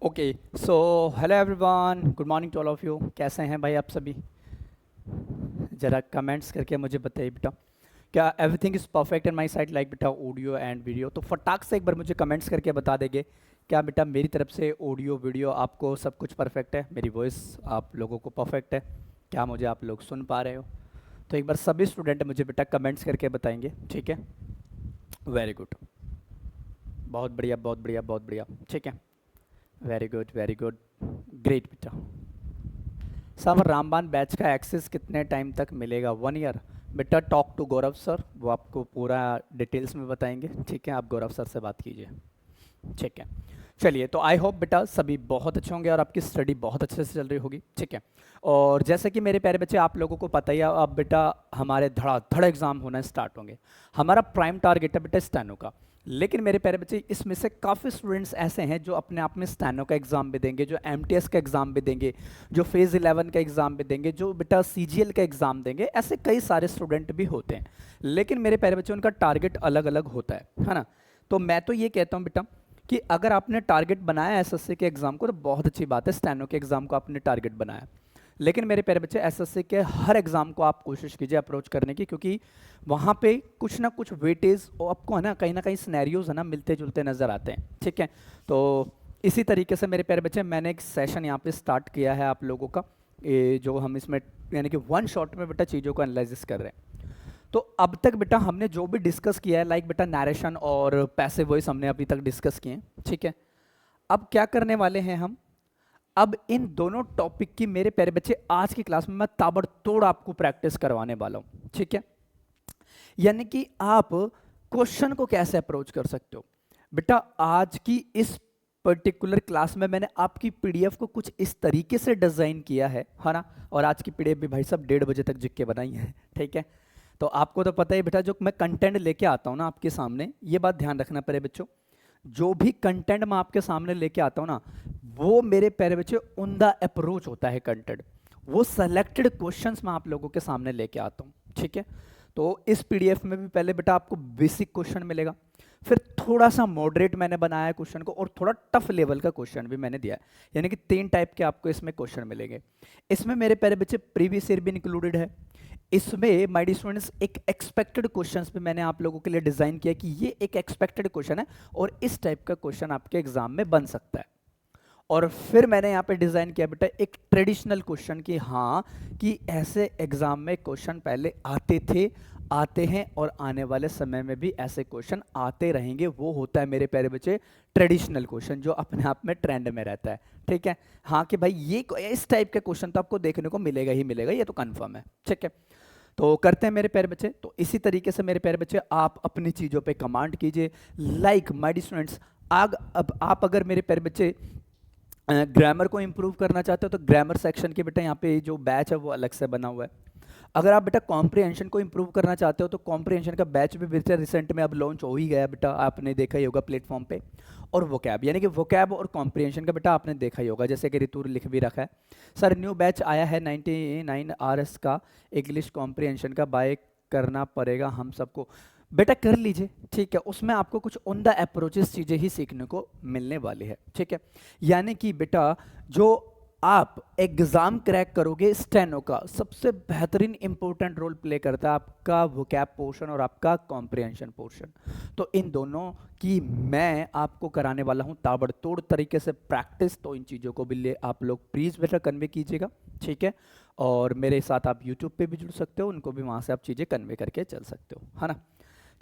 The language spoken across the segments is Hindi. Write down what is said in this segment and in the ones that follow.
Okay so hello everyone, good morning to all of you. कैसे हैं भाई आप सभी? ज़रा कमेंट्स करके मुझे बताइए बेटा, क्या everything is perfect in my side like बेटा ऑडियो एंड वीडियो? तो फटाक से एक बार मुझे कमेंट्स करके बता देंगे क्या बेटा मेरी तरफ से ऑडियो वीडियो आपको सब कुछ परफेक्ट है, मेरी वॉइस आप लोगों को परफेक्ट है, क्या मुझे आप लोग सुन पा रहे हो? तो एक बार सभी स्टूडेंट मुझे बेटा कमेंट्स करके बताएंगे, ठीक है? वेरी गुड, बहुत बढ़िया बहुत बढ़िया बहुत बढ़िया, ठीक है। वेरी गुड, ग्रेट बेटा। सर रामबान बैच का एक्सेस कितने टाइम तक मिलेगा? 1 ईयर? बेटा टॉक टू गौरव सर, वो आपको पूरा डिटेल्स में बताएंगे, ठीक है? आप गौरव सर से बात कीजिए, ठीक है। चलिए, तो आई होप बेटा सभी बहुत अच्छे होंगे और आपकी स्टडी बहुत अच्छे से चल रही होगी, ठीक है। और जैसे कि मेरे प्यारे बच्चे आप लोगों को पता ही है, अब बेटा हमारे धड़ाधड़ एग्जाम होना स्टार्ट होंगे। हमारा प्राइम टारगेट है बेटा स्टेनो का। लेकिन मेरे प्यारे बच्चे इसमें से काफ़ी स्टूडेंट्स ऐसे हैं जो अपने आप में स्टेनो का एग्ज़ाम भी देंगे, जो एमटीएस का एग्ज़ाम भी देंगे, जो फेज़ 11 का एग्ज़ाम भी देंगे, जो बेटा सीजीएल का एग्ज़ाम देंगे। ऐसे कई सारे स्टूडेंट भी होते हैं, लेकिन मेरे प्यारे बच्चे उनका टारगेट अलग अलग होता है ना? तो मैं तो ये कहता हूँ बेटा कि अगर आपने टारगेट बनाया एसएससी के एग्ज़ाम को तो बहुत अच्छी बात है, स्टेनो के एग्ज़ाम को आपने टारगेट बनाया। लेकिन मेरे प्यारे बच्चे एसएससी के हर एग्ज़ाम को आप कोशिश कीजिए अप्रोच करने की, क्योंकि वहाँ पे कुछ ना कुछ वेटेज आपको है ना कहीं सिनेरियोज है ना मिलते जुलते नज़र आते हैं, ठीक है? तो इसी तरीके से मेरे प्यारे बच्चे मैंने एक सेशन यहाँ पे स्टार्ट किया है आप लोगों का, ये जो हम इसमें यानी कि वन शॉट में बेटा चीज़ों को एनालिसिस कर रहे हैं। तो अब तक बेटा हमने जो भी डिस्कस किया है, लाइक बेटा नरेशन और पैसिव वॉइस हमने अभी तक डिस्कस किए हैं, ठीक है? अब क्या करने वाले हैं हम? अब इन दोनों टॉपिक की मेरे प्यारे बच्चे आज की क्लास में मैं ताबड़तोड़ आपको प्रैक्टिस करवाने वाला हूं, ठीक है? यानी कि आप क्वेश्चन को कैसे अप्रोच कर सकते हो बेटा। आज की इस पर्टिकुलर क्लास में मैंने आपकी पीडीएफ को कुछ इस तरीके से डिजाइन किया है ना? और आज की पीडीएफ भी भाई साहब 1:30 बजे तक जिक के बनाई है, ठीक है? तो आपको तो पता ही बेटा, जो मैं कंटेंट लेके आता हूँ ना आपके सामने, ये बात ध्यान रखना पड़े बच्चों, जो भी कंटेंट मैं आपके सामने लेके आता हूँ ना, वो मेरे प्यारे बच्चे उम्दा अप्रोच होता है कंटेंट, वो सेलेक्टेड क्वेश्चंस मैं आप लोगों के सामने लेके आता हूँ, ठीक है? तो इस पीडीएफ में भी पहले बेटा आपको बेसिक क्वेश्चन मिलेगा, फिर थोड़ा सा मॉडरेट मैंने बनाया है क्वेश्चन को, और थोड़ा टफ लेवल का क्वेश्चन भी मैंने दिया है। यानी कि 3 टाइप के आपको इसमें क्वेश्चन मिलेंगे। इसमें मेरे प्यारे बच्चे प्रीवियस ईयर भी इंक्लूडेड है। इसमें माय डियर स्टूडेंट्स एक एक्सपेक्टेड क्वेश्चंस भी मैंने आप लोगों के लिए डिजाइन किया कि ये एक एक्सपेक्टेड क्वेश्चन है और इस टाइप का क्वेश्चन आपके एग्जाम में बन सकता है। और फिर मैंने यहाँ पे डिजाइन किया बेटा एक ट्रेडिशनल क्वेश्चन की, हाँ, कि ऐसे एग्जाम में क्वेश्चन पहले आते थे, आते हैं और आने वाले समय में भी ऐसे क्वेश्चन आते रहेंगे। वो होता है मेरे प्यारे बच्चे ट्रेडिशनल क्वेश्चन, जो अपने आप में ट्रेंड में रहता है, ठीक है? हाँ कि भाई ये इस टाइप का क्वेश्चन तो आपको देखने को मिलेगा ही मिलेगा, ये तो कंफर्म है, ठीक है? तो करते हैं मेरे प्यारे बच्चे। तो इसी तरीके से मेरे प्यारे बच्चे आप अपनी चीज़ों पे कमांड कीजिए, लाइक माय डियर स्टूडेंट्स। आग अब आप अगर मेरे प्यारे बच्चे ग्रामर को इंप्रूव करना चाहते हो तो ग्रामर सेक्शन के बेटा यहाँ पे जो बैच है वो अलग से बना हुआ है। अगर आप बेटा कॉम्प्रिहेंशन को इंप्रूव करना चाहते हो तो कॉम्प्रिहेंशन का बैच भी बेटा रिसेंट में अब लॉन्च हो ही गया बेटा, आपने देखा ही होगा प्लेटफॉर्म पे। और वोकैब, यानी कि वोकैब और कॉम्प्रिहेंशन का बेटा आपने देखा ही होगा, जैसे कि ऋतु लिख भी रखा है। सर न्यू बैच आया है 99 RS का, इंग्लिश कॉम्प्रिहेंशन का, बाय करना पड़ेगा हम सबको। बेटा कर लीजिए, ठीक है? उसमें आपको कुछ ऑन द अप्रोचेस चीज़ें ही सीखने को मिलने वाली है, ठीक है? यानी कि बेटा जो आप एग्जाम क्रैक करोगे, स्टेनो का सबसे बेहतरीन इंपॉर्टेंट रोल प्ले करता है आपका वोकैब पोर्शन और आपका कॉम्प्रिहेंशन पोर्शन। तो इन दोनों की मैं आपको कराने वाला हूं ताबड़तोड़ तरीके से प्रैक्टिस। तो इन चीज़ों को भी ले आप लोग प्लीज़ बेटा कन्वे कीजिएगा, ठीक है? और मेरे साथ आप यूट्यूब पे भी जुड़ सकते हो, उनको भी वहाँ से आप चीज़ें कन्वे करके चल सकते हो, है ना?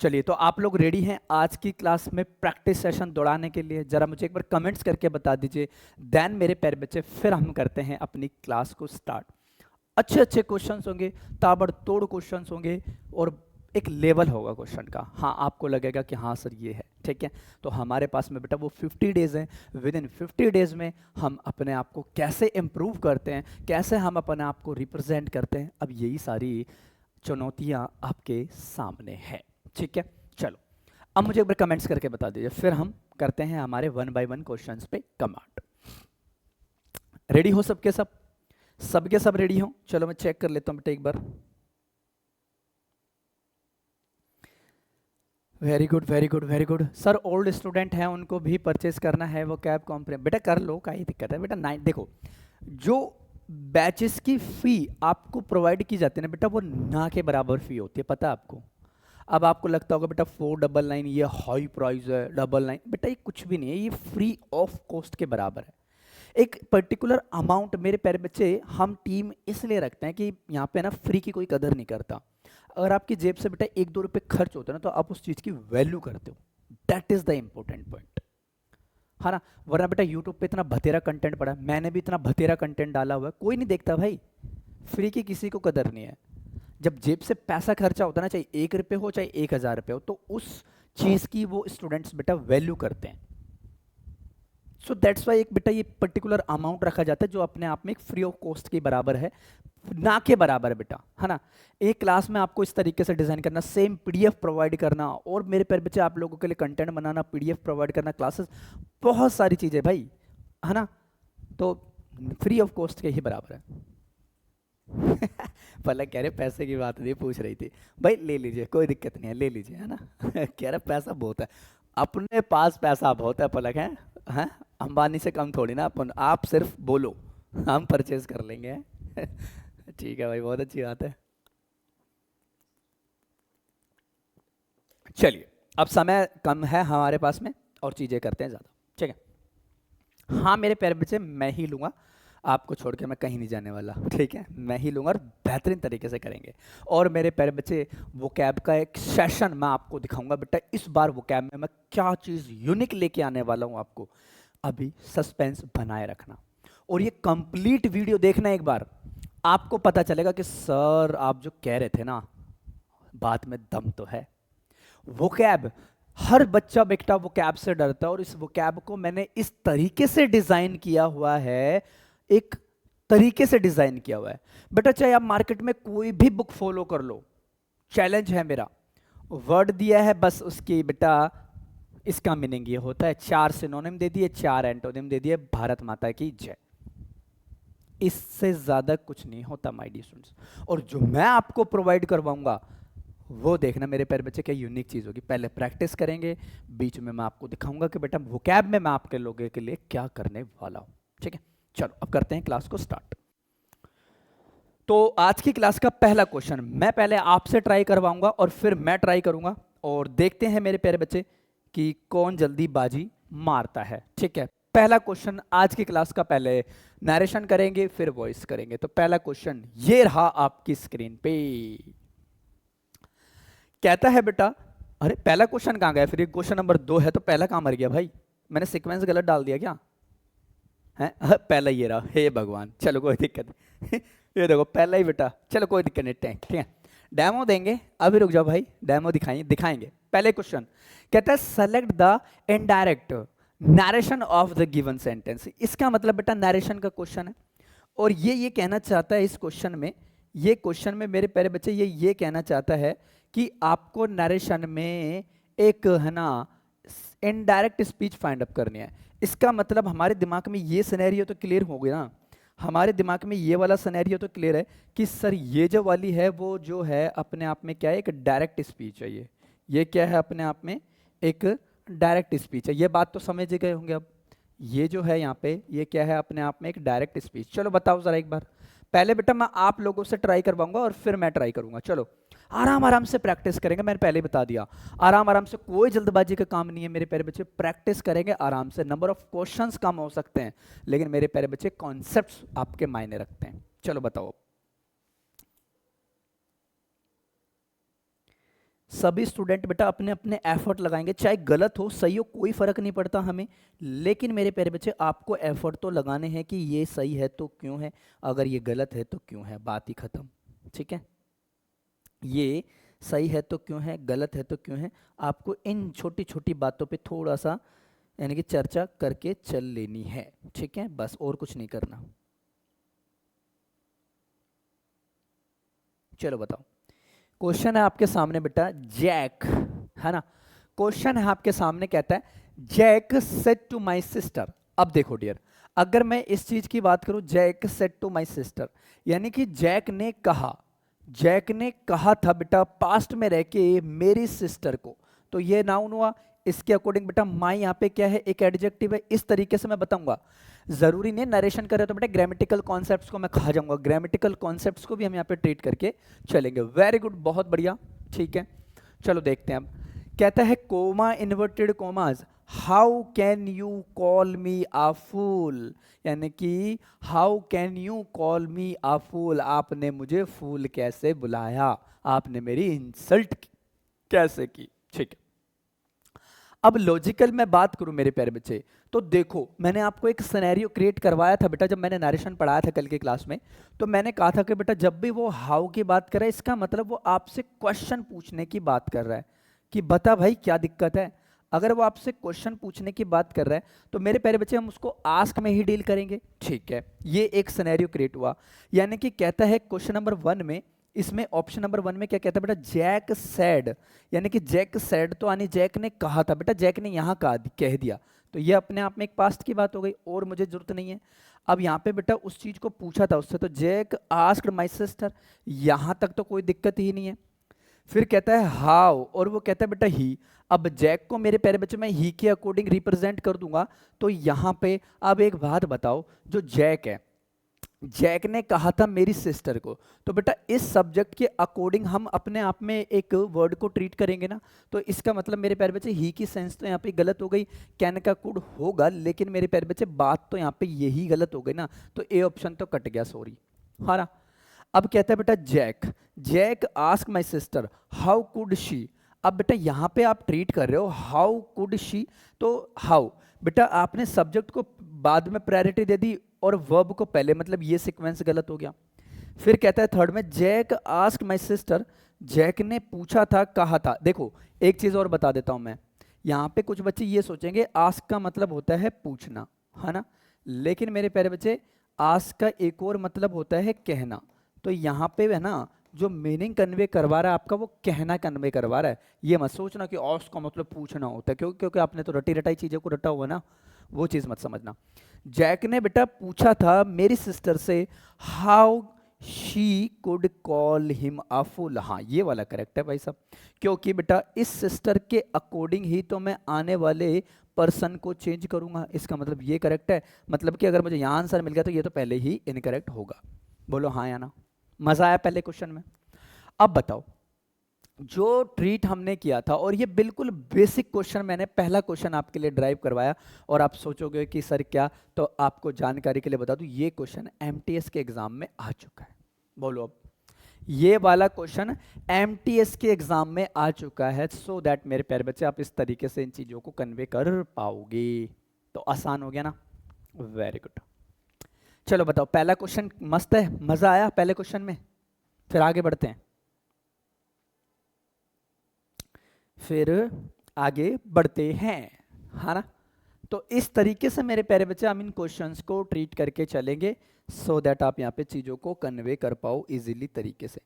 चलिए, तो आप लोग रेडी हैं आज की क्लास में प्रैक्टिस सेशन दौड़ाने के लिए? जरा मुझे एक बार कमेंट्स करके बता दीजिए। देन मेरे प्यारे बच्चे फिर हम करते हैं अपनी क्लास को स्टार्ट। अच्छे अच्छे क्वेश्चंस होंगे, ताबड़तोड़ क्वेश्चंस होंगे, और एक लेवल होगा क्वेश्चन का। हाँ, आपको लगेगा कि हाँ सर ये है, ठीक है? तो हमारे पास में बेटा वो 50 डेज हैं। विद इन 50 डेज में हम अपने आप को कैसे इम्प्रूव करते हैं, कैसे हम अपने आप को रिप्रेजेंट करते हैं, अब यही सारी चुनौतियाँ आपके सामने है, ठीक है? चलो, अब मुझे एक बार कमेंट्स करके बता दीजिए, फिर हम करते हैं हमारे 1 बाय 1 क्वेश्चंस पे कमांड। रेडी हो सबके सब? सबके सब रेडी हो? चलो मैं चेक कर लेता हूँ बेटा एक बार। Very good very good very good sir. Old student हैं उनको भी परचेज करना है वो कैब कॉम्प्रेम, बेटा कर लो, का ही दिक्कत है बेटा। नाइन देखो, जो बैचेस की फ़ी आपको प्रोवाइड की जाती है ना बेटा, वो ना के बराबर फ़ी होती है, पता है आपको। अब आपको लगता होगा बेटा 499 ये हाई प्राइस है, 99, बेटा ये कुछ भी नहीं है, ये फ्री ऑफ कॉस्ट के बराबर है। एक पर्टिकुलर अमाउंट मेरे प्यारे बच्चे हम टीम इसलिए रखते हैं कि यहाँ पे ना फ्री की कोई कदर नहीं करता। अगर आपकी जेब से बेटा 1-2 रुपये खर्च होते हैं ना, तो आप उस चीज़ की वैल्यू करते हो। That is the important point, है ना। वरना बेटा यूट्यूब पे इतना भतेरा कंटेंट पड़ा है, मैंने भी इतना भतेरा कंटेंट डाला हुआ है, कोई नहीं देखता भाई। फ्री की किसी को कदर नहीं है। जब जेब से पैसा खर्चा होता है ना, चाहे 1 रुपये हो चाहे 1000 रुपये हो, तो उस चीज़ की वो स्टूडेंट्स बेटा वैल्यू करते हैं। सो दैट्स वाई एक बेटा ये पर्टिकुलर अमाउंट रखा जाता है जो अपने आप में एक फ्री ऑफ कॉस्ट के बराबर है, ना के बराबर है बेटा, है ना। एक क्लास में आपको इस तरीके से डिज़ाइन करना, सेम पीडीएफ प्रोवाइड करना, और मेरे प्यारे बच्चे आप लोगों के लिए कंटेंट बनाना, पीडीएफ प्रोवाइड करना, क्लासेस, बहुत सारी चीज़ें भाई, है ना। तो फ्री ऑफ कॉस्ट के ही बराबर है। पलक कह रहे पैसे की बात नहीं पूछ रही थी, भाई ले लीजिए कोई दिक्कत नहीं है, ले लीजिए, है ना। कह रहा पैसा बहुत है, अपने पास पैसा बहुत है पलक, है हैं। अंबानी से कम थोड़ी ना अपन, आप सिर्फ बोलो हम परचेज कर लेंगे। ठीक है भाई, बहुत अच्छी बात है। चलिए, अब समय कम है हमारे पास में और चीज़ें करते हैं ज़्यादा, ठीक है। हाँ मेरे प्यारे बच्चे, मैं ही लूँगा, आपको छोड़ के मैं कहीं नहीं जाने वाला, ठीक है। मैं ही लूँगा और बेहतरीन तरीके से करेंगे। और मेरे प्यारे बच्चे, वो कैब का एक सेशन मैं आपको दिखाऊंगा बेटा, इस बार वो कैब में मैं क्या चीज़ यूनिक लेके आने वाला हूँ आपको। अभी सस्पेंस बनाए रखना और ये कंप्लीट वीडियो देखना एक बार, आपको पता चलेगा कि सर आप जो कह रहे थे ना, बात में दम तो है। वो कैब, हर बच्चा बेटा वो कैब से डरता है, और इस वो कैब को मैंने इस तरीके से डिजाइन किया हुआ है, एक तरीके से डिजाइन किया हुआ है बेटा। चाहे आप मार्केट में कोई भी बुक फॉलो कर लो, चैलेंज है मेरा, वर्ड दिया है बस उसकी बेटा, इसका मीनिंग ये होता है, 4 सिनोनिम दे दिए, 4 एंटोनिम दे दिए, भारत माता की जय, इससे ज्यादा कुछ नहीं होता माय डियर स्टूडेंट्स। और जो मैं आपको प्रोवाइड करवाऊंगा वो देखना मेरे प्यारे बच्चे क्या यूनिक चीज़ होगी। पहले प्रैक्टिस करेंगे, बीच में मैं आपको दिखाऊंगा कि बेटा वोकैब में मैं आपके लोगों के लिए क्या करने वाला हूँ, ठीक है। चलो अब करते हैं क्लास को स्टार्ट। तो आज की क्लास का पहला क्वेश्चन मैं पहले आपसे ट्राई करवाऊंगा और फिर मैं ट्राई करूंगा, और देखते हैं मेरे प्यारे बच्चे कि कौन जल्दी बाजी मारता है, ठीक है। पहला क्वेश्चन आज की क्लास का, पहले नरेशन करेंगे फिर वॉइस करेंगे। तो पहला क्वेश्चन ये रहा आपकी स्क्रीन पे, कहता है बेटा, अरे पहला क्वेश्चन कहाँ गया, फिर ये क्वेश्चन नंबर 2 है तो पहला कहाँ मर गया भाई, मैंने सीक्वेंस गलत डाल दिया क्या है। पहला ये रहा, हे भगवान, चलो कोई दिक्कत नहीं। ये देखो पहला ही बेटा, चलो कोई दिक्कत नहीं, ठीक है। डेमो देंगे, अभी रुक जाओ भाई, डेमो दिखाएंगे। पहले क्वेश्चन कहता है select the indirect narration of the given sentence. इसका मतलब बेटा नरेशन का क्वेश्चन है, और ये कहना चाहता है इस क्वेश्चन में, ये क्वेश्चन में मेरे प्यारे बच्चे ये कहना चाहता है कि आपको नरेशन में एक, है ना, इनडायरेक्ट स्पीच फाइंड अप करनी है। इसका मतलब हमारे दिमाग में ये सिनेरियो तो क्लियर हो गया ना, हमारे दिमाग में ये वाला सिनेरियो तो क्लियर है कि सर ये जो वाली है वो जो है अपने आप में क्या है, एक डायरेक्ट स्पीच है। ये क्या है अपने आप में एक डायरेक्ट स्पीच है, ये बात तो समझ गए होंगे। अब ये जो है यहाँ पे, ये क्या है अपने आप में एक डायरेक्ट स्पीच। चलो बताओ जरा एक बार, पहले बेटा मैं आप लोगों से ट्राई करवाऊंगा और फिर मैं ट्राई करूंगा। चलो आराम आराम से प्रैक्टिस करेंगे, मैंने पहले ही बता दिया, आराम आराम से, कोई जल्दबाजी का काम नहीं है मेरे प्यारे बच्चे, प्रैक्टिस करेंगे आराम से। नंबर ऑफ क्वेश्चंस कम हो सकते हैं लेकिन मेरे प्यारे बच्चे कॉन्सेप्ट्स आपके मायने रखते हैं। चलो बताओ, सभी स्टूडेंट बेटा अपने अपने एफर्ट लगाएंगे, चाहे गलत हो सही हो कोई फर्क नहीं पड़ता हमें, लेकिन मेरे प्यारे बच्चे आपको एफर्ट तो लगाने हैं कि ये सही है तो क्यों है, अगर ये गलत है तो क्यों है, बात ही खत्म, ठीक है। ये सही है तो क्यों है, गलत है तो क्यों है, आपको इन छोटी छोटी बातों पे थोड़ा सा यानी कि चर्चा करके चल लेनी है, ठीक है, बस और कुछ नहीं करना। चलो बताओ, क्वेश्चन है आपके सामने बेटा, जैक, है ना, क्वेश्चन है आपके सामने, कहता है Jack said to my sister. अब देखो डियर, अगर मैं इस चीज की बात करूं, Jack said to my sister, यानी कि जैक ने कहा था बेटा पास्ट में रह के मेरी सिस्टर को, तो ये नाउन हुआ। इसके अकॉर्डिंग बेटा माई यहाँ पे क्या है, एक एडजेक्टिव है। इस तरीके से मैं बताऊंगा, जरूरी नहीं नरेशन करे तो बेटा ग्रामेटिकल कॉन्सेप्ट्स को मैं खा जाऊंगा, ग्रामेटिकल कॉन्सेप्ट्स को भी हम यहाँ पे ट्रीट करके चलेंगे। वेरी गुड, बहुत बढ़िया, ठीक है। चलो देखते हैं अब। कहता है comma inverted commas, how can you call me a fool, यानी कि how can you call me a fool, आपने मुझे फूल कैसे बुलाया, आपने मेरी इंसल्ट कैसे की, ठीक है। अब लॉजिकल मैं बात करूं मेरे प्यारे बच्चे, तो देखो मैंने आपको एक सिनेरियो क्रिएट करवाया था बेटा, जब मैंने नरेशन पढ़ाया था कल की क्लास में, तो मैंने कहा था कि बेटा जब भी वो हाउ की बात कर रहा है, इसका मतलब वो आपसे क्वेश्चन पूछने की बात कर रहा है कि बता भाई क्या दिक्कत है। अगर वो आपसे क्वेश्चन पूछने की बात कर रहा है तो मेरे प्यारे बच्चे हम उसको आस्क में ही डील करेंगे, ठीक है। ये एक सिनेरियो क्रिएट हुआ, यानी कि कहता है क्वेश्चन नंबर 1 में, इसमें ऑप्शन नंबर 1 में क्या कहता है बेटा, जैक सैड, यानी कि जैक सैड तो यानी जैक ने कहा था, बेटा जैक ने यहाँ कह दिया, तो ये अपने आप में एक पास्ट की बात हो गई और मुझे जरूरत नहीं है। अब यहाँ पे बेटा उस चीज को पूछा था उससे, तो जैक आस्क्ड माय सिस्टर, यहाँ तक तो कोई दिक्कत ही नहीं है। फिर कहता है हाउ, और वो कहता है बेटा ही। अब जैक को मेरे प्यारे बच्चे मैं ही के अकॉर्डिंग रिप्रेजेंट कर दूंगा, तो यहाँ पे अब एक बात बताओ, जो जैक है, जैक ने कहा था मेरी सिस्टर को, तो बेटा इस सब्जेक्ट के अकॉर्डिंग हम अपने आप में एक वर्ड को ट्रीट करेंगे ना, तो इसका मतलब मेरे प्यारे बच्चे ही की सेंस तो यहाँ पे गलत हो गई, कैन का कुड होगा, लेकिन मेरे प्यारे बच्चे बात तो यहाँ पे यही गलत हो गई ना, तो ए ऑप्शन तो कट गया, सॉरी, हाँ ना। अब कहता है बेटा Jack, Jack ask my sister how could she. अब बेटा यहाँ पे आप ट्रीट कर रहे हो हाउ कुड शी, तो हाउ बेटा आपने सब्जेक्ट को बाद में प्रायोरिटी दे दी और वर्ब को पहले, मतलब ये सीक्वेंस गलत हो गया। फिर कहता है थर्ड में Jack ask my sister, Jack ने पूछा था, कहा था। देखो एक चीज और बता देता हूं मैं, यहाँ पे कुछ बच्चे ये सोचेंगे आस्क का मतलब होता है पूछना, है ना, लेकिन मेरे प्यारे बच्चे आस्क का एक और मतलब होता है कहना, तो यहाँ पे है ना जो मीनिंग कन्वे करवा रहा है आपका, वो कहना कन्वे करवा रहा है। ये मत सोचना कि आस्क का मतलब पूछना होता है, क्योंकि आपने तो रटी रटाई चीजों को रटा हुआ ना, वो चीज मत समझना। जैक ने बेटा पूछा था मेरी सिस्टर से how she could call him a fool, हाँ ये वाला करेक्ट है भाई साहब, क्योंकि बेटा इस सिस्टर के अकॉर्डिंग ही तो मैं आने वाले पर्सन को चेंज करूंगा, इसका मतलब ये करेक्ट है। मतलब कि अगर मुझे यहाँ आंसर मिल गया तो ये तो पहले ही इनकरेक्ट होगा। बोलो हाँ या ना, मजा आया पहले क्वेश्चन में। अब बताओ जो ट्रीट हमने किया था, और ये बिल्कुल बेसिक क्वेश्चन मैंने पहला क्वेश्चन आपके लिए ड्राइव करवाया, और आप सोचोगे कि सर क्या, तो आपको जानकारी के लिए बता दूं ये क्वेश्चन एमटीएस के एग्जाम में आ चुका है। बोलो अब, ये वाला क्वेश्चन एमटीएस के एग्जाम में आ चुका है, सो दैट मेरे प्यारे बच्चे आप इस तरीके से इन चीजों को कन्वे कर पाओगे, तो आसान हो गया ना, वेरी गुड। चलो बताओ पहला क्वेश्चन मस्त है, मजा आया पहले क्वेश्चन में, फिर आगे बढ़ते हैं, फिर आगे बढ़ते हैं, है ना। तो इस तरीके से मेरे प्यारे बच्चे हम इन क्वेश्चंस को ट्रीट करके चलेंगे, सो दैट आप यहाँ पे चीजों को कन्वे कर पाओ इजीली तरीके से।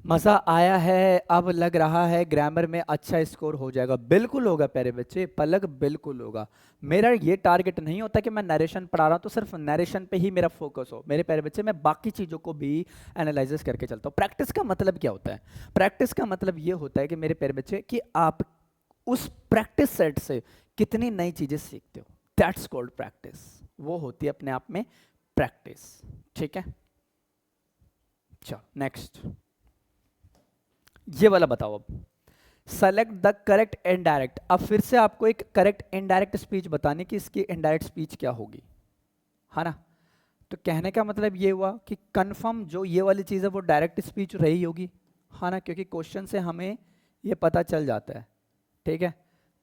मजा आया है, अब लग रहा है ग्रामर में अच्छा स्कोर हो जाएगा। बिल्कुल होगा प्यारे बच्चे, पलक बिल्कुल होगा। मेरा ये टारगेट नहीं होता कि मैं नरेशन पढ़ा रहा हूँ तो सिर्फ नरेशन पे ही मेरा फोकस हो, मेरे प्यारे बच्चे मैं बाकी चीज़ों को भी एनालाइसिस करके चलता हूँ। प्रैक्टिस का मतलब क्या होता है, प्रैक्टिस का मतलब ये होता है कि मेरे प्यारे बच्चे कि आप उस प्रैक्टिस सेट से कितनी नई चीज़ें सीखते हो, दैट्स कॉल्ड प्रैक्टिस, वो होती है अपने आप में प्रैक्टिस, ठीक है। चलो नेक्स्ट, ये वाला बताओ अब, सेलेक्ट द करेक्ट इनडायरेक्ट। अब फिर से आपको एक करेक्ट इनडायरेक्ट स्पीच बतानी कि इसकी इनडायरेक्ट स्पीच क्या होगी, है ना। तो कहने का मतलब ये हुआ कि कंफर्म जो ये वाली चीज़ है वो डायरेक्ट स्पीच रही होगी, है ना, क्योंकि क्वेश्चन से हमें ये पता चल जाता है, ठीक है,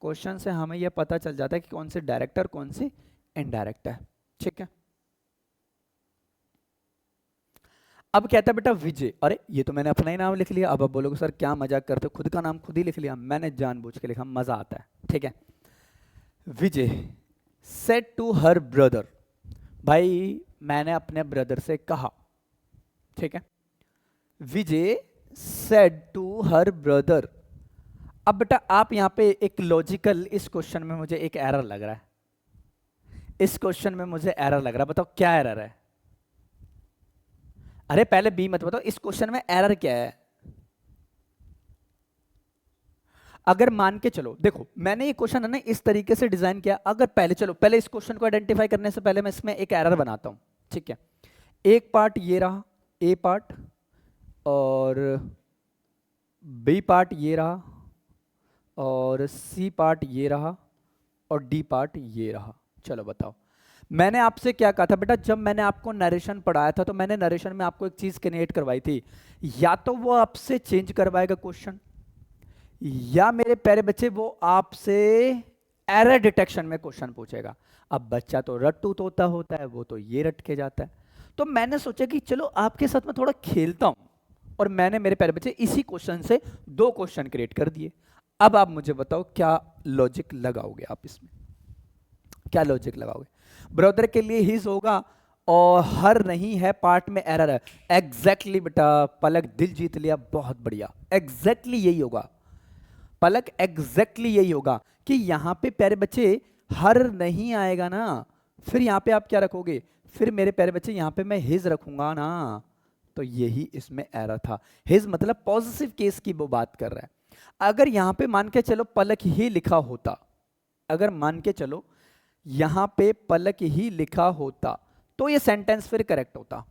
क्वेश्चन से हमें ये पता चल जाता है कि कौन से डायरेक्ट और कौन से इनडायरेक्ट है, ठीक है। अब कहता है बेटा विजय, अरे ये तो मैंने अपना ही नाम लिख लिया। अब आप बोलोगे सर क्या मजाक करते हो, खुद का नाम खुद ही लिख लिया, मैंने जानबूझ के लिखा, मजा आता है, ठीक है। विजय सेड टू हर ब्रदर, भाई मैंने अपने ब्रदर से कहा, ठीक है। विजय सेड टू हर ब्रदर। अब बेटा आप यहां पे एक लॉजिकल, इस क्वेश्चन में मुझे एक एरर लग रहा है, इस क्वेश्चन में मुझे एरर लग रहा है, बताओ क्या एरर है। अरे पहले बी मत बताओ, इस क्वेश्चन में एरर क्या है। अगर मान के चलो, देखो मैंने ये क्वेश्चन है ना इस तरीके से डिजाइन किया, अगर पहले चलो पहले इस क्वेश्चन को आइडेंटिफाई करने से पहले मैं इसमें एक एरर बनाता हूं, ठीक है। एक पार्ट ये रहा, ए पार्ट, और बी पार्ट ये रहा, और सी पार्ट ये रहा, और डी पार्ट ये रहा। चलो बताओ, मैंने आपसे क्या कहा था बेटा, जब मैंने आपको नरेशन पढ़ाया था तो मैंने नरेशन में आपको एक चीज क्रिएट करवाई थी, या तो वो आपसे चेंज करवाएगा क्वेश्चन, या मेरे प्यारे बच्चे वो आपसे एरर डिटेक्शन में क्वेश्चन पूछेगा। अब बच्चा तो रट्टू तोता होता है, वो तो ये रट के जाता है। तो मैंने सोचा कि चलो आपके साथ में थोड़ा खेलता हूं, और मैंने मेरे प्यारे बच्चे इसी क्वेश्चन से 2 क्वेश्चन क्रिएट कर दिए। अब आप मुझे बताओ क्या लॉजिक लगाओगे आप इसमें, क्या लॉजिक लगाओगे? ब्रदर के लिए हिज होगा, और हर नहीं है, पार्ट में एरर है। एग्जैक्टली बेटा पलक, दिल जीत लिया, बहुत बढ़िया, एग्जैक्टली यही होगा पलक, एग्जैक्टली यही होगा कि यहां पे प्यारे बच्चे हर नहीं आएगा ना, फिर यहां पे आप क्या रखोगे, फिर मेरे प्यारे बच्चे यहां पे मैं हिज रखूंगा ना, तो यही इसमें एरर था। हिज मतलब पॉजिटिव केस की वो बात कर रहा है। अगर यहां पे मान के चलो पलक ही लिखा होता, अगर मान के चलो यहां पे पलक ही लिखा होता तो ये सेंटेंस फिर करेक्ट होता,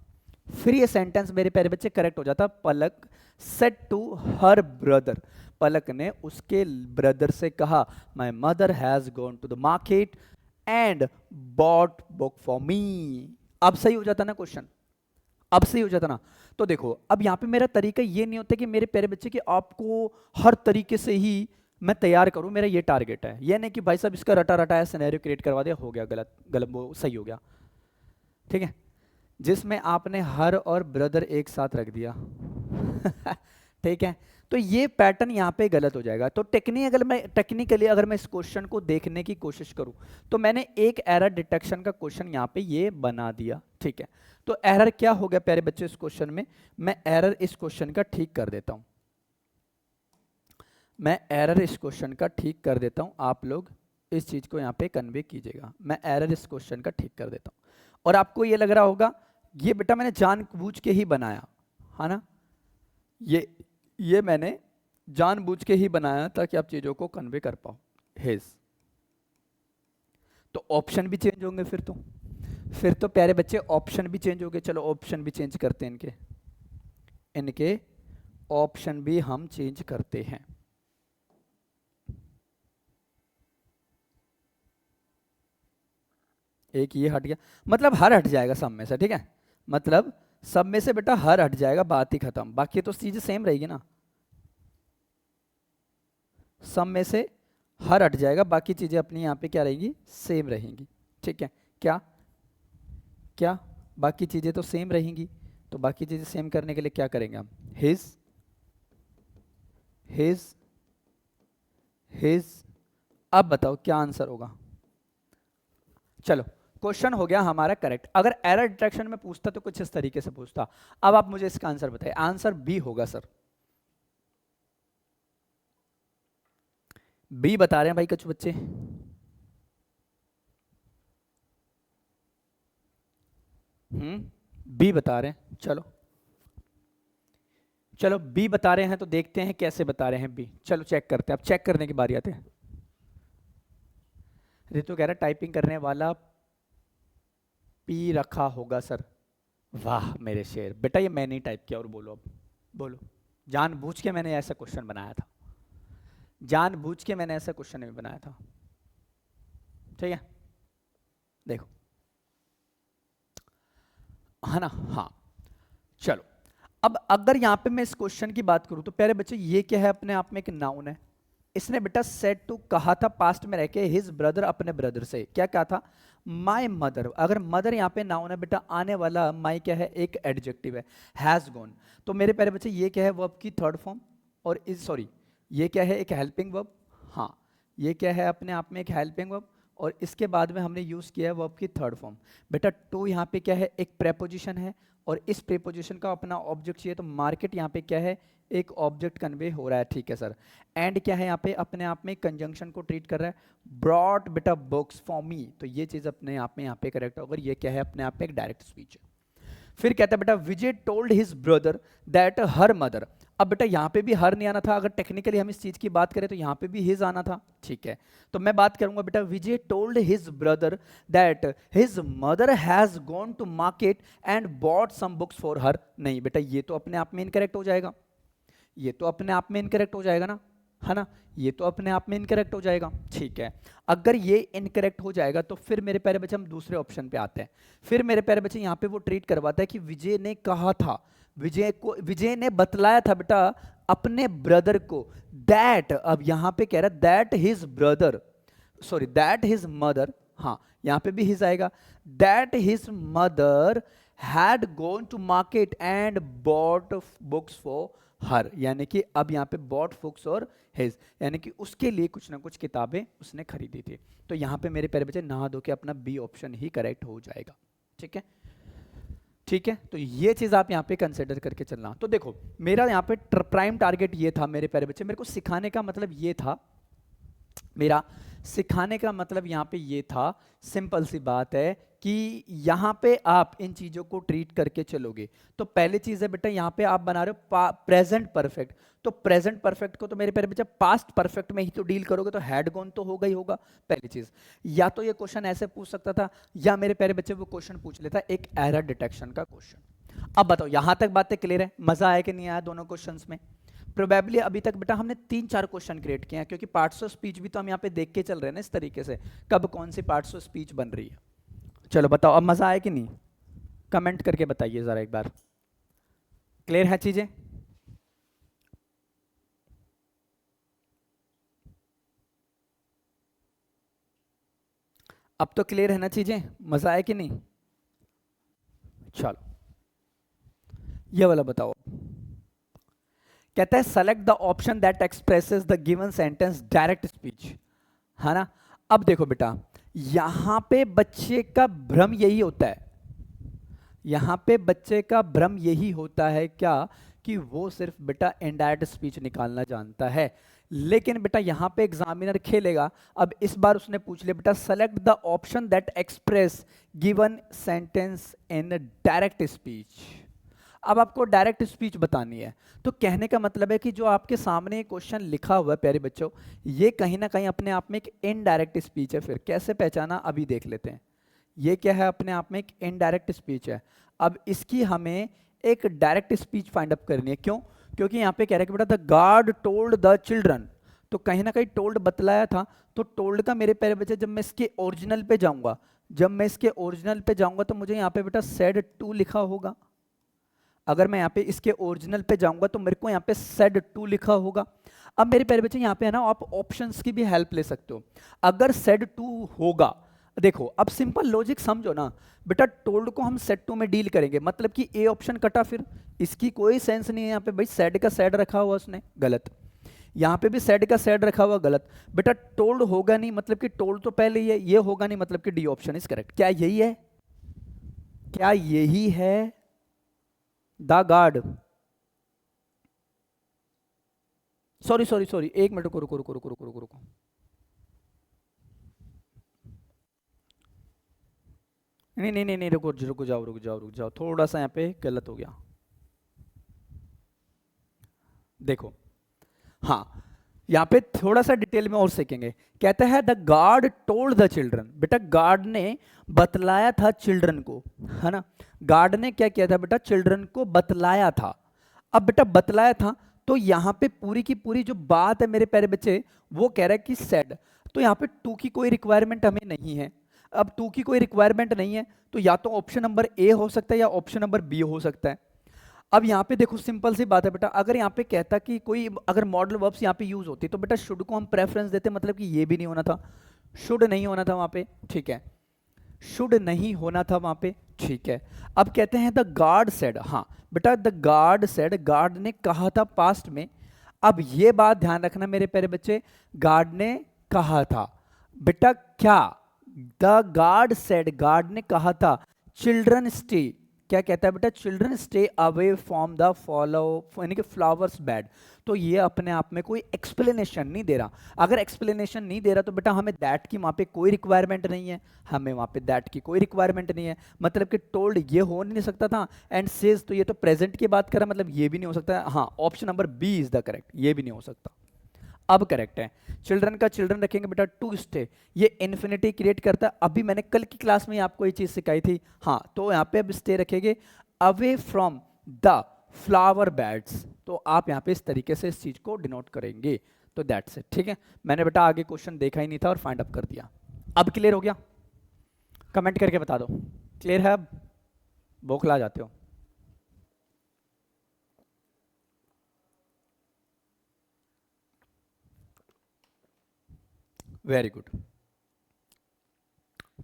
फिर ये सेंटेंस मेरे प्यारे बच्चे करेक्ट हो जाता। Palak said to her brother, Palak ने उसके ब्रदर से कहा, my mother has gone to the market and bought book for me. अब सही हो जाता ना क्वेश्चन, अब सही हो जाता ना। तो देखो अब यहां पे मेरा तरीका ये नहीं होता कि मेरे प्यारे बच्चे कि आपको हर तरीके से ही मैं तैयार करूं, मेरा ये टारगेट है। ये नहीं कि भाई साहब इसका रटा रटाया सिनेरियो क्रिएट करवा दिया, हो गया गलत गलत, वो सही हो गया, ठीक है। जिसमें आपने हर और ब्रदर एक साथ रख दिया ठीक है, तो ये पैटर्न यहाँ पे गलत हो जाएगा। तो टेक्निकली अगर मैं इस क्वेश्चन को देखने की कोशिश करूं तो मैंने एक एरर डिटेक्शन का क्वेश्चन यहाँ पे ये बना दिया, ठीक है। तो एरर क्या हो गया प्यारे बच्चों इस क्वेश्चन में, मैं एरर इस क्वेश्चन का ठीक कर देता हूं, मैं एरर इस क्वेश्चन का ठीक कर देता हूं। आप लोग इस चीज को यहाँ पे कन्वे कीजिएगा, मैं एरर इस क्वेश्चन का ठीक कर देता हूं। और आपको ये लग रहा होगा ये बेटा मैंने जानबूझ के ही बनाया है ना, ये मैंने जानबूझ के ही बनाया ताकि आप चीजों को कन्वे कर पाओ। हिज, तो ऑप्शन भी चेंज होंगे फिर तो प्यारे बच्चे ऑप्शन भी चेंज होंगे। चलो ऑप्शन भी चेंज करते हैं, इनके ऑप्शन भी हम चेंज करते हैं। एक ये हट गया, मतलब हर हट जाएगा सब में से, ठीक है, मतलब सब में से बेटा हर हट जाएगा, बात ही खत्म। बाकी तो चीजें सेम रहेगी ना, सब में से हर हट जाएगा, बाकी चीजें अपनी यहाँ पे क्या रहेंगी, सेम रहेंगी, ठीक है। क्या क्या बाकी चीजें तो सेम रहेंगी, तो बाकी चीजें सेम करने के लिए क्या करेंगे हम, हिज हिज हिज। अब बताओ क्या आंसर होगा। चलो क्वेश्चन हो गया हमारा करेक्ट। अगर एरर डिटेक्शन में पूछता तो कुछ इस तरीके से पूछता। अब आप मुझे इसका आंसर बताइए, आंसर बी होगा सर, बी बता रहे हैं भाई कुछ बच्चे, बी बता रहे हैं। चलो चलो बी बता रहे हैं तो देखते हैं कैसे बता रहे हैं बी, चलो चेक करते हैं। अब चेक करने की बारी आते हैं। रितु कह रहा है टाइपिंग करने वाला पी रखा होगा सर। वाह मेरे शेर, बेटा ये मैंने ही टाइप किया। और बोलो, अब बोलो, जानबूझ के मैंने ऐसा क्वेश्चन बनाया था, जानबूझ के मैंने ऐसा क्वेश्चन नहीं बनाया था, ठीक है। देखो है ना, हाँ चलो। अब अगर यहां पे मैं इस क्वेश्चन की बात करूं तो प्यारे बच्चे ये क्या है, अपने आप में एक नाउन है। इसने बेटा सेड टू कहा था पास्ट में रह के, हिज ब्रदर अपने ब्रदर से क्या कहा था, माय मदर। अगर मदर यहाँ पे नाउन है बेटा, आने वाला माय क्या है, एक एडजेक्टिव है, हैज गॉन। तो मेरे प्यारे बच्चे ये क्या है, वर्ब की थर्ड फॉर्म, और इज सॉरी ये क्या है, एक हेल्पिंग वर्ब। हाँ ये क्या है, अपने आप में एक हेल्पिंग वर्ब, और इसके बाद में हमने यूज किया है वर्ब की थर्ड फॉर्म। बेटा टू यहाँ पे क्या है, एक प्रेपोजिशन है, और इस प्रेपोजिशन का अपना ऑब्जेक्ट चाहिए, तो मार्केट यहाँ पे क्या है, एक ऑब्जेक्ट कन्वे हो रहा है, ठीक है सर। एंड क्या है यहाँ पे, अपने आप में कंजंक्शन को ट्रीट कर रहा है। ब्रॉट बेटा बुक्स फॉर मी, तो ये चीज अपने आप में यहाँ पे करेक्ट होगा, ये क्या है, अपने आप में एक डायरेक्ट स्पीच है। फिर कहता है बेटा Vijay told his brother that her mother. अब बेटा यहाँ पे भी हर नहीं आना था, अगर टेक्निकली हम इस चीज की बात करें तो यहाँ पे भी हिज आना था, ठीक है। तो मैं बात करूंगा बेटा, Vijay told his brother that his mother has gone to market and bought some books for her. नहीं बेटा, ये तो अपने आप में इनकरेक्ट हो जाएगा, ये तो अपने आप में इनकरेक्ट हो जाएगा ना, है ना, ये तो अपने आप में इनकरेक्ट हो जाएगा, ठीक है। अगर ये इनकरेक्ट हो जाएगा तो फिर मेरे प्यारे बच्चे हम दूसरे ऑप्शन पे आते हैं। फिर मेरे प्यारे बच्चे यहाँ पे वो ट्रीट करवाता है कि विजय ने कहा था, विजय ने बतलाया था बेटा अपने ब्रदर को दैट, अब यहाँ पे कह रहा है that his brother, sorry that his mother, हाँ यहाँ पे भी हिज आएगा, that his mother had gone to market and bought books for her, यानी कि अब यहाँ पे बॉट बुक्स और हिज, यानी कि उसके लिए कुछ ना कुछ किताबें उसने खरीदी थी। तो यहाँ पे मेरे प्यारे बच्चे नहा धो के अपना बी ऑप्शन ही करेक्ट हो जाएगा, ठीक है, ठीक है। तो ये चीज आप यहाँ पे कंसिडर करके चलना। तो देखो मेरा यहाँ पे प्राइम टारगेट ये था मेरे प्यारे बच्चे, मेरे को सिखाने का मतलब ये था, मेरा सिखाने का मतलब यहाँ पे ये था, सिंपल सी बात है कि यहाँ पे आप इन चीजों को ट्रीट करके चलोगे। तो पहली चीज है बेटा, यहाँ पे आप बना रहे हो प्रेजेंट परफेक्ट, तो प्रेजेंट परफेक्ट को तो मेरे प्यारे बच्चे पास्ट परफेक्ट में ही तो डील करोगे, तो हैड गॉन तो होगा ही होगा पहली चीज। या तो ये क्वेश्चन ऐसे पूछ सकता था, या मेरे प्यारे बच्चे वो क्वेश्चन पूछ लेता एक एरर डिटेक्शन का क्वेश्चन। अब बताओ यहां तक बातें क्लियर है, मजा आया कि नहीं आया दोनों क्वेश्चंस में? प्रोबेबली अभी तक बेटा हमने 3-4 क्वेश्चन क्रिएट किए हैं, क्योंकि पार्ट्स ऑफ स्पीच भी तो हम यहाँ पे देख के चल रहे हैं ना इस तरीके से, कब कौन सी पार्ट्स ऑफ स्पीच बन रही है। चलो बताओ अब मजा आया कि नहीं, कमेंट करके बताइए जरा एक बार, क्लियर है चीजें? अब तो क्लियर है ना चीजें, मजा आया कि नहीं? चलो ये वाला बताओ, कहता है select the option that expresses the given sentence direct speech, है ना। अब देखो बेटा यहां पे बच्चे का भ्रम यही होता है, यहां पे बच्चे का भ्रम यही होता है क्या, कि वो सिर्फ बेटा इनडायरेक्ट स्पीच निकालना जानता है। लेकिन बेटा यहां पे एग्जामिनर खेलेगा, अब इस बार उसने पूछ लिया बेटा select the option that express given sentence in direct speech. अब आपको डायरेक्ट स्पीच बतानी है, तो कहने का मतलब है कि जो आपके सामने क्वेश्चन लिखा हुआ है प्यारे बच्चों, ये कहीं ना कहीं अपने आप में एक इनडायरेक्ट स्पीच है। फिर कैसे पहचाना अभी देख लेते हैं। ये क्या है, अपने आप में एक इनडायरेक्ट स्पीच है। अब इसकी हमें एक डायरेक्ट स्पीच फाइंड अप करनी है, क्यों? क्योंकि यहाँ पे कह रहा है कि बेटा the guard told the children, तो कहीं ना कहीं टोल्ड बतलाया था, तो टोल्ड का मेरे प्यारे बच्चे जब मैं इसके ओरिजिनल पे जाऊंगा, जब मैं इसके ओरिजिनल पे जाऊंगा तो मुझे यहाँ पे बेटा सेड टू लिखा होगा। अगर मैं यहाँ पे इसके ओरिजिनल पे जाऊंगा तो मेरे को यहाँ पे सेड टू लिखा होगा। अब मेरे प्यारे बच्चे यहाँ पे है ना, आप ऑप्शंस की भी हेल्प ले सकते हो। अगर सेड टू होगा, देखो अब सिंपल लॉजिक समझो ना बेटा, टोल्ड को हम सेड टू में डील करेंगे, मतलब कि ए ऑप्शन कटा, फिर इसकी कोई सेंस नहीं है यहाँ पे, भाई सेड का सेड रखा हुआ उसने, गलत। यहाँ पे भी सेड का सेड रखा हुआ, गलत। बेटा टोल्ड होगा नहीं, मतलब कि टोल्ड तो पहले ही है, ये होगा नहीं, मतलब कि डी ऑप्शन इज करेक्ट। क्या यही है? क्या यही है the guard? Sorry sorry sorry, एक मिनट, रुको रुको रुको रुको रुको रुको रुको, नहीं नहीं नहीं नहीं, रुको रुको जाओ रुक जाओ रुक जाओ, थोड़ा सा यहाँ पे गलत हो गया। देखो हाँ, यहाँ पे थोड़ा सा डिटेल में और सीखेंगे। कहता है the guard told the children, बेटा गार्ड ने बतलाया था चिल्ड्रन को, है ना। गार्ड ने क्या किया था बेटा, चिल्ड्रन को बतलाया था। अब बेटा बतलाया था, तो यहाँ पे पूरी की पूरी जो बात है मेरे प्यारे बच्चे, वो कह रहा है कि सेड, तो यहाँ पे टू की कोई रिक्वायरमेंट हमें नहीं है। अब टू की कोई रिक्वायरमेंट नहीं है, तो या तो ऑप्शन नंबर ए हो सकता है या ऑप्शन नंबर बी हो सकता है। अब यहाँ पे देखो सिंपल सी बात है बेटा, अगर यहाँ पे कहता कि कोई अगर मॉडल वर्ब्स यहाँ पे यूज होती तो बेटा शुड को हम प्रेफरेंस देते, मतलब कि ये भी नहीं होना था, शुड नहीं होना था वहां पे, ठीक है, शुड नहीं होना था वहां पे, ठीक है। अब कहते हैं द गार्ड सेड, हाँ बेटा द गार्ड सेड, गार्ड ने कहा था पास्ट में। अब ये बात ध्यान रखना मेरे प्यारे बच्चे, गार्ड ने कहा था, बेटा क्या, द गार्ड सेड, गार्ड ने कहा था चिल्ड्रन स्टे, क्या कहता है बेटा, children stay away from the follow यानी कि फ्लावर्स बेड। तो ये अपने आप में कोई एक्सप्लेनेशन नहीं दे रहा। अगर एक्सप्लेनेशन नहीं दे रहा तो बेटा हमें दैट की वहाँ पे कोई रिक्वायरमेंट नहीं है, हमें वहाँ पे दैट की कोई रिक्वायरमेंट नहीं है। मतलब कि टोल्ड ये हो नहीं सकता था, एंड सेज तो ये तो प्रेजेंट की बात कर रहा है, मतलब ये भी नहीं हो सकता। हाँ, option number B is the correct, ये भी नहीं हो सकता। अब करेक्ट है, चिल्ड्रन का चिल्ड्रन रखेंगे बेटा टू स्टे, ये इन्फिनिटी क्रिएट करता है। अभी मैंने कल की क्लास में आपको ये चीज सिखाई थी। हाँ, तो यहाँ पे अब स्टे रखेंगे away from the flower beds, तो आप यहाँ पे इस तरीके से इस चीज को डिनोट करेंगे। तो दैट्स इट, ठीक है। मैंने बेटा आगे क्वेश्चन देखा ही नहीं था और फाइंड अप कर दिया। अब क्लियर हो गया? कमेंट करके बता दो क्लियर है। अब बौखला जाते हो। वेरी गुड,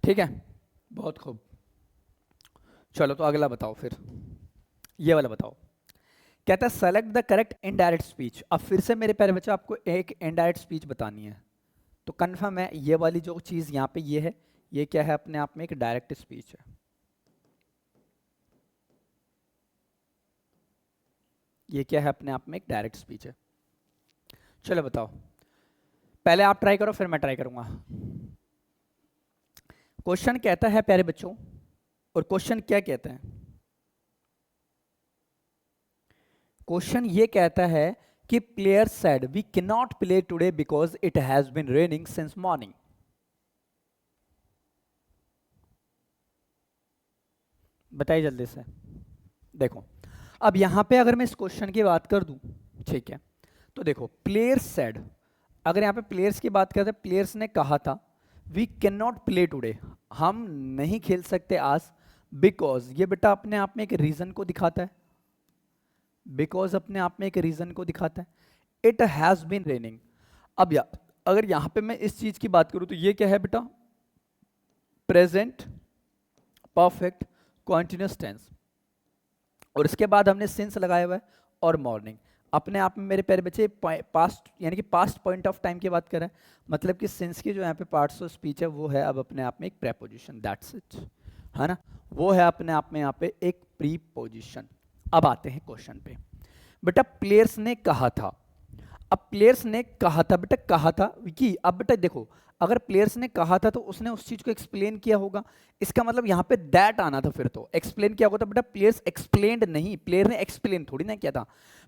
ठीक है, बहुत खूब। चलो तो अगला बताओ फिर, ये वाला बताओ। कहता है select the correct indirect speech. अब फिर से मेरे प्यारे बच्चों आपको एक इनडायरेक्ट स्पीच बतानी है। तो कन्फर्म है ये वाली जो चीज यहाँ पे ये है, ये क्या है, अपने आप में एक डायरेक्ट स्पीच है। ये क्या है, अपने आप में एक डायरेक्ट स्पीच है। चलो बताओ, पहले आप ट्राई करो फिर मैं ट्राई करूंगा। क्वेश्चन कहता है प्यारे बच्चों, और क्वेश्चन क्या कहता है, क्वेश्चन ये कहता है कि player said we can not play today because it has been raining since morning. बताइए जल्दी से। देखो, अब यहां पे अगर मैं इस क्वेश्चन की बात कर दूं, ठीक है, तो देखो प्लेयर सेड, अगर यहां पे प्लेयर्स की बात करते हैं, प्लेयर्स ने कहा था we can not play today, हम नहीं खेल सकते आज, बिकॉज ये बेटा अपने आप में एक रीजन को दिखाता है, बिकॉज अपने आप में एक रीजन को दिखाता है। It has been raining. अब अगर यहां पे मैं इस चीज की बात करूं तो ये क्या है बेटा, प्रेजेंट परफेक्ट कॉन्टिन्यूस टेंस, और इसके बाद हमने सिंस लगाया हुआ है और मॉर्निंग। अपने आप में मेरे प्यारे बच्चे पास्ट यानी कि पास्ट पॉइंट ऑफ टाइम की बात करें, मतलब कि सिंस की जो यहाँ पे पार्ट्स ऑफ स्पीच है वो है अब अपने आप में एक प्रेपोजिशन, दैट्स इट, है ना, वो है अपने आप में यहाँ पे एक प्रीपोजिशन। अब आते हैं क्वेश्चन पे। बेटा प्लेयर्स ने कहा था, अब प्लेयर्स ने कहा था बेटा, कहा था कि, अब बेटा देखो, अगर प्लेयर्स ने कहा था तो उसने उस चीज को एक्सप्लेन किया होगा, इसका मतलब यहाँ पे दैट आना था, फिर तो एक्सप्लेन किया होगा। तो बेटा प्लेयर्स एक्सप्लेन्ड नहीं, प्लेयर ने एक्सप्लेन थोड़ी ना किया था।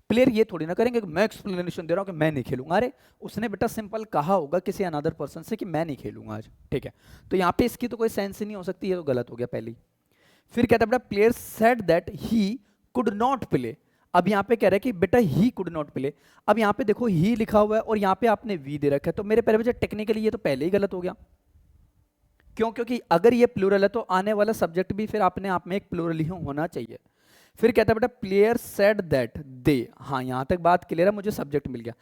प्लेयर ये थोड़ी ना करेंगे कि मैं एक्सप्लेनेशन दे रहा हूँ कि मैं नहीं खेलूंगा, अरे उसने बेटा सिंपल कहा होगा किसी अनदर पर्सन से कि मैं नहीं खेलूंगा आज, ठीक है। तो यहाँ पे इसकी तो कोई सेंस ही नहीं हो सकती, ये तो गलत हो गया पहली। फिर कहता है बेटा player said that he could not play. अब यहाँ पे कह रहा है कि बेटा ही कुड नॉट प्ले। अब यहाँ पे देखो ही लिखा हुआ है और यहाँ पे आपने वी दे रखा है, तो मेरे प्यारे बच्चे टेक्निकली ये तो पहले ही गलत हो गया। क्यों? क्योंकि अगर ये प्लूरल है तो आने वाला सब्जेक्ट भी फिर अपने आप में एक प्लूरल ही होना चाहिए। फिर कहता है बेटा प्लेयर सेड दैट दे, हाँ यहाँ तक बात क्लियर है, मुझे सब्जेक्ट मिल गया।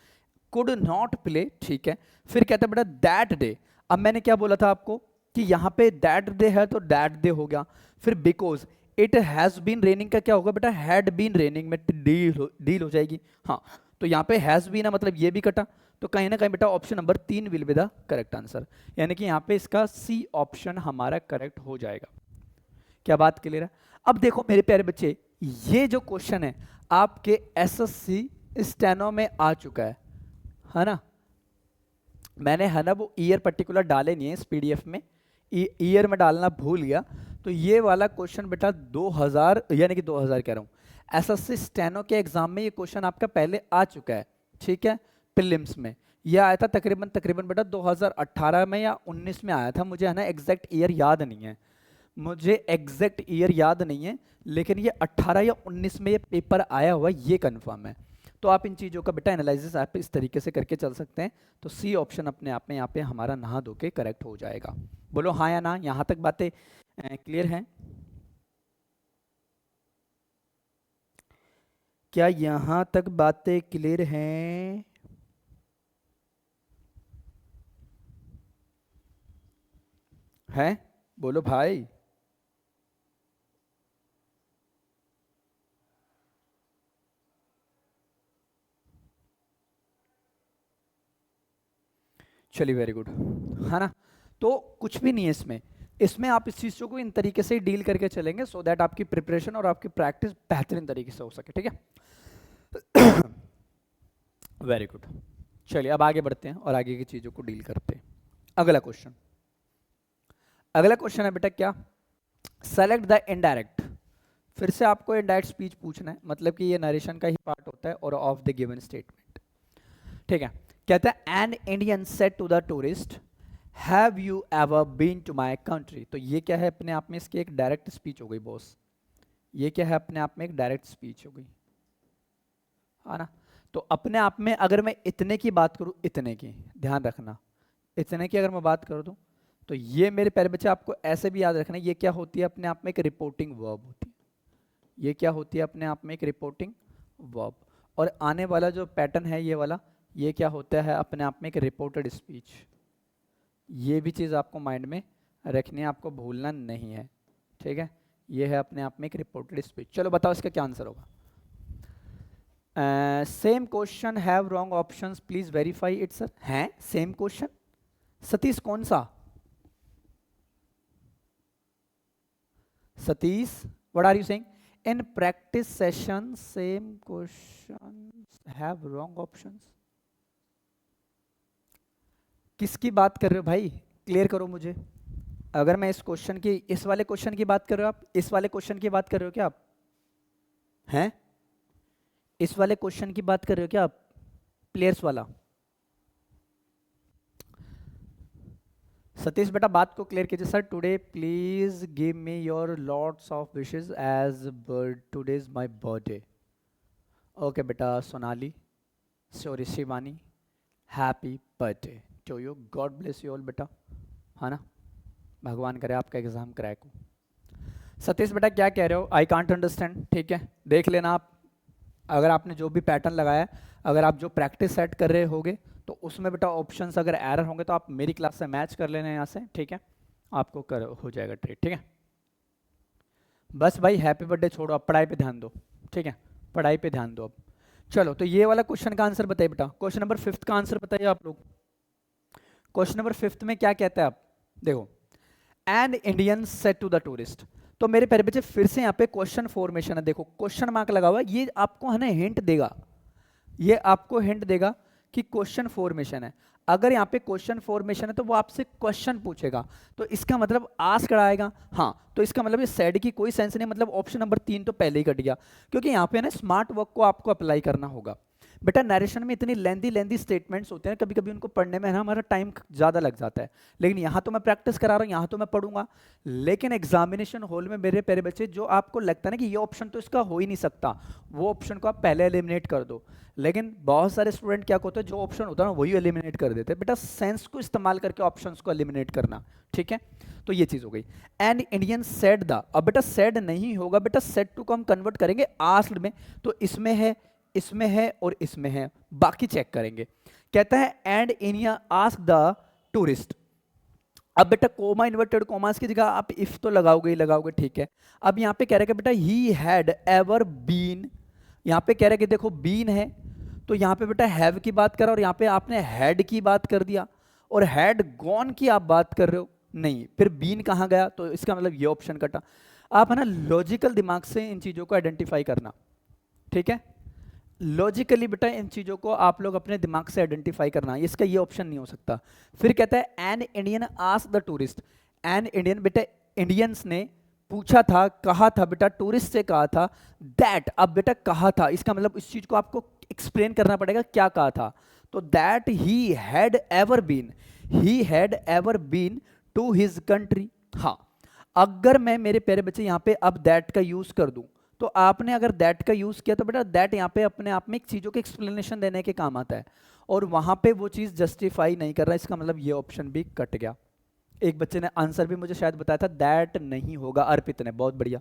कुड नॉट प्ले, ठीक है। फिर कहता है बेटा दैट डे, अब मैंने क्या बोला था आपको कि यहाँ पे दैट डे है तो दैट डे हो गया। फिर because it has been raining का क्या होगा बेटा, हैड बीन रेनिंग में डील हो जाएगी। हाँ, तो यहाँ पे हैज बीन है मतलब ये भी कटा, तो कहीं ना कहीं बेटा option number 3 will be the correct answer, यानी कि यहाँ पे इसका सी ऑप्शन हमारा करेक्ट हो जाएगा। क्या बात क्लियर है? अब देखो मेरे प्यारे बच्चे, ये जो क्वेश्चन है आपके एसएससी स्टेनो में आ चुका है ना। मैंने है ना वो ईयर पर्टिकुलर डाले नहीं है इस पीडीएफ में, ईयर में डालना भूल गया। तो ये वाला क्वेश्चन बेटा 2000 यानी कि 2000 कह रहा हूँ, एसएससी स्टेनो के एग्जाम में ये क्वेश्चन आपका पहले आ चुका है, ठीक है, प्रीलिम्स में। यह आया था तकरीबन तकरीबन बेटा 2018 में या 19 में आया था, मुझे है ना एग्जैक्ट ईयर याद नहीं है, मुझे एग्जैक्ट ईयर याद नहीं है, लेकिन ये 18 या 19 में ये पेपर आया हुआ ये कंफर्म है। तो आप इन चीज़ों का बेटा एनालिसिस आप इस तरीके से करके चल सकते हैं। तो सी ऑप्शन अपने आप में यहाँ पे हमारा नहा धो के करेक्ट हो जाएगा। बोलो हाँ या ना, यहाँ तक बातें क्लियर हैं? क्या यहाँ तक बातें क्लियर हैं? हैं? बोलो भाई। चलिए वेरी गुड, है ना। तो कुछ भी नहीं है इसमें, इसमें आप इस चीज़ को इन तरीके से डील करके चलेंगे सो दैट आपकी प्रिपरेशन और आपकी प्रैक्टिस बेहतरीन तरीके से हो सके, ठीक है। Very good. चलिए अब आगे बढ़ते हैं और आगे की चीज़ों को डील करते हैं। अगला क्वेश्चन है बेटा क्या, सेलेक्ट द इनडायरेक्ट। फिर से आपको इनडायरेक्ट स्पीच पूछना है, मतलब कि ये नरेशन का ही पार्ट होता है और ऑफ द गिवन स्टेटमेंट, ठीक है। कहता है an Indian said to the tourist have you ever been to my country. तो ये क्या है अपने आप में, इसकी एक डायरेक्ट स्पीच हो गई बॉस। ये क्या है अपने आप में एक डायरेक्ट स्पीच हो गई, है ना। तो अपने आप में अगर मैं इतने की बात करूं, इतने की ध्यान रखना, इतने की अगर मैं बात कर दूं तो ये मेरे प्यारे बच्चे आपको ऐसे भी याद रखना, ये क्या होती है अपने आप में एक रिपोर्टिंग वर्ब होती है। ये क्या होती है अपने आप में एक रिपोर्टिंग वर्ब। और आने वाला जो पैटर्न है ये वाला, ये क्या होता है अपने आप में एक रिपोर्टेड स्पीच। ये भी चीज़ आपको माइंड में रखनी है, आपको भूलना नहीं है, ठीक है। ये है अपने आप में एक रिपोर्टेड स्पीच। चलो बताओ इसका क्या आंसर होगा। Same question have wrong options please verify it sir. हैं सेम क्वेश्चन सतीश, कौन सा Satish, what are you saying? In practice session same questions have wrong options. किसकी बात कर रहे हो भाई, क्लियर करो मुझे। अगर मैं इस क्वेश्चन की, इस वाले क्वेश्चन की बात कर रहे हो आप, इस वाले क्वेश्चन की बात कर रहे हो क्या आप? हैं इस वाले क्वेश्चन की बात कर रहे हो क्या आप, प्लेयर्स वाला? सतीश बेटा बात को क्लियर कीजिए। Sir today please give me your lots of wishes as today is my birthday. Okay बेटा Sonali, sorry Shivani, happy birthday to you, God bless you all बेटा, है ना। भगवान करे आपका एग्जाम क्रैक हो। सतीश बेटा क्या कह रहे हो, आई कांट अंडरस्टैंड, ठीक है देख लेना आप। अगर आपने जो भी पैटर्न लगाया है, अगर आप जो प्रैक्टिस सेट कर रहे होगे तो उसमें बेटा ऑप्शंस अगर एरर होंगे तो आप मेरी क्लास से मैच कर लेना यहाँ से, ठीक है। आपको हो जाएगा ट्रेड, ठीक है। बस भाई हैप्पी बर्थडे छोड़ो, अब पढ़ाई पे ध्यान दो, ठीक है, पढ़ाई पे ध्यान दो अब। चलो तो ये वाला क्वेश्चन का आंसर बताइए बेटा। क्वेश्चन नंबर 5 का आंसर बताइए आप लोग। क्वेश्चन नंबर 5 में क्या कहता है आप देखो, an Indian said to the tourist. तो मेरे प्यारे बच्चे फिर से यहाँ पे क्वेश्चन फॉर्मेशन है, देखो क्वेश्चन मार्क लगा हुआ है, ये आपको है ना हिंट देगा, ये आपको हिंट देगा कि क्वेश्चन फॉर्मेशन है। अगर यहाँ पे क्वेश्चन फॉर्मेशन है तो वो आपसे क्वेश्चन पूछेगा, तो इसका मतलब आस्क्ड आएगा। हाँ तो इसका मतलब ये सेड की कोई सेंस नहीं, मतलब ऑप्शन नंबर 3 तो पहले ही कट गया, क्योंकि यहाँ पे ना स्मार्ट वर्क को आपको अप्लाई करना होगा। बेटा नरेशन में इतनी लेंदी स्टेटमेंट्स होते हैं, कभी कभी उनको पढ़ने में ना हमारा टाइम ज़्यादा लग जाता है, लेकिन यहाँ तो मैं प्रैक्टिस करा रहा हूँ, यहाँ तो मैं पढ़ूंगा। लेकिन एग्जामिनेशन हॉल में मेरे प्यारे बच्चे जो आपको लगता है ना कि ये ऑप्शन तो इसका हो ही नहीं सकता, वो ऑप्शन को आप पहले एलिमिनेट कर दो। लेकिन बहुत सारे स्टूडेंट क्या होते हैं, जो ऑप्शन होता है ना वही एलिमिनेट कर देते हैं। बेटा सेंस को इस्तेमाल करके ऑप्शंस को एलिमिनेट करना, ठीक है। तो ये चीज हो गई। एन इंडियन सेड द, अब बेटा सेड नहीं होगा, बेटा सेड टू को हम कन्वर्ट करेंगे आस्क्ड में, तो इसमें है, इसमें है और इसमें है, बाकी चेक करेंगे। कहता है and India ask the tourist. अब बेटा कोमा इन्वर्टेड कोमास की जगह आप इफ तो लगाओगे ही लगाओगे, ठीक है। अब यहाँ पे कह रहे हैं बेटा ही हैड एवर बीन, यहाँ पे कह रहे हैं कि देखो बीन है तो यहाँ पे बेटा हैव की बात करा और यहाँ पे आपने हैड की बात कर दिया, और हैड गॉन की आप बात कर रहे हो नहीं, फिर बीन कहाँ गया, तो इसका मतलब ये ऑप्शन कटा। आप है ना लॉजिकल दिमाग से इन चीज़ों को आइडेंटिफाई करना, ठीक है। लॉजिकली बेटा इन चीज़ों को आप लोग अपने दिमाग से आइडेंटिफाई करना, इसका ये ऑप्शन नहीं हो सकता। फिर कहता है an Indian ask the tourist, an Indian बेटा इंडियंस ने पूछा था, कहा था बेटा, टूरिस्ट से कहा था दैट। अब बेटा कहा था, इसका मतलब इस चीज़ को आपको एक्सप्लेन करना पड़ेगा क्या कहा था, तो that he had ever been, he had ever been to his country. हाँ अगर मैं मेरे प्यारे बच्चे यहाँ पे अब दैट का यूज कर दूं, तो आपने अगर दैट का यूज किया तो बेटा दैट यहाँ पे अपने आप में एक चीजों के एक्सप्लेनेशन देने के काम आता है, और वहां पे वो चीज जस्टिफाई नहीं कर रहा, इसका मतलब ये ऑप्शन भी कट गया। एक बच्चे ने आंसर भी मुझे शायद बताया था दैट नहीं होगा, अर्पित ने, बहुत बढ़िया।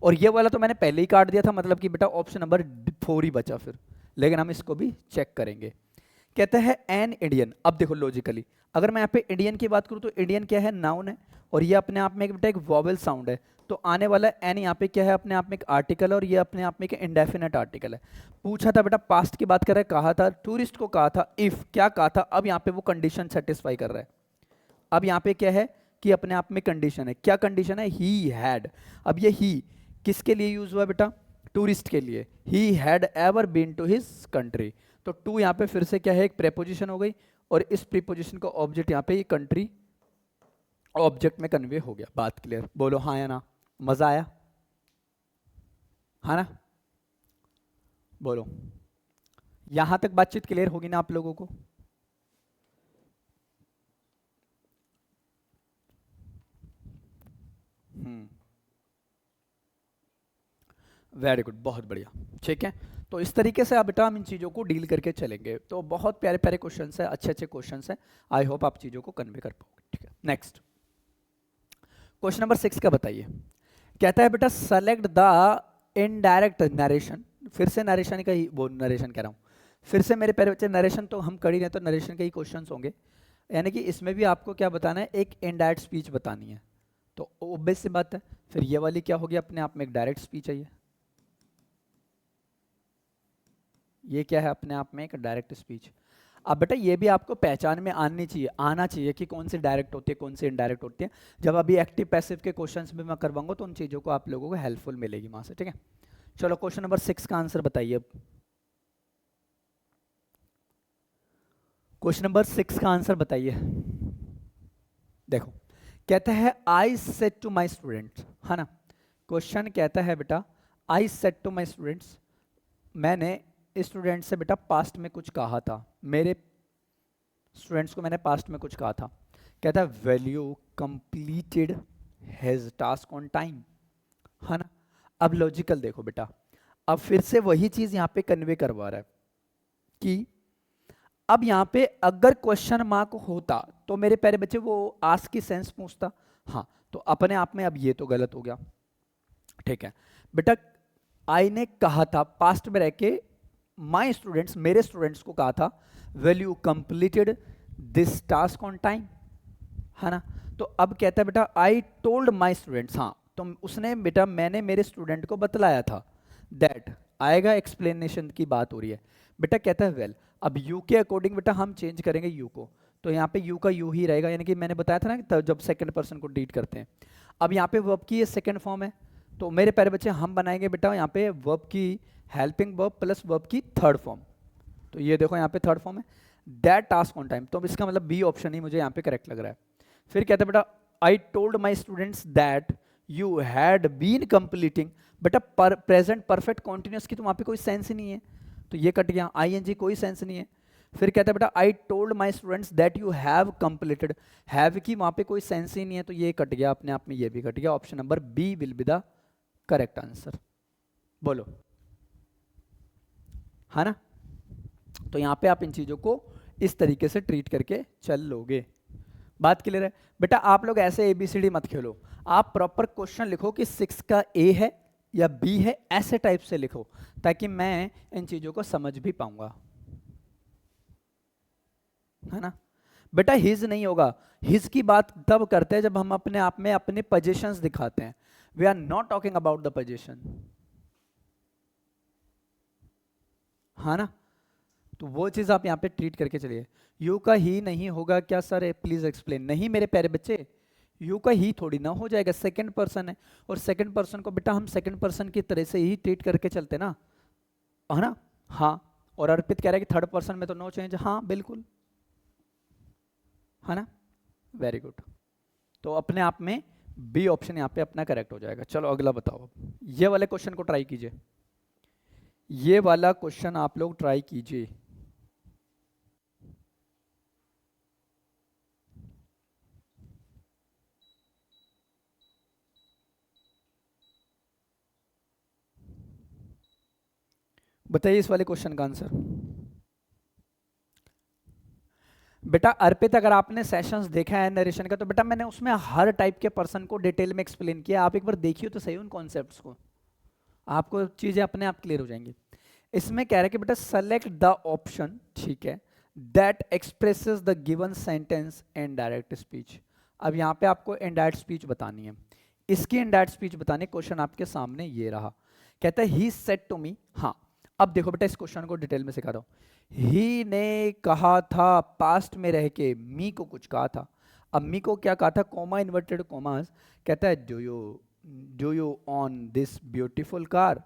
और ये वाला तो मैंने पहले ही काट दिया था, मतलब कि बेटा ऑप्शन नंबर 4 ही बचा फिर, लेकिन हम इसको भी चेक करेंगे। कहते हैं एन इंडियन। अब देखो लॉजिकली अगर मैं यहाँ पे इंडियन की बात करूँ तो इंडियन क्या है, नाउन है, और ये अपने आप में एक बेटा एक वॉवेल साउंड है, तो आने वाला एन यहाँ पे क्या है, अपने आप में एक आर्टिकल है, और ये अपने आप में एक इंडेफिनेट आर्टिकल है। पूछा था बेटा पास्ट की बात कर रहा है, कहा था टूरिस्ट को, कहा था इफ, क्या कहा था, अब यहाँ पे वो कंडीशन सेटिस्फाई कर रहा है। अब यहाँ पे क्या है की अपने आप में कंडीशन है। क्या कंडीशन है? He had. अब ये ही किसके लिए यूज हुआ बेटा? टूरिस्ट के लिए। He had ever been to his country. तो टू यहाँ पे फिर से क्या है? एक प्रेपोजिशन हो गई, और इस प्रीपोजिशन का ऑब्जेक्ट यहाँ पे ये कंट्री ऑब्जेक्ट में कन्वे हो गया। बात क्लियर? बोलो हाँ या ना। मजा आया? हाँ ना? बोलो, यहां तक बातचीत क्लियर होगी ना आप लोगों को? वेरी गुड, बहुत बढ़िया। ठीक है, तो इस तरीके से आप बेटा हम इन चीज़ों को डील करके चलेंगे। तो बहुत प्यारे प्यारे क्वेश्चन है, अच्छे अच्छे क्वेश्चन है। आई होप आप चीज़ों को कन्वे कर पाओगे। ठीक है, नेक्स्ट क्वेश्चन नंबर 6 का बताइए। कहता है बेटा सेलेक्ट द इनडायरेक्ट नरेशन। फिर से नरेशन का ही, वो नरेशन कह रहा हूँ, फिर से मेरे प्यारे बच्चे नरेशन तो हम कर ही रहे, तो नरेशन के ही क्वेश्चंस होंगे। यानी कि इसमें भी आपको क्या बताना है? एक इनडायरेक्ट स्पीच बतानी है। तो ऑब्वियस सी बात है, फिर ये वाली क्या होगी? अपने आप में एक डायरेक्ट स्पीच है। ये क्या है? अपने आप में एक डायरेक्ट स्पीच। अब बेटा ये भी आपको पहचान में आनी चाहिए, आना चाहिए कि कौन सी डायरेक्ट होती है, कौन सी इनडायरेक्ट होती है। जब अभी एक्टिव पैसिव के क्वेश्चंस भी मैं करवाऊंगा तो उन चीज़ों को आप लोगों को हेल्पफुल मिलेगी वहां से। ठीक है, चलो क्वेश्चन नंबर 6 का आंसर बताइए। अब क्वेश्चन नंबर 6 का आंसर बताइए। देखो कहता है I said to my students, है ना? क्वेश्चन कहता है बेटा I said to my students, मैंने स्टूडेंट से बेटा पास्ट में कुछ कहा था, मेरे स्टूडेंट्स को मैंने पास्ट में कुछ कहा था। कहता है value completed has task on time, है ना? अब लॉजिकल देखो बेटा, अब फिर से वही चीज यहां पे कन्वे करवा रहा है कि अब यहां पे अगर क्वेश्चन मार्क होता तो मेरे प्यारे बच्चे वो आस्क की सेंस पूछता। हाँ, तो अपने आप में अब ये तो गलत हो गया। ठीक है बेटा, आई ने कहा था पास्ट में रह के, माई स्टूडेंट्स, मेरे स्टूडेंट्स को कहा था well you completed this task on time, है ना? तो अब कहता है बेटा आई टोल्ड माई स्टूडेंट्स, हाँ तो उसने बेटा मैंने मेरे स्टूडेंट को बतलाया था दैट, आएगा एक्सप्लेनेशन की बात हो रही है। बेटा कहता है वेल, अब यू के अकॉर्डिंग बेटा हम चेंज करेंगे यू को, तो यहाँ पे यू का यू ही रहेगा। यानी कि मैंने बताया था ना कि जब सेकंड पर्सन को डीट करते हैं। अब यहाँ पे वर्ब की ये सेकंड फॉर्म है, तो मेरे प्यारे बच्चे हम बनाएंगे बेटा यहाँ पे वर्ब की हेल्पिंग वर्ब प्लस वर्ब की थर्ड फॉर्म। तो ये देखो यहाँ पे थर्ड फॉर्म है दैट टास्क ऑन टाइम, तो इसका मतलब बी ऑप्शन ही मुझे यहाँ पे करेक्ट लग रहा है। फिर कहते हैं बेटा I told my students that you had been completing, बेटा प्रेजेंट परफेक्ट कॉन्टिन्यूस की तो वहाँ पे कोई सेंस ही नहीं है, तो ये कट गया, आईएनजी कोई सेंस नहीं है। फिर कहता है बेटा I told my students that you have completed, have की वहाँ पे कोई सेंस ही नहीं है, तो ये कट गया अपने आप में, ये भी कट गया। Option number B will be the correct answer. बोलो, है ना? तो यहाँ पे आप इन चीज़ों को इस तरीके से ट्रीट करके चल लोगे। बात क्लियर है बेटा? आप लोग ऐसे ABCD मत खेलो, आप प्रॉपर क्वेश्चन लिखो कि 6 का A है या B है, ऐसे टाइप से लिखो ताकि मैं इन चीज़ों को समझ भी पाऊंगा, है ना? बेटा हिज नहीं होगा, हिज की बात तब करते हैं जब हम अपने आप में अपने पोजीशंस दिखाते हैं। We are not talking about the position, है ना? तो वो चीज आप यहाँ पे ट्रीट करके चलिए। यू का ही नहीं होगा क्या सर? Please explain. नहीं मेरे प्यारे बच्चे, यू का ही थोड़ी ना हो जाएगा, सेकंड पर्सन है, और सेकंड पर्सन को बेटा हम सेकंड पर्सन की तरह से ही ट्रीट करके चलते ना, है ना? हाँ, और अर्पित कह रहा है कि थर्ड पर्सन में तो नो चेंज, हाँ बिल्कुल, है ना? वेरी गुड, तो अपने आप में बी ऑप्शन यहाँ पे अपना करेक्ट हो जाएगा। चलो अगला बताओ, ये वाले क्वेश्चन को ट्राई कीजिए, ये वाला क्वेश्चन आप लोग ट्राई कीजिए। बताइए इस वाले क्वेश्चन का आंसर। बेटा अर्पित, अगर आपने सेशंस देखा है नरेशन का, तो बेटा मैंने उसमें हर टाइप के पर्सन को डिटेल में एक्सप्लेन किया, आप एक बार देखिए तो सही उन कॉन्सेप्ट्स को, आपको चीजें अपने आप क्लियर हो जाएंगी। इसमें कह रहे हैं कि बेटा सेलेक्ट द ऑप्शन, ठीक है, that expresses the given sentence in direct speech. अब यहाँ पे आपको इनडायरेक्ट स्पीच बतानी है, इसकी इनडायरेक्ट स्पीच बताने, क्वेश्चन आपके सामने ये रहा। कहता है ही सेड टू मी, हाँ अब देखो बेटा इस क्वेश्चन को डिटेल में सिखा रहा हूं। ही ने कहा था पास्ट में रह के, मी को कुछ कहा था। अम्मी को क्या कहा था, कॉमा इन्वर्टेड कॉमास, कहता है do you on this beautiful car,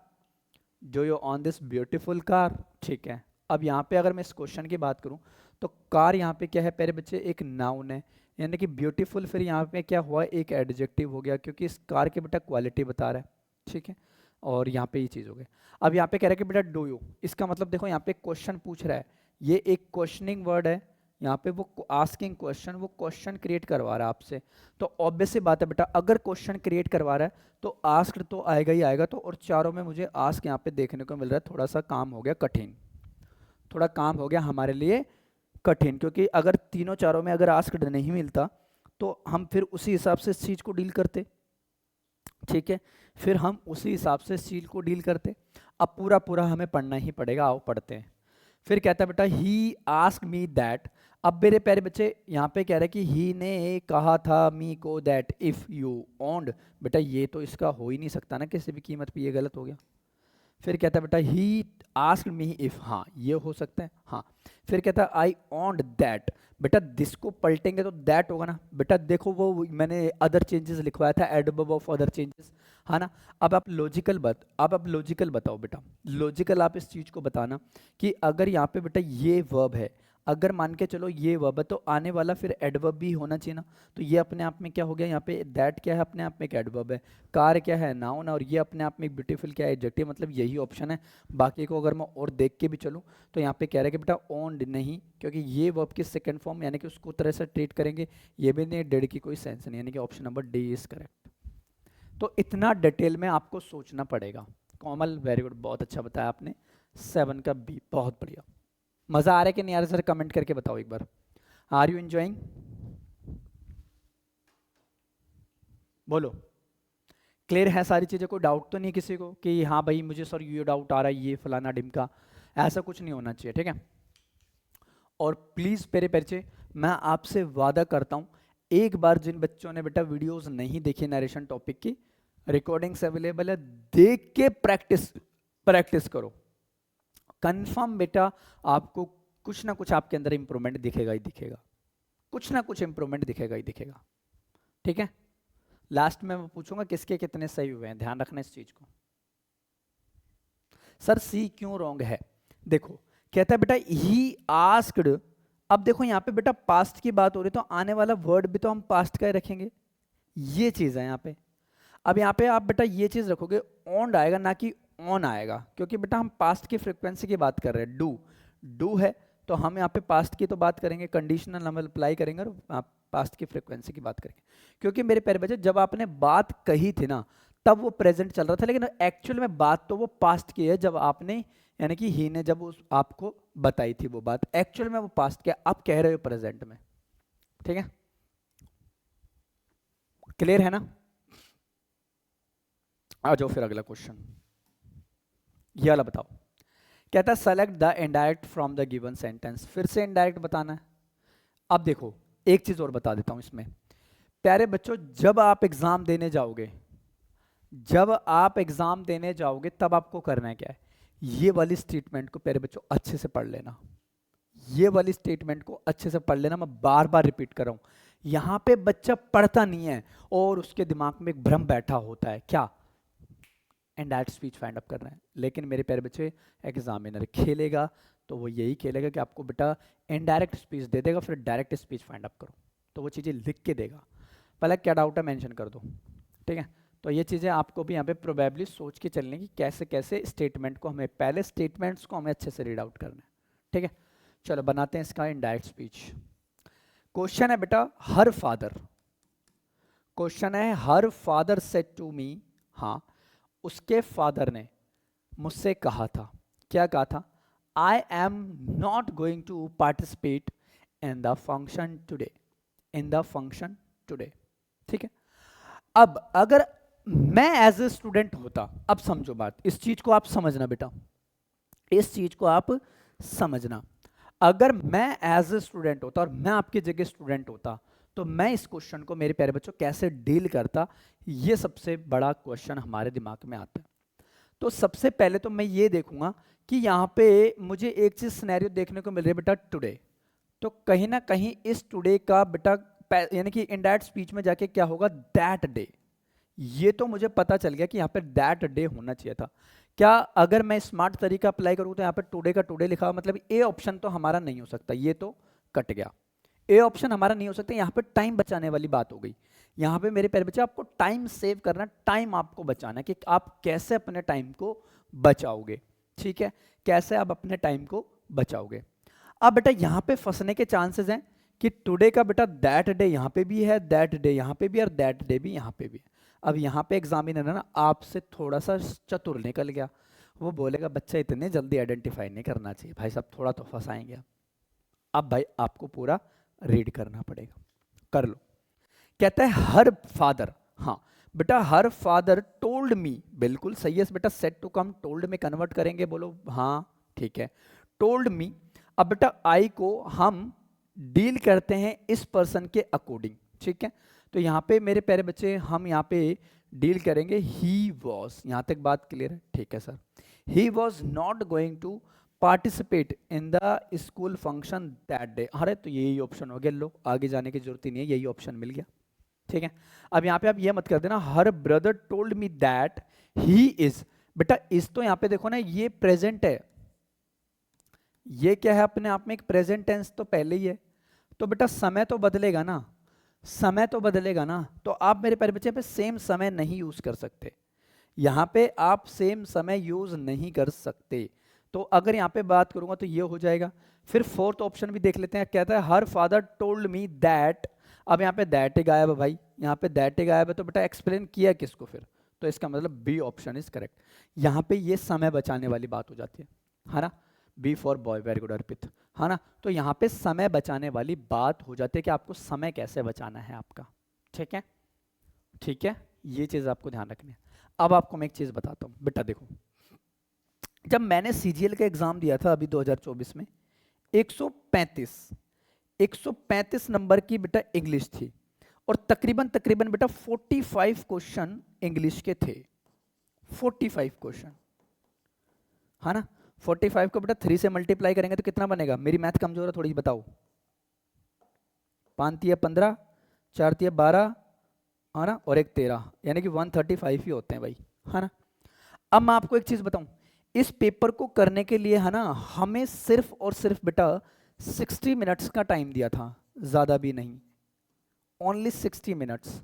do you on this beautiful car, ठीक है। अब यहाँ पे अगर मैं इस क्वेश्चन की बात करूँ तो कार यहाँ पे क्या है प्यारे बच्चे, एक नाउन है, यानी कि ब्यूटीफुल फिर यहाँ पे क्या हुआ, एक एडजेक्टिव हो गया, क्योंकि इस कार के बेटा क्वालिटी बता रहा है, ठीक है। और यहाँ पे ये चीज़ हो गई। अब यहाँ पे कह रहा है कि बेटा डू यू, इसका मतलब देखो यहाँ पे क्वेश्चन पूछ रहा है, ये एक क्वेश्चनिंग वर्ड है, यहाँ पे वो आस्किंग क्वेश्चन, वो क्वेश्चन क्रिएट करवा रहा है आपसे। तो ऑब्वियस सी बात है बेटा, अगर क्वेश्चन क्रिएट करवा रहा है तो आस्क्ड तो आएगा ही आएगा। तो और चारों में मुझे आस्क यहाँ पे देखने को मिल रहा है, थोड़ा सा काम हो गया कठिन, थोड़ा काम हो गया हमारे लिए कठिन, क्योंकि अगर तीनों चारों में अगर आस्क्ड नहीं मिलता तो हम फिर उसी हिसाब से इस चीज़ को डील करते, ठीक है, फिर हम उसी हिसाब से इस चीज़ को डील करते। अब पूरा पूरा हमें पढ़ना ही पड़ेगा, आओ पढ़ते हैं। फिर कहता है बेटा ही आस्क मी दैट, अब मेरे प्यारे बच्चे यहाँ पे कह रहे हैं कि ही ने कहा था मी को दैट इफ यू ओन्ड, बेटा ये तो इसका हो ही नहीं सकता ना किसी भी कीमत पे, ये गलत हो गया। फिर कहता है बेटा ही आस्क्ड मी इफ, हाँ ये हो सकता है, हाँ। फिर कहता है आई ओन्ड दैट, बेटा दिस को पलटेंगे तो दैट होगा ना, बेटा देखो वो मैंने अदर चेंजेस लिखवाया था, एडवर्ब ऑफ अदर चेंजेस, है ना। अब आप लॉजिकल बताओ बेटा, लॉजिकल आप इस चीज़ को बताना कि अगर यहाँ पे बेटा ये वर्ब है, अगर मान के चलो ये वर्ब है तो आने वाला फिर एडवर्ब भी होना चाहिए ना। तो ये अपने आप में क्या हो गया, यहाँ पे दैट क्या है, अपने आप में एक एडवर्ब है, कार क्या है, नाउन, और ये अपने आप में ब्यूटीफुल क्या है, एडजेक्टिव, मतलब यही ऑप्शन है। बाकी को अगर मैं और देख के भी चलूँ तो यहाँ पे कह रहा है कि बेटा ओन्ड नहीं, क्योंकि ये वर्ब की सेकंड फॉर्म यानी कि उसको तरह से ट्रीट करेंगे, ये भी नहीं, डेड की कोई सेंस नहीं, यानी कि option number D is correct. तो इतना डिटेल में आपको सोचना पड़ेगा। कोमल वेरी गुड, बहुत अच्छा बताया आपने, 7 का बी, बहुत बढ़िया। मजा आ रहा है कि नहीं आ रहा, सर कमेंट करके बताओ एक बार, आर यू एंजॉइंग, बोलो। क्लियर है सारी चीज़ें, कोई डाउट तो नहीं किसी को कि हाँ भाई मुझे सर ये डाउट आ रहा है, ये फलाना ढिमका, ऐसा कुछ नहीं होना चाहिए, ठीक है। और प्लीज़ मेरे परिचय, मैं आपसे वादा करता हूँ, एक बार जिन बच्चों ने बेटा वीडियोस नहीं देखी नरेशन टॉपिक की, रिकॉर्डिंग्स अवेलेबल है, देख के प्रैक्टिस करो, कंफर्म बेटा आपको कुछ ना कुछ आपके अंदर इंप्रूवमेंट दिखेगा ही दिखेगा, कुछ ना कुछ इंप्रूवमेंट दिखेगा ही दिखेगा, ठीक है। लास्ट में मैं पूछूंगा किसके कितने सही हुए हैं, ध्यान रखना इस चीज को। सर सी क्यों रॉन्ग है, देखो कहता है बेटा ही आस्क्ड, अब देखो यहाँ पे बेटा पास्ट की बात हो रही तो आने वाला वर्ड भी तो हम पास्ट का ही रखेंगे, ये चीज है यहाँ पे। अब यहाँ पे आप बेटा ये चीज रखोगे, ऑन आएगा ना कि ऑन आएगा, क्योंकि बेटा हम पास्ट की फ्रीक्वेंसी की बात कर रहे हैं, डू है तो हम यहाँ पे पास्ट की तो बात करेंगे, कंडीशनल हम अप्लाई करेंगे और पास्ट की फ्रीक्वेंसी की बात करेंगे। क्योंकि मेरे प्यारे बच्चे जब आपने बात कही थी ना तब वो प्रेजेंट चल रहा था, लेकिन एक्चुअल में बात तो वो पास्ट की है, जब आपने यानी कि ही ने जब उस आपको बताई थी वो बात, एक्चुअल में वो पास्ट क्या, आप कह रहे हो प्रेजेंट में, ठीक है। क्लियर है ना, आ जाओ फिर अगला क्वेश्चन, ये वाला बताओ। कहता है select the indirect from the given sentence, फिर से इनडायरेक्ट बताना है। अब देखो एक चीज और बता देता हूं इसमें, प्यारे बच्चों जब आप एग्जाम देने जाओगे, जब आप एग्जाम देने जाओगे तब आपको करना है क्या है, ये वाली स्टेटमेंट को प्यारे बच्चों अच्छे से पढ़ लेना, ये वाली स्टेटमेंट को अच्छे से पढ़ लेना, मैं बार बार रिपीट कर रहा हूं। यहां पे बच्चा पढ़ता नहीं है और उसके दिमाग में एक भ्रम बैठा होता है, क्या, इनडायरेक्ट स्पीच फाइंड अप करना है। लेकिन मेरे प्यारे बच्चे एग्जामिनर खेलेगा तो वो यही खेलेगा कि आपको बेटा इनडायरेक्ट स्पीच दे देगा, फिर डायरेक्ट स्पीच फाइंड अप करो, तो वो चीज़ें लिख के देगा, पहले क्या डाउट है मेंशन कर दो, ठीक है। तो ये चीज़ें आपको भी यहाँ पे प्रोबेबली सोच के चलने की, कैसे कैसे स्टेटमेंट को हमें, पहले स्टेटमेंट्स को हमें अच्छे से रीड आउट करना है, ठीक है। चलो बनाते हैं इसका इनडायरेक्ट स्पीच। क्वेश्चन है बेटा हर फादर, क्वेश्चन है her father said to me, हाँ उसके फादर ने मुझसे कहा था, क्या कहा था, I am not going to participate in the function today, in the function today, ठीक है। अब अगर मैं एज ए स्टूडेंट होता, अब समझो बात, इस चीज को आप समझना बेटा, इस चीज को आप समझना, अगर मैं एज ए स्टूडेंट होता और मैं आपकी जगह स्टूडेंट होता तो मैं इस क्वेश्चन को मेरे प्यारे बच्चों कैसे डील करता, ये सबसे बड़ा क्वेश्चन हमारे दिमाग में आता है। तो सबसे पहले तो मैं ये देखूंगा कि यहाँ पे मुझे एक चीज सिनेरियो देखने को मिल रही है बेटा टुडे, तो कहीं ना कहीं इस टुडे का बेटा यानी कि इनडायरेक्ट स्पीच में जाके क्या होगा, दैट डे। ये तो मुझे पता चल गया कि यहाँ पे दैट डे होना चाहिए था। क्या अगर मैं स्मार्ट तरीका अप्लाई करूँ तो यहाँ पे टुडे का टुडे लिखा हुआ, मतलब ए ऑप्शन तो हमारा नहीं हो सकता, ये तो कट गया। ए ऑप्शन हमारा नहीं हो सकता। यहाँ पे टाइम बचाने वाली बात हो गई। यहाँ पे मेरे प्यारे बच्चे आपको टाइम सेव करना, टाइम आपको बचाना, कि आप कैसे अपने टाइम को बचाओगे। ठीक है, कैसे आप अपने टाइम को बचाओगे। अब बेटा यहाँ पे फंसने के चांसेस हैं कि टुडे का बेटा दैट डे यहाँ पे भी है, दैट डे यहाँ पे भी, और दैट डे भी यहाँ पे भी है। अब यहाँ पे एग्जामिनर है ना आपसे थोड़ा सा चतुर निकल गया, वो बोलेगा बच्चा इतने जल्दी आइडेंटिफाई नहीं करना चाहिए भाई साहब, थोड़ा तो फंसाएंगे। अब भाई आपको पूरा रीड करना पड़ेगा, कर लो। कहता है हर फादर, हाँ बेटा हर फादर टोल्ड मी, बिल्कुल सही है बेटा, सेट टू कम टोल्ड में कन्वर्ट करेंगे, बोलो हाँ ठीक है, टोल्ड मी। अब बेटा आई को हम डील करते हैं इस पर्सन के अकॉर्डिंग, ठीक है। तो यहाँ पे मेरे प्यारे बच्चे हम यहाँ पे डील करेंगे ही वॉज, यहाँ तक बात क्लियर है, ठीक है sir. He was not going to participate in the school function that day. अरे तो यही ऑप्शन हो गया, लो आगे जाने की जरूरत ही नहीं है, यही ऑप्शन मिल गया, ठीक है। अब यहाँ पे आप ये मत कर देना her brother told me that he is, बेटा इस तो यहाँ पे देखो ना ये प्रेजेंट है, ये क्या है अपने आप में एक प्रेजेंट टेंस तो पहले ही है, तो बेटा समय तो बदलेगा ना, समय तो बदलेगा ना। तो आप मेरे प्यारे बच्चे पे सेम समय नहीं यूज कर सकते, यहाँ पे आप सेम समय यूज नहीं कर सकते। तो अगर यहाँ पे बात करूंगा तो ये हो जाएगा। फिर फोर्थ ऑप्शन भी देख लेते हैं, कहता है her father told me that. अब यहाँ पे दैट ही गायब है भाई, यहाँ पे दैट ही गायब है, तो बेटा एक्सप्लेन किया किसको फिर, तो इसका मतलब बी ऑप्शन इज करेक्ट। यहाँ पे ये समय बचाने वाली बात हो जाती है ना, B for boy, very good Arpit, है ना। तो यहाँ पे समय बचाने वाली बात हो जाती है कि आपको समय कैसे बचाना है आपका, ठीक है, ठीक है, ये चीज़ आपको ध्यान रखनी है। अब आपको मैं एक चीज़ बताता हूँ बेटा, देखो जब मैंने सीजीएल का एग्जाम दिया था अभी 2024 में, 135 नंबर की बेटा इंग्लिश थी, और तकरीबन तकरीबन बेटा 45 क्वेश्चन इंग्लिश के थे, 45 क्वेश्चन, है ना। 45 को बेटा 3 से मल्टीप्लाई करेंगे तो कितना बनेगा, मेरी मैथ कमजोर है थोड़ी बताओ, 5 तिया 15, 4 तिया 12, है ना, और एक 13, यानी कि 135 ही होते हैं भाई, है ना। अब मैं आपको एक चीज बताऊं, इस पेपर को करने के लिए है ना हमें सिर्फ और सिर्फ बेटा 60 मिनट्स का टाइम दिया था, ज्यादा भी नहीं, ओनली 60 मिनट्स,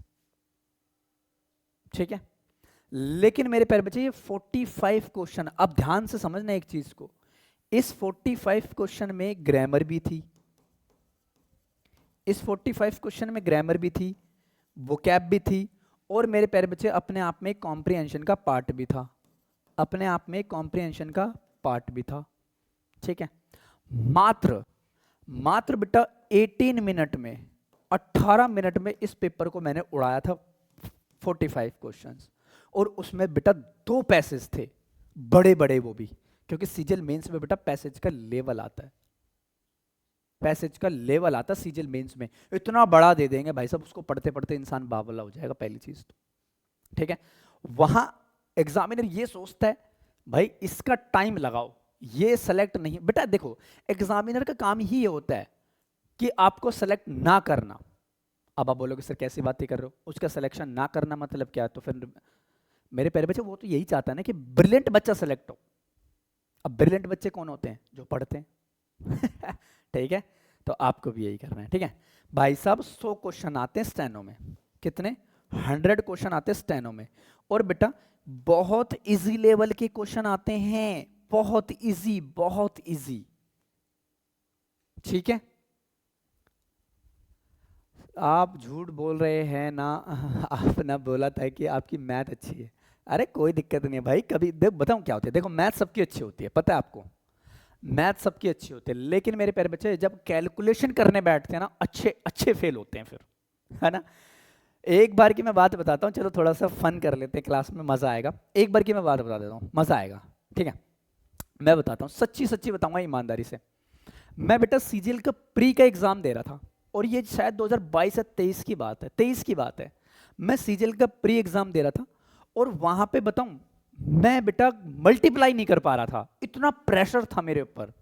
ठीक है। लेकिन मेरे प्यारे बच्चे ये 45 क्वेश्चन, अब ध्यान से समझना एक चीज को, इस 45 क्वेश्चन में ग्रामर भी थी, इस 45 क्वेश्चन में ग्रामर भी थी, वोकैब भी थी, और मेरे प्यारे बच्चे अपने आप में कॉम्प्रिहेंशन का पार्ट भी था, अपने आप में कॉम्प्रिहेंशन का पार्ट भी था, ठीक है। मात्र मात्र बेटा 18 मिनट में, 18 मिनट में इस पेपर को मैंने उड़ाया था, 45 क्वेश्चंस, और उसमें बेटा 2 पैसेज थे बड़े बड़े, वो भी क्योंकि सीजीएल मेंस में बेटा पैसेज का लेवल आता है, पैसेज का लेवल आता है सीजीएल मेंस में, इतना बड़ा दे देंगे भाई साहब, उसको पढ़ते पढ़ते इंसान बावला हो जाएगा, पहली चीज तो, ठीक है। वहां एग्जामिनर ये सोचता है भाई इसका टाइम लगाओ, ये सेलेक्ट नहीं, बेटा देखो एग्जामिनर का काम ही ये होता है कि आपको सेलेक्ट ना करना। अब आप बोलोगे सर कैसी बातें कर रहे हो, उसका सिलेक्शन ना करना मतलब क्या, तो फिर मेरे प्यारे बच्चे वो तो यही चाहता है ना कि ब्रिलियंट बच्चा सेलेक्ट हो। अब ब्रिलियंट बच्चे कौन होते हैं, जो पढ़ते हैं ठीक है, तो आपको भी यही करना है, ठीक है भाई साहब। 100 क्वेश्चन आते हैं स्टेनो में, कितने 100 क्वेश्चन आते हैं स्टेनो में, और बेटा बहुत इजी लेवल के क्वेश्चन आते हैं, बहुत इजी, बहुत इजी, ठीक है। आप झूठ बोल रहे हैं ना आपने बोला था कि आपकी मैथ अच्छी है, अरे कोई दिक्कत नहीं है भाई, कभी देख बताऊं क्या होती है, देखो मैथ सबकी अच्छी होती है, पता है आपको, मैथ सबकी अच्छी होती है, लेकिन मेरे प्यारे बच्चे जब कैलकुलेशन करने बैठते हैं ना अच्छे अच्छे फेल होते हैं फिर, है ना। एक बार की मैं बात बताता हूँ, चलो थोड़ा सा फन कर लेते हैं, क्लास में मजा आएगा, एक बार की मैं बात बता देता हूँ, मजा आएगा, ठीक है। मैं बताता हूँ, सच्ची सच्ची बताऊंगा ईमानदारी से। मैं बेटा सीजीएल का प्री का एग्जाम दे रहा था, और ये शायद 2022 या 23 की बात है, 23 की बात है। मैं सीजीएल का प्री एग्जाम दे रहा था, और वहां पे बताऊं मैं बेटा मल्टीप्लाई नहीं कर पा रहा था, इतना प्रेशर था मेरे ऊपर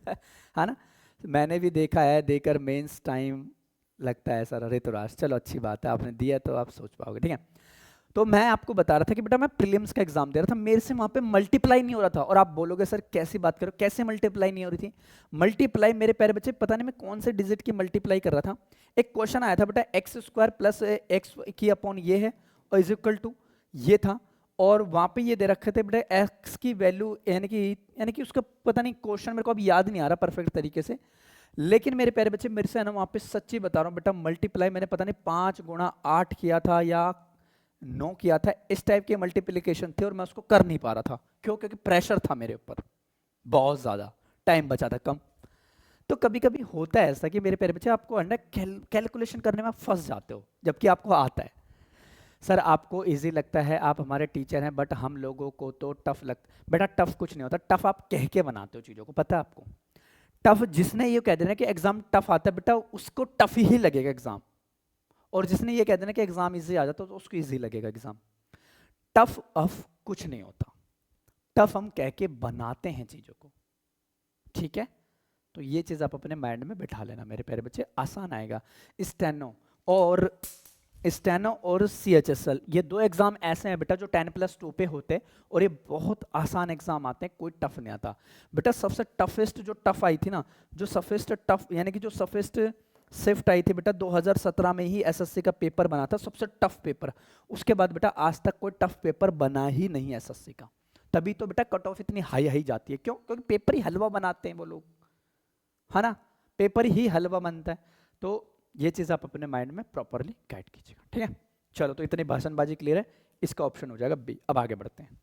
है ना। मैंने भी देखा है, देकर मेंस टाइम लगता है सर ऋतुराज, चलो अच्छी बात है, आपने दिया तो आप सोच पाओगे, ठीक है। तो मैं आपको बता रहा था कि बेटा मैं प्रीलिम्स का एग्जाम दे रहा था, मेरे से वहां पे मल्टीप्लाई नहीं हो रहा था। और आप बोलोगे सर कैसी बात करो, कैसे मल्टीप्लाई नहीं हो रही थी? मल्टीप्लाई मेरे प्यारे बच्चे, पता नहीं मैं कौन से डिजिट की मल्टीप्लाई कर रहा था। एक क्वेश्चन आया था बेटा, एक्स स्क्वायर प्लस एक्स की अपॉन ये है और इज इक्वल टू ये था, और वहां पे ये दे रखे थे बेटा एक्स की वैल्यू, यानी कि उसका पता नहीं क्वेश्चन मेरे को अब याद नहीं आ रहा परफेक्ट तरीके से, लेकिन मेरे प्यारे बच्चे मेरे से है ना वहां पे सच्ची बता रहा हूँ बेटा, मल्टीप्लाई मैंने पता नहीं 5 × 8 किया था या 9 किया था, इस टाइप के मल्टीप्लिकेशन थे और मैं उसको कर नहीं पा रहा था। क्यों? क्योंकि प्रेशर था मेरे ऊपर बहुत ज्यादा, टाइम बचा था कम। तो कभी कभी होता है ऐसा कि मेरे प्यारे बच्चे आपको अंडर कैलकुलेशन करने में फंस जाते हो, जबकि आपको आता है। सर आपको इजी लगता है, आप हमारे टीचर हैं, बट हम लोगों को तो टफ लगता। बेटा टफ कुछ नहीं होता, टफ आप कह के बनाते हो चीज़ों को, पता है आपको। टफ जिसने ये कह देना कि एग्जाम टफ आता है बेटा, उसको टफ ही लगेगा एग्जाम, और जिसने ये कह देना कि एग्जाम इजी आ जाता है तो उसको इजी लगेगा एग्जाम। टफ अफ कुछ नहीं होता, टफ हम कह के बनाते हैं चीज़ों को, ठीक है। तो ये चीज़ आप अपने माइंड में बिठा लेना मेरे प्यारे बच्चे, आसान आएगा। स्टेनो और CHSL, ये 2 एग्जाम ऐसे हैं बेटा जो 10+2 पे होते हैं, और ये बहुत आसान एग्जाम आते हैं, कोई टफ नहीं आता बेटा। सबसे टफेस्ट जो टफ आई थी ना, जो सफेस्ट टफ यानी कि जो सफेस्ट शिफ्ट आई थी बेटा 2017 में ही SSC का पेपर बना था, सबसे टफ पेपर। उसके बाद बेटा आज तक कोई टफ पेपर बना ही नहीं SSC का, तभी तो बेटा कट ऑफ इतनी हाई हाई जाती है। क्यों? क्योंकि पेपर ही हलवा बनाते हैं वो लोग, है ना, पेपर ही हलवा बनता है। तो ये चीज़ आप अपने माइंड में प्रॉपरली गाइड कीजिएगा, ठीक है। चलो तो इतनी भाषणबाजी क्लियर है, इसका ऑप्शन हो जाएगा बी। अब आगे बढ़ते हैं,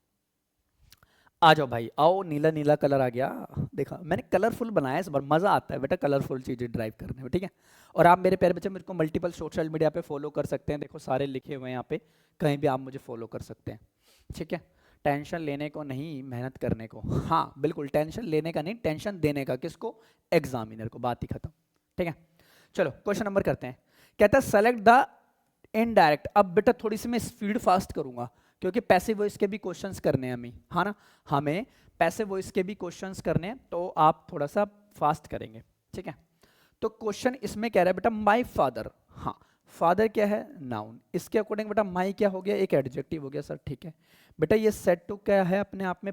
आ जाओ भाई आओ, नीला नीला कलर आ गया, देखा मैंने कलरफुल बनाया इस बार, मजा आता है बेटा कलरफुल चीजें ड्राइव करने में, ठीक है। और आप मेरे प्यारे बच्चे मेरे को मल्टीपल सोशल मीडिया पे फॉलो कर सकते हैं, देखो सारे लिखे हुए हैं यहाँ पे, कहीं भी आप मुझे फॉलो कर सकते हैं, ठीक है। टेंशन लेने को नहीं, मेहनत करने को। हाँ बिल्कुल, टेंशन लेने का नहीं, टेंशन देने का। किसको? एग्जामिनर को, बात ही खत्म, ठीक है। चलो क्वेश्चन नंबर करते हैं। कहता है सेलेक्ट द इनडायरेक्ट। अब बेटा थोड़ी सी मैं स्पीड फास्ट करूंगा क्योंकि पैसिव वॉइस के भी क्वेश्चंस करने हैं हमें, हाँ ना, हमें पैसिव वॉइस के भी क्वेश्चंस करने हैं, तो आप थोड़ा सा फास्ट करेंगे, ठीक है। तो क्वेश्चन इसमें कह रहा है बेटा माय फादर, हाँ फादर क्या है? नाउन। इसके अकॉर्डिंग बेटा माई क्या हो गया? एक एडजेक्टिव हो गया सर, ठीक है। बेटा ये सेड टू क्या है अपने आप में?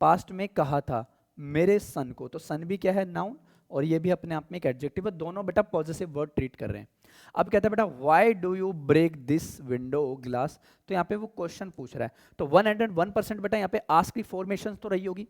पास्ट में कहा था मेरे सन को, तो सन भी क्या है? नाउन, और ये भी अपने आप में एक एडजेक्टिव है, दोनों बेटा पॉजिटिव वर्ड ट्रीट कर रहे हैं। अब कहता है बेटा why do you break this window glass, तो यहाँ पे वो क्वेश्चन पूछ रहा है, तो 101% बेटा यहाँ पे आस्क की फॉर्मेशन तो रही होगी,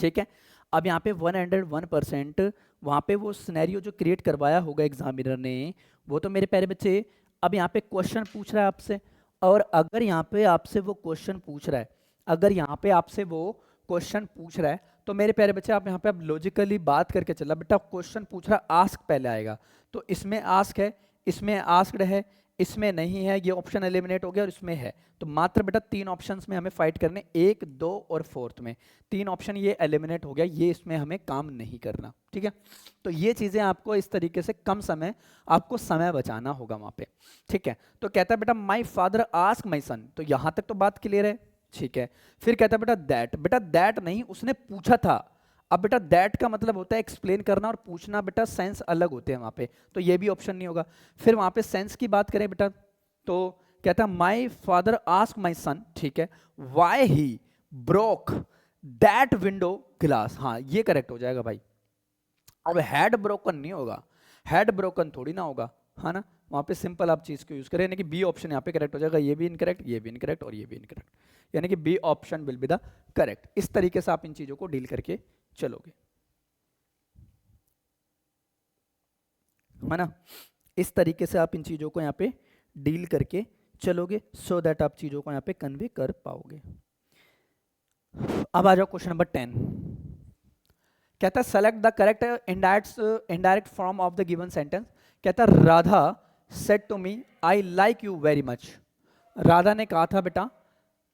ठीक है। अब यहाँ पे 101% वहाँ पे वो सिनेरियो जो क्रिएट करवाया होगा एग्जामिनर ने, वो तो मेरे प्यारे बच्चे अब यहाँ पे क्वेश्चन पूछ रहा है आपसे, और अगर यहाँ पे आपसे वो क्वेश्चन पूछ रहा है, अगर यहाँ पे आपसे वो क्वेश्चन पूछ रहा है, तो मेरे प्यारे बच्चे आप यहाँ पे अब लॉजिकली बात करके चला, बेटा क्वेश्चन पूछ रहा है, आस्क पहले आएगा, तो इसमें आस्क है, इसमें आस्क्ड है, इसमें नहीं है, ये ऑप्शन एलिमिनेट हो गया, और इसमें है, तो मात्र बेटा 3 ऑप्शंस में हमें फाइट करने, 1, 2 और 4th में 3 ऑप्शन ये एलिमिनेट हो गया, ये इसमें हमें काम नहीं करना, ठीक है। तो ये चीजें आपको इस तरीके से कम समय, आपको समय बचाना होगा वहां पे, ठीक है। तो कहता है बेटा माई फादर आस्क माई सन, तो यहां तक तो बात क्लियर है, ठीक है। फिर कहता है बेटा दैट नहीं, उसने पूछा था। अब बेटा दैट का मतलब होता है एक्सप्लेन करना, और पूछना बेटा सेंस अलग होते हैं वहां पे, तो ये भी ऑप्शन नहीं होगा। फिर वहां पे सेंस की बात करें बेटा, तो कहता है माई फादर आस्क माई सन, ठीक है, why he broke that window glass, हाँ ये करेक्ट हो जाएगा भाई। अब हैड ब्रोकन नहीं होगा, हैड ब्रोकन थोड़ी ना होगा, है ना, वहां पे सिंपल आप चीज को यूज करें, यानी कि बी ऑप्शन यहाँ पे करेक्ट हो जाएगा, ये भी इनकरेक्ट, ये भी इनकरेक्ट, और ये भी इनकरेक्ट, यानी कि B option will be the correct. इस तरीके से आप इन चीजों को डील करके चलोगे, है ना, इस तरीके से आप इन चीजों को यहाँ पे डील करके चलोगे, सो दैट आप चीजों को यहाँ पे कन्वे कर पाओगे। अब आ जाओ क्वेश्चन नंबर 10। कहता है select the correct indirect form of the given sentence. कहता है Radha said to me I like you very much. Radha ने कहा था बेटा,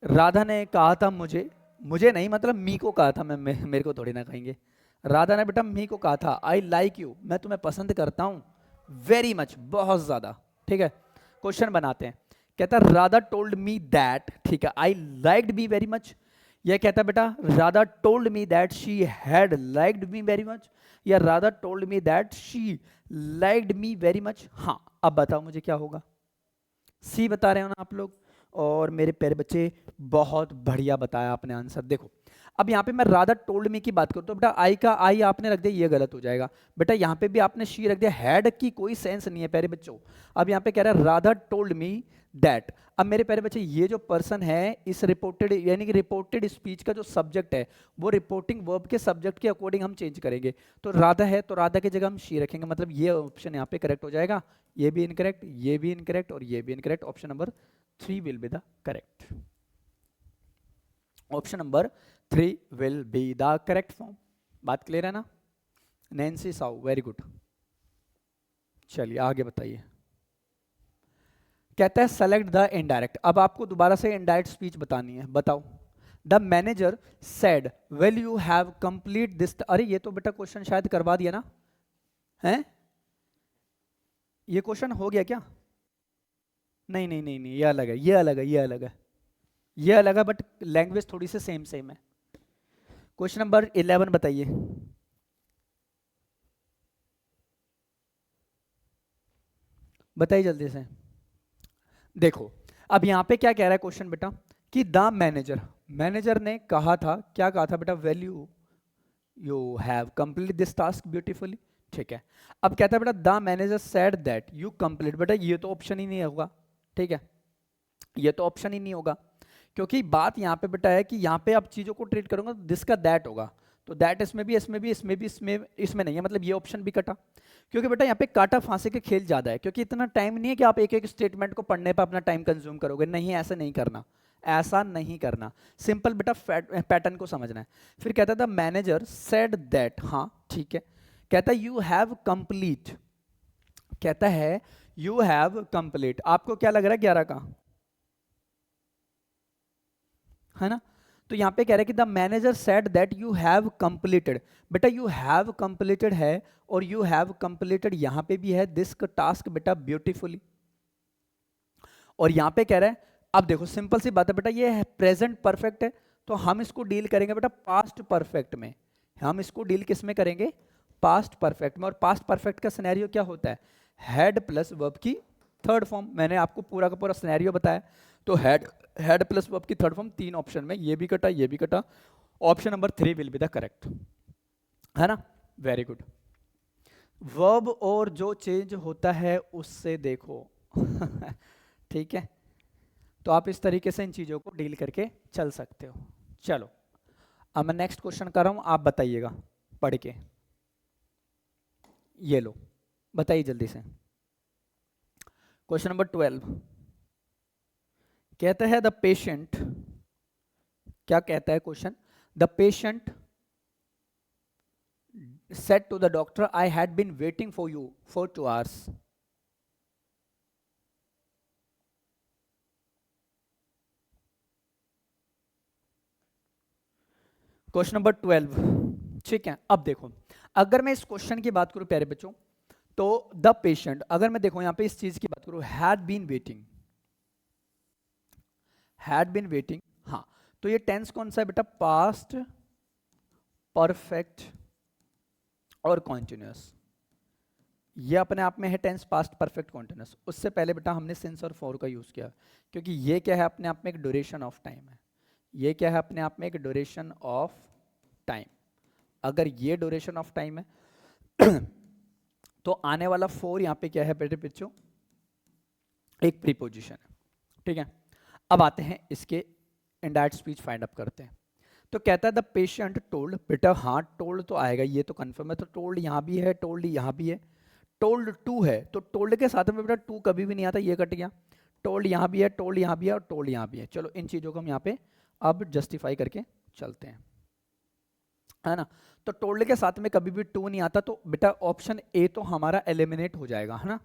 राधा ने कहा था मुझे नहीं, मतलब मी को कहा था, मेरे को थोड़ी ना कहेंगे। राधा ने बेटा मी को कहा था आई लाइक यू, मैं तुम्हें पसंद करता हूं, वेरी मच, बहुत ज्यादा, ठीक है। क्वेश्चन बनाते हैं। कहता है राधा टोल्ड मी दैट, ठीक है, I liked me very much. यह कहता है बेटा Radha told me that she had liked me very much, या Radha told me that she liked me very much, हाँ अब बताओ मुझे क्या होगा, सी बता रहे हो ना आप लोग। और मेरे प्यारे बच्चे बहुत बढ़िया बताया आपने आंसर। देखो अब यहाँ पे मैं राधा टोल्ड मी की बात करूँ तो बेटा आई का आई आपने रख दिया, ये गलत हो जाएगा। बेटा यहाँ पे भी आपने शी रख दिया, हैड की कोई सेंस नहीं है प्यारे बच्चों। अब यहाँ पे कह रहा है राधा टोल्ड मी दैट। अब मेरे प्यारे बच्चे ये जो पर्सन है इस रिपोर्टेड यानी कि रिपोर्टेड स्पीच का जो सब्जेक्ट है वो रिपोर्टिंग वर्ब के सब्जेक्ट के अकॉर्डिंग हम चेंज करेंगे। तो राधा है तो राधा की जगह हम शी रखेंगे, मतलब ये ऑप्शन यहाँ पे करेक्ट हो जाएगा। ये भी इनकरेक्ट, ये भी इनकरेक्ट और ये भी incorrect. Option number 3 will be the correct. Option number 3 will be the correct form. बात क्लियर है ना? नैन्सी साउ, वेरी गुड। चलिए आगे बताइए। कहता है सेलेक्ट द इनडायरेक्ट। अब आपको दोबारा से इनडायरेक्ट स्पीच बतानी है, बताओ। The manager said well you have complete this. अरे ये तो बेटा क्वेश्चन शायद करवा दिया ना, है? ये क्वेश्चन हो गया क्या? नहीं नहीं नहीं नहीं, ये अलग है, ये अलग है, ये अलग है, ये अलग है, बट लैंग्वेज थोड़ी सी सेम सेम है। क्वेश्चन नंबर 11 बताइए। बताइए जल्दी से। देखो अब यहां पे क्या कह रहा है क्वेश्चन बेटा कि द मैनेजर, मैनेजर ने कहा था, क्या कहा था बेटा? Value you have complete this task beautifully. ठीक है, अब कहता है बेटा the manager said that you complete. बेटा ये तो ऑप्शन ही नहीं होगा, ठीक है, ये तो ऑप्शन ही नहीं होगा, क्योंकि बात यहाँ पे बेटा है कि यहाँ पे आप चीजों को ट्रीट करोगे तो दिस का दैट होगा। तो दैट इसमें भी, इसमें भी, इसमें भी, इसमें नहीं है, मतलब ये ऑप्शन भी कटा। क्योंकि बेटा यहाँ पे काटा फांसी के खेल ज्यादा है, क्योंकि इतना टाइम नहीं है कि आप एक एक स्टेटमेंट को पढ़ने पर अपना टाइम कंज्यूम करोगे। नहीं, ऐसा नहीं करना, ऐसा नहीं करना। सिंपल बेटा पैटर्न को समझना है। फिर कहता था मैनेजर सेड दैट, हाँ ठीक है। कहता है यू हैव कंप्लीट, कहता है यू हैव कंप्लीट। आपको क्या लग रहा है 11 का? है ना? तो यहां पे कह रहा है कि the manager said that you have completed. बेटा यू हैव कंप्लीटेड है और यू हैव कंप्लीटेड यहां पे भी है दिस टास्क बेटा ब्यूटीफुली। और यहां पे कह रहा है, अब देखो सिंपल सी बात है बेटा, ये है प्रेजेंट परफेक्ट है तो हम इसको डील करेंगे बेटा पास्ट परफेक्ट में। हम इसको डील किस में करेंगे? पास्ट परफेक्ट में। और पास्ट परफेक्ट का सिनेरियो क्या होता है? हैड प्लस वर्ब की थर्ड फॉर्म। मैंने आपको पूरा का पूरा सिनेरियो बताया। तो हैड प्लस वर्ब की थर्ड फॉर्म, 3 ऑप्शन में, ये भी कटा, ये भी कटा। Option number 3 will be the correct, है ना? Very good. वर्ब और जो चेंज होता है उससे देखो ठीक है, तो आप इस तरीके से इन चीजों को डील करके चल सकते हो। चलो अब मैं नेक्स्ट क्वेश्चन कर रहा हूं, आप बताइएगा पढ़ के। ये लो, बताइए जल्दी से। क्वेश्चन नंबर 12 कहता है द पेशेंट, क्या कहता है question? The patient said to the doctor I had been waiting for you for 2 hours. Question number 12, ठीक है। अब देखो अगर मैं इस क्वेश्चन की बात करूं प्यारे बच्चों, तो द पेशेंट, अगर मैं देखो यहां पे इस चीज की बात करूं, had been waiting, had been waiting, हाँ, तो ये टेंस कौन सा है बेटा? पास्ट परफेक्ट और कॉन्टिन्यूअस। ये अपने आप में है टेंस पास्ट परफेक्ट कॉन्टिन्यूअस। उससे पहले बेटा हमने सिंस और फॉर का यूज किया, क्योंकि ये क्या है अपने आप में एक ड्यूरेशन ऑफ टाइम है। ये क्या है अपने आप में? एक ड्यूरेशन ऑफ टाइम। अगर ये ड्यूरेशन ऑफ टाइम है तो आने वाला फॉर यहाँ पे क्या है बेटे बच्चों? एक प्रीपोजिशन है, ठीक है। अब आते हैं इसके इनडायरेक्ट स्पीच फाइंड अप करते हैं। तो कहता है द पेशेंट टोल्ड, बेटा हाँ टोल्ड तो आएगा, ये तो कंफर्म है। तो टोल्ड यहाँ भी है, टोल्ड यहाँ भी है, टोल्ड टू है, तो टोल्ड के साथ में बेटा टू कभी भी नहीं आता, ये कट गया। टोल्ड यहाँ भी है, टोल्ड यहाँ भी है और टोल्ड यहाँ भी है। चलो इन चीज़ों को हम यहाँ पे अब जस्टिफाई करके चलते हैं, है ना? तो टोल्ड के साथ में कभी भी टू नहीं आता, तो बेटा ऑप्शन ए तो हमारा एलिमिनेट हो जाएगा, है ना?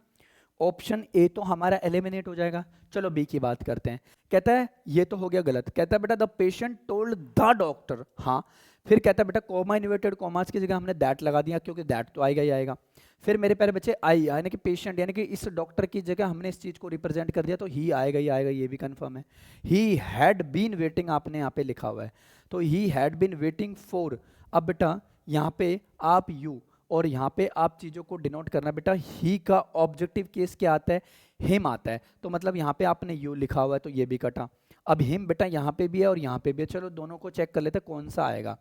ऑप्शन ए तो हमारा एलिमिनेट हो जाएगा। चलो बी की बात करते हैं। कहता है ये तो हो गया गलत। कहता है बेटा the patient told the doctor, हाँ। फिर कहता है बेटा कॉमा इन्वर्टेड कॉमास की जगह हमने दैट लगा दिया, क्योंकि दैट तो आएगा ही आएगा। फिर मेरे प्यारे बच्चे आई, यानी कि पेशेंट, यानी कि इस डॉक्टर की जगह हमने इस चीज को रिप्रेजेंट कर दिया, तो ही आएगा ही आएगा, ये भी कंफर्म है। ही हैड बीन वेटिंग आपने यहाँ पे लिखा हुआ है, तो he had been waiting for. अब बेटा यहाँ पे आप यू और यहाँ पे आप चीज़ों को डिनोट करना बेटा, ही का ऑब्जेक्टिव केस क्या आता है, हिम आता है, तो मतलब यहाँ पे आपने यू लिखा हुआ है तो ये भी कटा। अब हिम बेटा यहाँ पे भी है और यहाँ पे भी है, चलो दोनों को चेक कर लेते हैं कौन सा आएगा।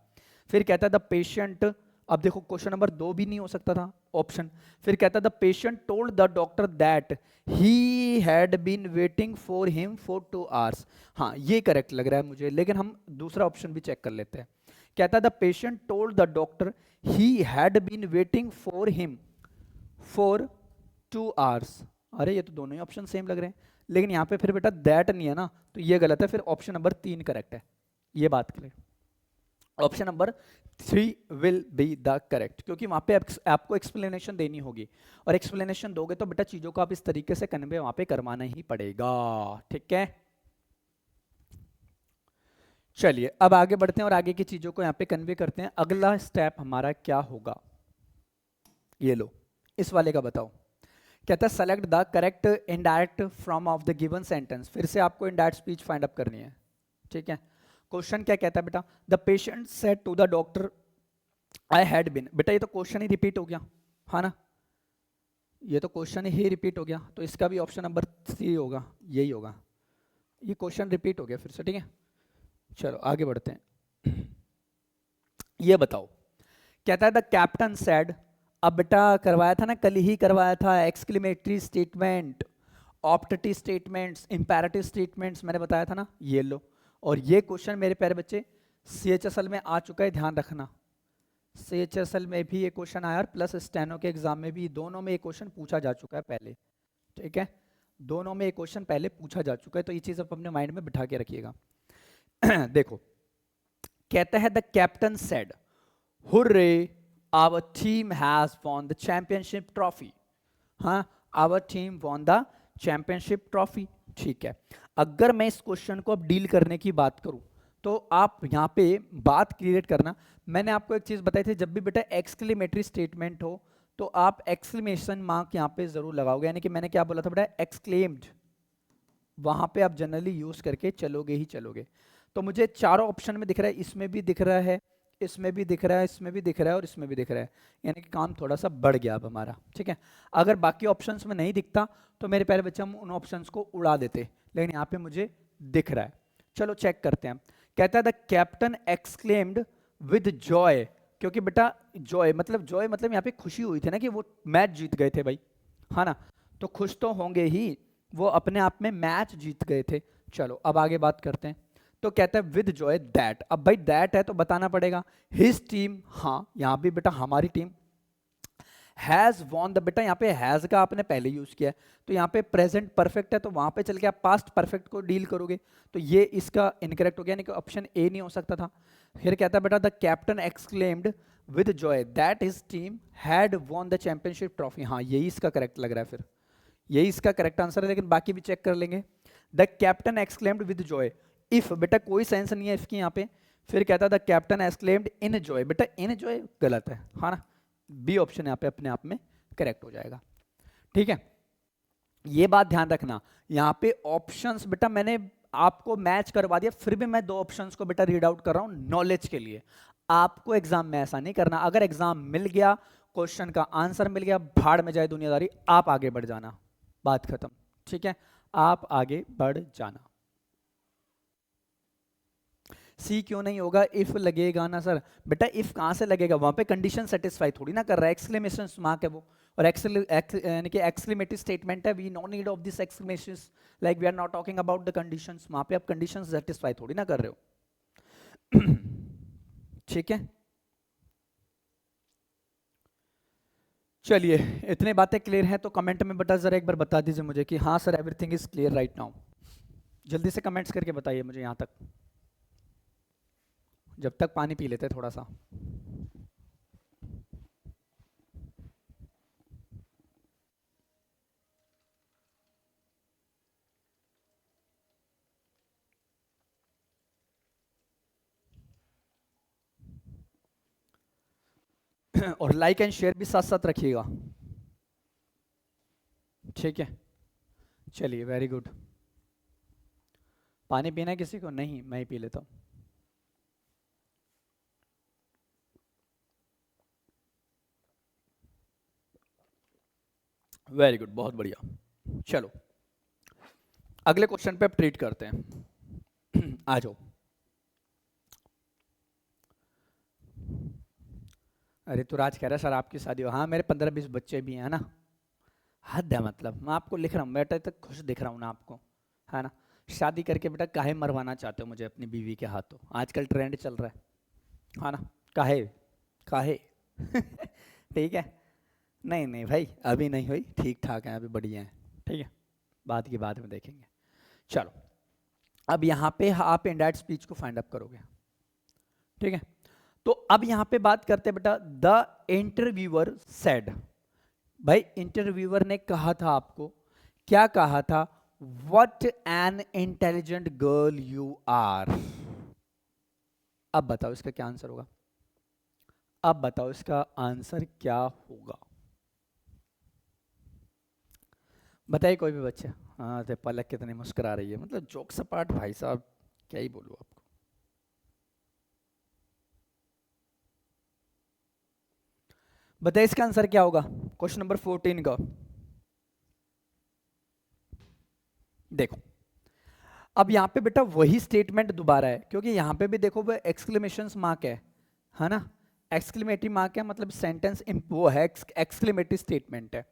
फिर कहता है द पेशेंट, अब देखो क्वेश्चन नंबर 2 भी नहीं हो सकता था ऑप्शन। फिर कहता है the patient told the doctor that he had been waiting for him for 2 hours. हाँ ये करेक्ट लग रहा है मुझे, लेकिन हम दूसरा ऑप्शन भी चेक कर लेते हैं। कहता है the patient told the doctor he had been waiting for him for 2 hours. अरे ये तो दोनों ही ऑप्शन सेम लग रहे हैं, लेकिन यहाँ पे फिर बेटा दैट नहीं है ना, तो ये गलत है, फिर ऑप्शन नंबर 3 करेक्ट है। ये बात clear, option number 3 will be the correct, क्योंकि वहां पे आपको एक्सप्लेनेशन देनी होगी, और एक्सप्लेनेशन दोगे तो बेटा चीजों को आप इस तरीके से कन्वे वहां पे करवाना ही पड़ेगा। ठीक है, चलिए अब आगे बढ़ते हैं और आगे की चीजों को यहाँ पे कन्वे करते हैं। अगला स्टेप हमारा क्या होगा, ये लो इस वाले का बताओ। कहता है select the correct indirect from of the given sentence. फिर से आपको इनडायरेक्ट स्पीच फाइंड अप करनी है। ठीक है, क्वेश्चन क्या कहता है बेटा, the patient said to the doctor I had been. बेटा ये तो क्वेश्चन ही रिपीट हो गया, हाँ ना, ये तो क्वेश्चन ही रिपीट हो गया, तो इसका भी ऑप्शन नंबर 3 होगा, यही होगा, ये क्वेश्चन रिपीट हो गया फिर से। ठीक है, चलो आगे बढ़ते हैं। ये बताओ, कहता है द कैप्टन सेड, अब बेटा करवाया था ना, कल ही करवाया था, exclamatory statement, optative statements, imperative statements मैंने बताया था ना, ये लो। और ये क्वेश्चन मेरे प्यारे बच्चे CHSL में आ चुका है, ध्यान रखना। CHSL में भी ये क्वेश्चन आया और प्लस स्टेनो के एग्जाम में भी, दोनों में ये क्वेश्चन पूछा जा चुका है पहले। ठीक है, दोनों में ये क्वेश्चन पहले पूछा जा चुका है, तो ये चीज आप अपने माइंड में बिठा के रखिएगा। देखो, कहता है the captain said hurray our team has won the championship trophy. हाँ, our team won the championship trophy. ठीक है, अगर मैं इस क्वेश्चन को अब डील करने की बात करूं तो आप यहाँ पे बात क्रिएट करना। मैंने आपको एक चीज बताई थी, जब भी बेटा एक्सक्लेमेटरी स्टेटमेंट हो तो आप एक्सक्लेमेशन मार्क यहाँ पे जरूर लगाओगे, यानी कि मैंने क्या बोला था बेटा, एक्सक्लेम्ड, वहां पे आप जनरली यूज करके चलोगे ही चलोगे। तो मुझे चारों ऑप्शन में दिख रहा है, इसमें भी दिख रहा है, इसमें भी दिख रहा है, इसमें भी दिख रहा है और इसमें भी दिख रहा है, यानी कि काम थोड़ा सा बढ़ गया अब हमारा। ठीक है, अगर बाकी ऑप्शंस में नहीं दिखता तो मेरे प्यारे बच्चे हम उन ऑप्शंस को उड़ा देते, लेकिन यहाँ पे मुझे दिख रहा है। चलो चेक करते हैं। कहता है the captain exclaimed with Joy, क्योंकि बेटा जॉय मतलब यहाँ पे खुशी हुई थी ना कि वो मैच जीत गए थे भाई, हाँ ना, तो खुश तो होंगे ही, वो अपने आप में मैच जीत गए थे। चलो अब आगे बात करते हैं। तो कहता है विद जॉय दैट, अब भाई दैट है तो बताना पड़ेगा हिज टीम, हाँ यहाँ भी बेटा हमारी टीम, हैज वॉन द, बेटा यहाँ पे हैज का आपने पहले यूज किया है, तो यहाँ पे प्रेजेंट परफेक्ट है, तो वहां पे चल के आप पास्ट परफेक्ट को डील करोगे, तो ये इसका इनकरेक्ट हो गया, यानी कि ऑप्शन ए नहीं हो सकता था। फिर कहता है बेटा the captain exclaimed with Joy that his team had von the championship trophy. हाँ यही इसका करेक्ट लग रहा है, फिर यही इसका करेक्ट आंसर है, लेकिन बाकी भी चेक कर लेंगे। The captain exclaimed with Joy, if बेटा कोई सेंस नहीं है इसकी यहाँ पे। फिर कहता है the captain exclaimed in joy, बेटा इन जॉय गलत है, हाँ ना, बी ऑप्शन यहाँ पे अपने आप में करेक्ट हो जाएगा। ठीक है, ये बात ध्यान रखना, यहाँ पे ऑप्शंस बेटा मैंने आपको मैच करवा दिया, फिर भी मैं 2 ऑप्शंस को बेटा रीड आउट कर रहा हूँ नॉलेज के लिए। आपको एग्जाम में ऐसा नहीं करना, अगर एग्जाम मिल गया, क्वेश्चन का आंसर मिल गया, भाड़ में जाए दुनियादारी, आप आगे बढ़ जाना, बात खत्म। ठीक है, आप आगे बढ़ जाना। सी क्यों नहीं होगा, इफ लगेगा ना सर, बेटा इफ कहां से लगेगा, वहां पे कंडीशन सेटिस्फाई थोड़ी ना कर रहा है, एक्सक्लेमेशन मार्क है वो, और यानी कि एक्सक्लेमेटरी स्टेटमेंट है, we no need of this exclamations, like we are not talking about the conditions, वहां पे आप कंडीशंस सेटिस्फाई थोड़ी ना कर रहे हो। ठीक है, चलिए इतने बातें क्लियर हैं तो कमेंट में बता, जरा एक बार बता दीजिए मुझे कि हाँ sir everything is clear right now. जल्दी से कमेंट्स करके बताइए मुझे यहाँ तक, जब तक पानी पी लेते थोड़ा सा। और लाइक एंड शेयर भी साथ साथ रखिएगा। ठीक है, चलिए वेरी गुड। पानी पीना है किसी को? नहीं, मैं ही पी लेता हूँ। वेरी गुड, बहुत बढ़िया। चलो अगले क्वेश्चन पे अब ट्रीट करते हैं। आ जाओ। अरे तो राज कह रहा है सर आपकी शादी हो, हाँ मेरे 15-20 बच्चे भी हैं ना। हद है, मतलब मैं आपको लिख रहा हूँ बेटा, तक खुश दिख रहा हूँ ना आपको, है ना। शादी करके बेटा काहे मरवाना चाहते हो मुझे अपनी बीवी के हाथों, आजकल ट्रेंड चल रहा है ना। काहे काहे ठीक है। नहीं नहीं भाई अभी नहीं हुई, ठीक ठाक है, अभी बढ़िया है, ठीक है, बाद की बाद में देखेंगे। चलो अब यहाँ पे आप इंडायरेक्ट स्पीच को फाइंड अप करोगे, ठीक है। तो अब यहाँ पे बात करते हैं बेटा, द इंटरव्यूअर सेड, भाई इंटरव्यूअर ने कहा था आपको, क्या कहा था, what an intelligent girl you are. अब बताओ इसका क्या आंसर होगा, अब बताओ इसका आंसर क्या होगा, बताइए कोई भी बच्चे। हाँ तो पलक कितनी मुस्कुरा रही है, मतलब जोक सपाट भाई साहब, क्या ही बोलूं आपको। बताइए इसका आंसर क्या होगा क्वेश्चन नंबर 14 का। देखो अब यहाँ पे बेटा वही स्टेटमेंट दोबारा है, क्योंकि यहाँ पे भी देखो वो एक्सक्लेमेशन मार्क है ना। एक्सक्लेमेटरी मार्क है, मतलब सेंटेंस वो है, एक्सक्लेमेटरी स्टेटमेंट है,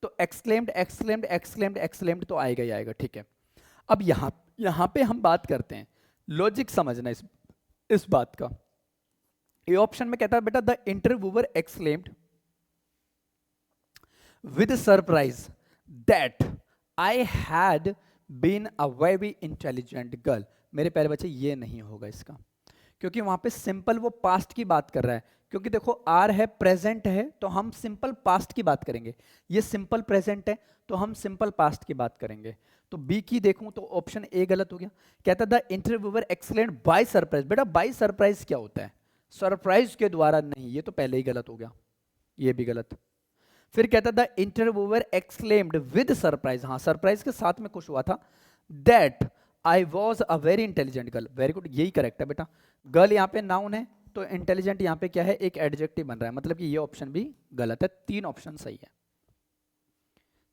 तो एक्सक्लेम्ड एक्सक्लेम्ड एक्सक्लेम्ड एक्सक्लेम्ड तो आएगा ही आएगा, ठीक है। अब यहाँ पे हम बात करते हैं, लॉजिक समझना इस बात का। ये ऑप्शन में कहता है बेटा, the interviewer exclaimed with surprise that I had been a very intelligent girl। मेरे प्यारे बच्चे ये नहीं होगा इसका, क्योंकि वहां पे सिंपल वो पास्ट की बात कर रहा है, क्योंकि देखो आर है प्रेजेंट है तो हम सिंपल पास्ट की बात करेंगे, ये सिंपल प्रेजेंट है तो हम सिंपल पास्ट की बात करेंगे। तो बी की देखूं तो ऑप्शन ए गलत हो गया। कहता the interviewer excellent by surprise, बेटा बाय सरप्राइज क्या होता है, सरप्राइज के द्वारा नहीं, ये तो पहले ही गलत हो गया, ये भी गलत। फिर कहता the interviewer exclaimed with surprise, हाँ सरप्राइज के साथ में कुछ हुआ था, that I was a very intelligent girl, very good, यही करेक्ट है बेटा। गर्ल यहाँ पे नाउन है तो इंटेलिजेंट यहाँ पे क्या है, एक एडजेक्टिव बन रहा है, मतलब कि ये ऑप्शन भी गलत है, 3 ऑप्शन सही है,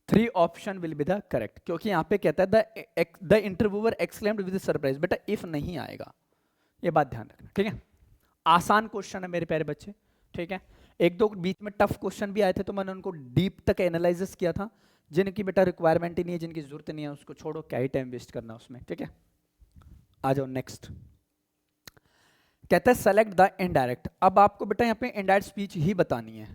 3 option will be the correct, क्योंकि यहाँ पे कहता है the interviewer exclaimed with surprise, बेटा इफ नहीं आएगा, ये बात ध्यान रखना, ठीक है। आसान क्वेश्चन है मेरे प्यारे बच्चे, ठीक है। एक दो बीच में टफ क्वेश्चन भी आए थे तो मैंने उनको डीप तक एनालिसिस किया था, जिनकी बेटा रिक्वायरमेंट ही नहीं है, जिनकी जरूरत नहीं है उसको छोड़ो, क्या ही टाइम वेस्ट करना उसमें, ठीक है। आ जाओ नेक्स्ट। कहता है सेलेक्ट द इनडायरेक्ट, अब आपको बेटा यहाँ पे इनडायरेक्ट स्पीच ही बतानी है।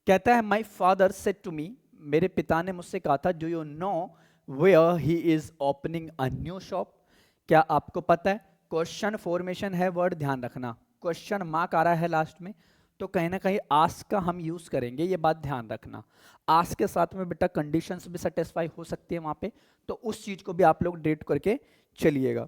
कहता है my father said to me, मेरे पिता ने मुझसे कहा था, do you know where he is opening a new shop, क्या आपको पता है, क्वेश्चन फॉर्मेशन है, वर्ड ध्यान रखना, क्वेश्चन मार्क आ रहा है लास्ट में, तो कहीं ना कहीं आस्क का हम यूज करेंगे, ये बात ध्यान रखना। आस्क के साथ में बेटा कंडीशंस भी सेटिस्फाई हो सकती है वहां पे, तो उस चीज को भी आप लोग डेट करके चलिएगा,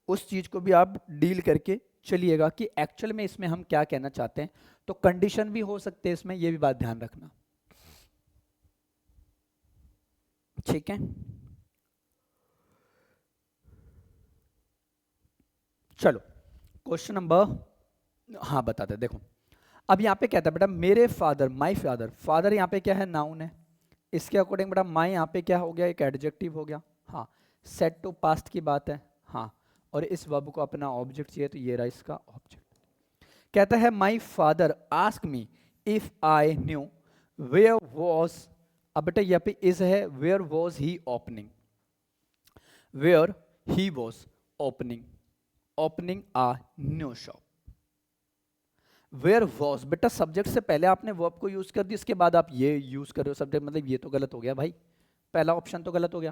उस चीज को भी आप डील करके चलिएगा कि एक्चुअल में इसमें हम क्या कहना चाहते हैं, तो कंडीशन भी हो सकते हैं इसमें, ये भी बात ध्यान रखना, ठीक है। चलो क्वेश्चन नंबर, हाँ बताते देखो, अब यहाँ पे कहता है बेटा मेरे फादर, माई फादर, फादर यहाँ पे क्या है, नाउन है, इसके अकॉर्डिंग बेटा माई यहाँ पे क्या हो गया, एक एडजेक्टिव हो गया, हाँ सेट टू पास्ट की बात है, हाँ, और इस वर्ब को अपना ऑब्जेक्ट चाहिए तो ये रहा इसका ऑब्जेक्ट। कहता है my father ask me if I knew where was, अब बेटा यहाँ पे इज है, where was he opening, where he was opening a new shop. Where was, बेटा सब्जेक्ट से पहले आपने वर्ब को यूज कर दी, इसके बाद आप ये यूज कर रहे हो सब्जेक्ट, मतलब ये तो गलत हो गया भाई, पहला ऑप्शन तो गलत हो गया।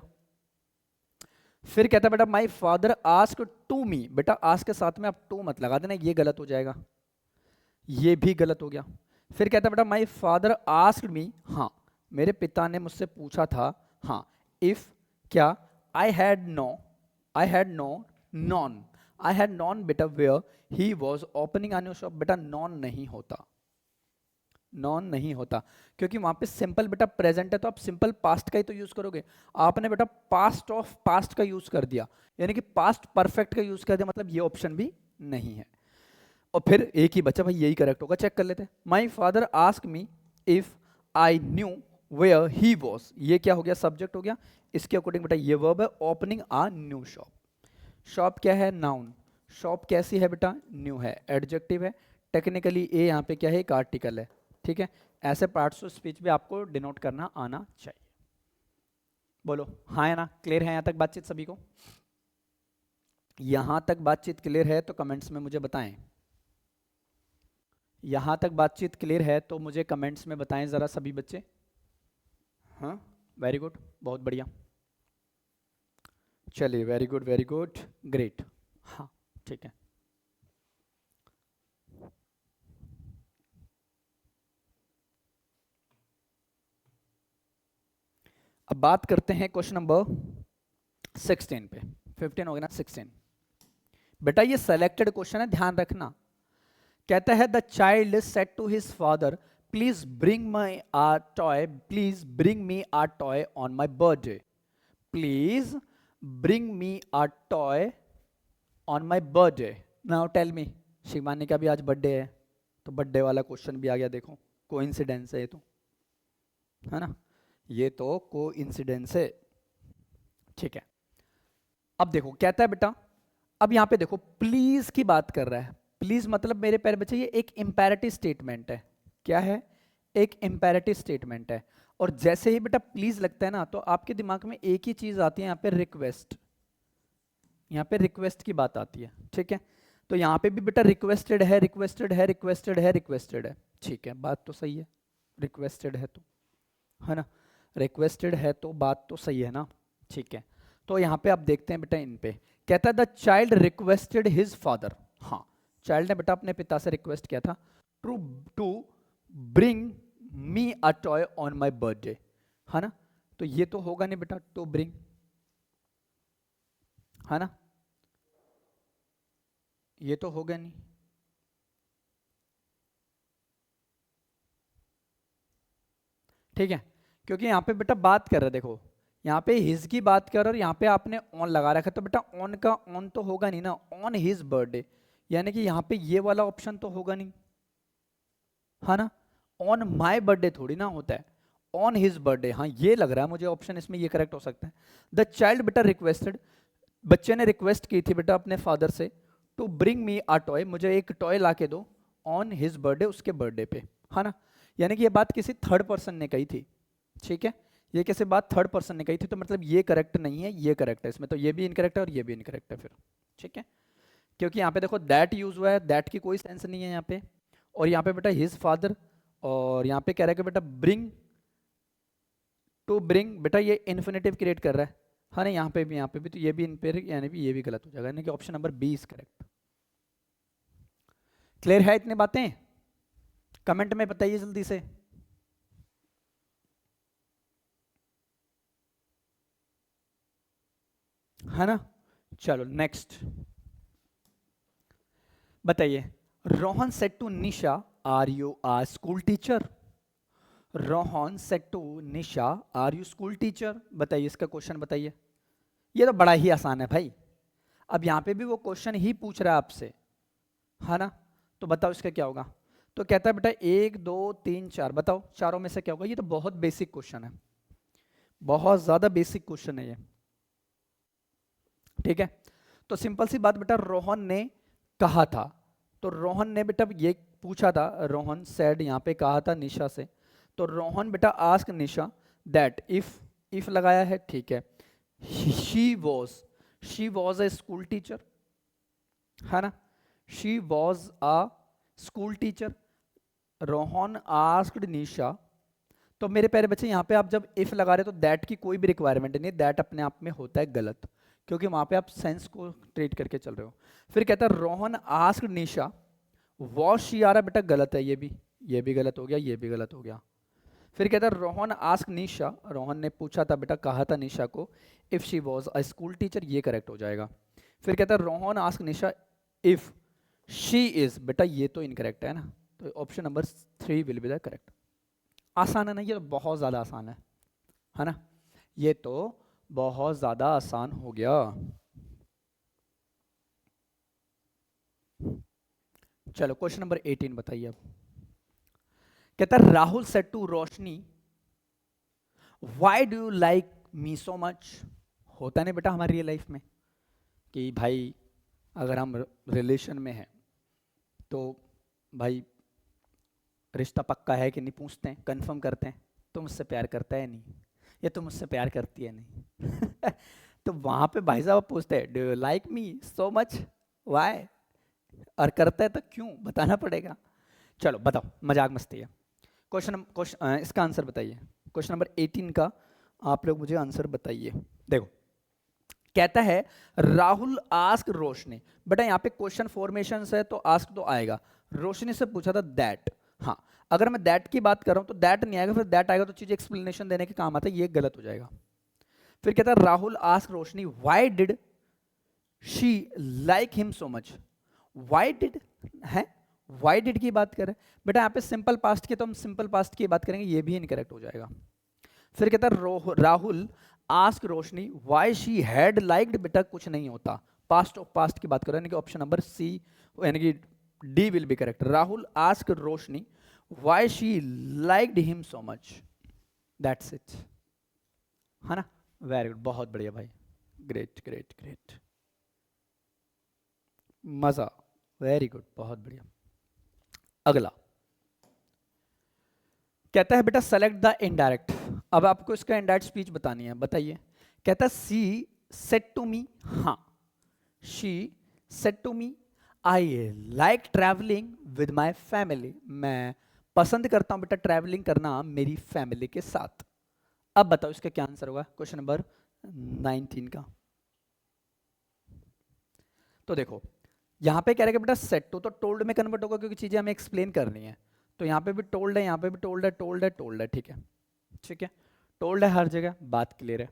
फिर कहता है बेटा my father ask to me, बेटा आस्क के साथ में आप टू मत लगा देना, ये गलत हो जाएगा, ये भी गलत हो गया। फिर कहता है बेटा माई फादर आस्क मी, हाँ मेरे पिता ने मुझसे पूछा था, हाँ इफ क्या, आई हैड नॉन बेटा where he was opening a new shop, बेटा नॉन नहीं होता, नॉन नहीं होता, क्योंकि वहां पे सिंपल बेटा प्रेजेंट है तो आप सिंपल पास्ट का ही तो यूज करोगे, आपने बेटा पास्ट ऑफ पास्ट का यूज कर दिया, यानी कि पास्ट परफेक्ट का यूज कर दिया, मतलब ये ऑप्शन भी नहीं है। और फिर एक ही बच्चा, भाई यही करेक्ट होगा, चेक कर लेते हैं। My father ask me if I knew where he was, ये क्या हो गया, सब्जेक्ट हो गया। इसके अकॉर्डिंग बेटा ये वर्ब है, opening a new shop. Shop क्या है, नाउन। शॉप कैसी है बेटा, न्यू है, एडजेक्टिव है। टेक्निकली ए यहाँ पे क्या है, एक आर्टिकल है, ठीक है। ऐसे पार्ट्स ऑफ स्पीच भी आपको डिनोट करना आना चाहिए। बोलो हाँ है ना, क्लियर है यहाँ तक बातचीत सभी को? यहाँ तक बातचीत क्लियर है तो कमेंट्स में मुझे बताएं। यहाँ तक बातचीत क्लियर है तो मुझे कमेंट्स में बताएं ज़रा सभी बच्चे। हाँ, वेरी गुड, बहुत बढ़िया। चलिए, very good, very good, great. हाँ ठीक है। अब बात करते हैं क्वेश्चन नंबर 16 पे। 15 हो गया ना, 16। बेटा ये सेलेक्टेड क्वेश्चन है, ध्यान रखना। कहता है the child said to his father please bring my a toy, please bring me a toy on my birthday, please bring me a toy on my birthday. Now tell me, Shivani का भी आज बर्थडे है तो बर्थडे वाला क्वेश्चन भी आ गया, देखो कोइंसिडेंस है ये तो, है ना, ये तो कोइंसिडेंस है, ठीक है। अब देखो कहता है बेटा, अब यहां पे देखो प्लीज की बात कर रहा है। प्लीज मतलब मेरे प्यारे बच्चे ये एक इंपेरेटिव स्टेटमेंट है। क्या है, एक इंपेरेटिव स्टेटमेंट है। और जैसे ही बेटा प्लीज लगता है ना तो आपके दिमाग में एक ही चीज आती है, यहाँ पे रिक्वेस्ट, यहाँ पे रिक्वेस्ट की बात आती है, ठीक है। तो यहाँ पे भी बेटा रिक्वेस्टेड है, रिक्वेस्टेड है, रिक्वेस्टेड है, रिक्वेस्टेड है, ठीक है, बात तो सही है। रिक्वेस्टेड है तो, है ना, रिक्वेस्टेड है तो बात तो सही है ना, ठीक है। तो यहाँ पे आप देखते हैं बेटा इन पे कहता है the child requested his father. हाँ, चाइल्ड ने बेटा अपने पिता से रिक्वेस्ट किया था to to bring me a toy on my birthday, है ना। तो ये तो होगा नहीं बेटा, टू ब्रिंग, है ना, ये तो होगा नहीं। ठीक है, क्योंकि यहाँ पे बेटा बात कर रहे हैं, देखो यहाँ पे हिज की बात कर रहे और यहाँ पे आपने ऑन लगा रखा, तो बेटा ऑन का ऑन तो होगा नहीं ना, ऑन हिज बर्थडे, यानी कि यहाँ पे ये वाला ऑप्शन तो होगा नहीं, है ना। ऑन माय बर्थडे थोड़ी ना होता है, ऑन हिज बर्थडे। हाँ ये लग रहा है मुझे ऑप्शन इसमें ये करेक्ट हो सकता है। द चाइल्ड बेटा रिक्वेस्टेड, बच्चे ने रिक्वेस्ट की थी बेटा अपने फादर से to bring me a toy, मुझे एक टॉय ला के दो ऑन हिज बर्थडे, उसके बर्थडे पे, है ना। यानी कि ये बात किसी थर्ड पर्सन ने कही थी, ठीक है, ये किसी बात थर्ड पर्सन ने कही थी, तो मतलब ये करेक्ट नहीं है, ये करेक्ट है इसमें, तो ये भी इनकरेक्ट है और ये भी इनकरेक्ट है फिर, ठीक है। क्योंकि यहाँ पे देखो दैट यूज हुआ है, दैट की कोई सेंस नहीं है यहाँ पे, और यहाँ पे बेटा हिज फादर, और यहाँ पे कह रहा है कि बेटा ब्रिंग, टू ब्रिंग, बेटा ये इन्फिनेटिव क्रिएट कर रहा है ना, यहाँ पे भी, तो ये भी इन पे यानी भी ये भी गलत हो जाएगा, यानी कि option number B is correct. Clear है इतनी बातें? कमेंट में बताइए जल्दी से। है ना, चलो नेक्स्ट बताइए। Rohan said to Nisha are you a school teacher, Rohan said to Nisha are you school teacher, बताइए इसका क्वेश्चन बताइए। ये तो बड़ा ही आसान है भाई, अब यहाँ पे भी वो क्वेश्चन ही पूछ रहा है आपसे, है ना, तो बताओ इसका क्या होगा। तो कहता है बेटा 1 2 3 4, बताओ चारों में से क्या होगा। ये तो बहुत बेसिक क्वेश्चन है, बहुत ज्यादा बेसिक क्वेश्चन है ये, ठीक है। तो सिंपल सी बात बेटा, रोहन ने कहा था, तो रोहन ने बेटा ये पूछा था, रोहन सेड यहाँ पे कहा था निशा से, तो रोहन बेटा आस्क निशा दैट इफ लगाया है, ठीक है, she was a school teacher, है ना, she was a school teacher. Rohan asked Nisha, तो मेरे प्यारे बच्चे यहाँ पे आप जब इफ लगा रहे हो तो दैट की कोई भी रिक्वायरमेंट नहीं, दैट अपने आप में होता है गलत, क्योंकि वहां पे आप सेंस को ट्रीट करके चल रहे हो। फिर कहता है Rohan asked Nisha was she, आ रहा बेटा गलत है, ये भी गलत हो गया, ये भी गलत हो गया। फिर कहता है रोहन आस्क निशा, रोहन ने पूछा था बेटा, कहा था निशा को if she was a school teacher, ये करेक्ट हो जाएगा। फिर कहता है Rohan ask Nisha if she is, बेटा ये तो इनकरेक्ट है ना, तो option number 3 will be the correct. आसान है ना, ये तो बहुत ज़्यादा आसान है ना, ये तो बहुत ज़्यादा आसान हो गया। चलो क्वेश्चन नंबर 18 बताइए अब। कहता है Rahul said to Roshni, why do you like me so much. होता नहीं बेटा हमारी रियल लाइफ में कि भाई अगर हम रिलेशन में हैं तो भाई रिश्ता पक्का है कि नहीं पूछते हैं, कंफर्म करते हैं, तुम मुझसे प्यार करता है नहीं, या तुम मुझसे प्यार करती है नहीं। तो वहां पे भाई साहब पूछते हैं do you like me so much, why, और करता है तो क्यों, बताना पड़ेगा। चलो बताओ, मजाक मस्ती है। क्वेश्चन इसका आंसर बताइए, क्वेश्चन नंबर 18 का आप लोग मुझे आंसर बताइए। देखो कहता है राहुल आस्क रोशनी, बेटा यहाँ पे क्वेश्चन फॉर्मेशन है तो आस्क तो आएगा, रोशनी से पूछा था दैट। हाँ, अगर मैं दैट की बात कर रहा हूँ तो दैट नहीं आएगा, फिर दैट आएगा तो चीज एक्सप्लेनेशन देने के काम आता है, ये गलत हो जाएगा। फिर कहता है Rahul ask Roshni why did she like him so much. Why did है, व्हाई डिड की बात करें बेटा, यहाँ पे सिंपल पास्ट की तो हम सिंपल पास्ट की बात करेंगे, ये भी इनकरेक्ट हो जाएगा। फिर कहता है Rahul ask Roshni why she had liked, बेटा कुछ नहीं होता, पास्ट ऑफ पास्ट की बात करें, यानी कि ऑप्शन नंबर सी यानी कि D will be correct. Rahul ask Roshni why she liked him so much, that's it, है ना। वेरी गुड, बहुत बढ़िया भाई, ग्रेट ग्रेट ग्रेट, मजा, वेरी गुड, बहुत बढ़िया। अगला कहता है बेटा सेलेक्ट द इनडायरेक्ट, अब आपको इसका इनडायरेक्ट स्पीच बतानी है, बताइए। कहता है सी सेड टू मी, हाँ she said to me I like travelling with my family, मैं पसंद करता हूं बेटा ट्रैवलिंग करना मेरी फैमिली के साथ। अब बताओ इसका क्या आंसर होगा, क्वेश्चन नंबर 19 का। तो देखो यहां पे कह रहे हैं बेटा सेट टू, तो टोल्ड में कन्वर्ट होगा क्योंकि चीजें हमें एक्सप्लेन करनी है, तो यहां पे भी टोल्ड है, यहां पे भी टोल्ड है, टोल्ड है, टोल्ड है, ठीक है, ठीक है, टोल्ड है हर जगह, बात क्लियर है,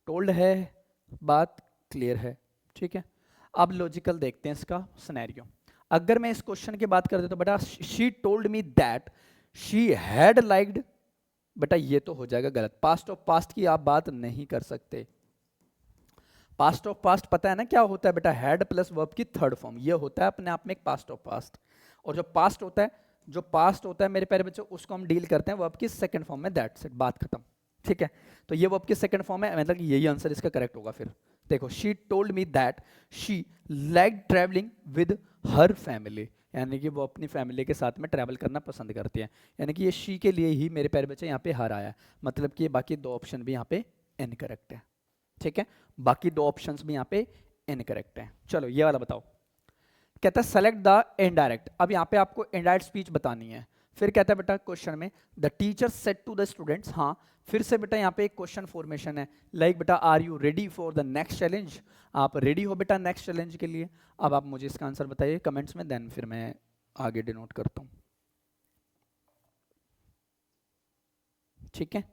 टोल्ड है, बात क्लियर है, ठीक है। अब लॉजिकल देखते हैं इसका सिनेरियो। अगर मैं इस क्वेश्चन की बात करते तो बेटा she told me that she had liked, बेटा ये तो हो जाएगा गलत, पास्ट ऑफ पास्ट की आप बात नहीं कर सकते। पास्ट ऑफ पास्ट पता है ना क्या होता है बेटा, हैड प्लस वर्ब की थर्ड फॉर्म, ये होता है अपने आप में एक पास्ट ऑफ पास्ट। और जो पास्ट होता है, जो पास्ट होता है मेरे प्यारे बच्चों, उसको हम डील करते हैं वर्ब की सेकंड फॉर्म में, दैट्स इट, बात खत्म, ठीक है। तो ये वर्ब की सेकंड फॉर्म है, मतलब यही आंसर इसका करेक्ट होगा। फिर देखो she told me that she like travelling with her family, यानी कि वो अपनी फैमिली के साथ में ट्रैवल करना पसंद करती है, यानी कि ये शी के लिए ही मेरे प्यारे बच्चे यहाँ पे हर आया, मतलब कि बाकी दो ऑप्शन भी यहाँ पे इनकरेक्ट है, ठीक है, बाकी दो ऑप्शंस भी यहाँ पे इनकरेक्ट हैं। चलो ये वाला बताओ, कहता है सेलेक्ट द इनडायरेक्ट, अब यहाँ पे आपको इनडायरेक्ट स्पीच बतानी है। फिर कहता है बेटा क्वेश्चन में the teacher said to the students, हाँ फिर से बेटा यहाँ पे एक क्वेश्चन फॉर्मेशन है, लाइक बेटा are you ready for the next challenge, आप रेडी हो बेटा नेक्स्ट चैलेंज के लिए। अब आप मुझे इसका आंसर बताइए कमेंट्स में, देन फिर मैं आगे डिनोट करता हूँ, ठीक है,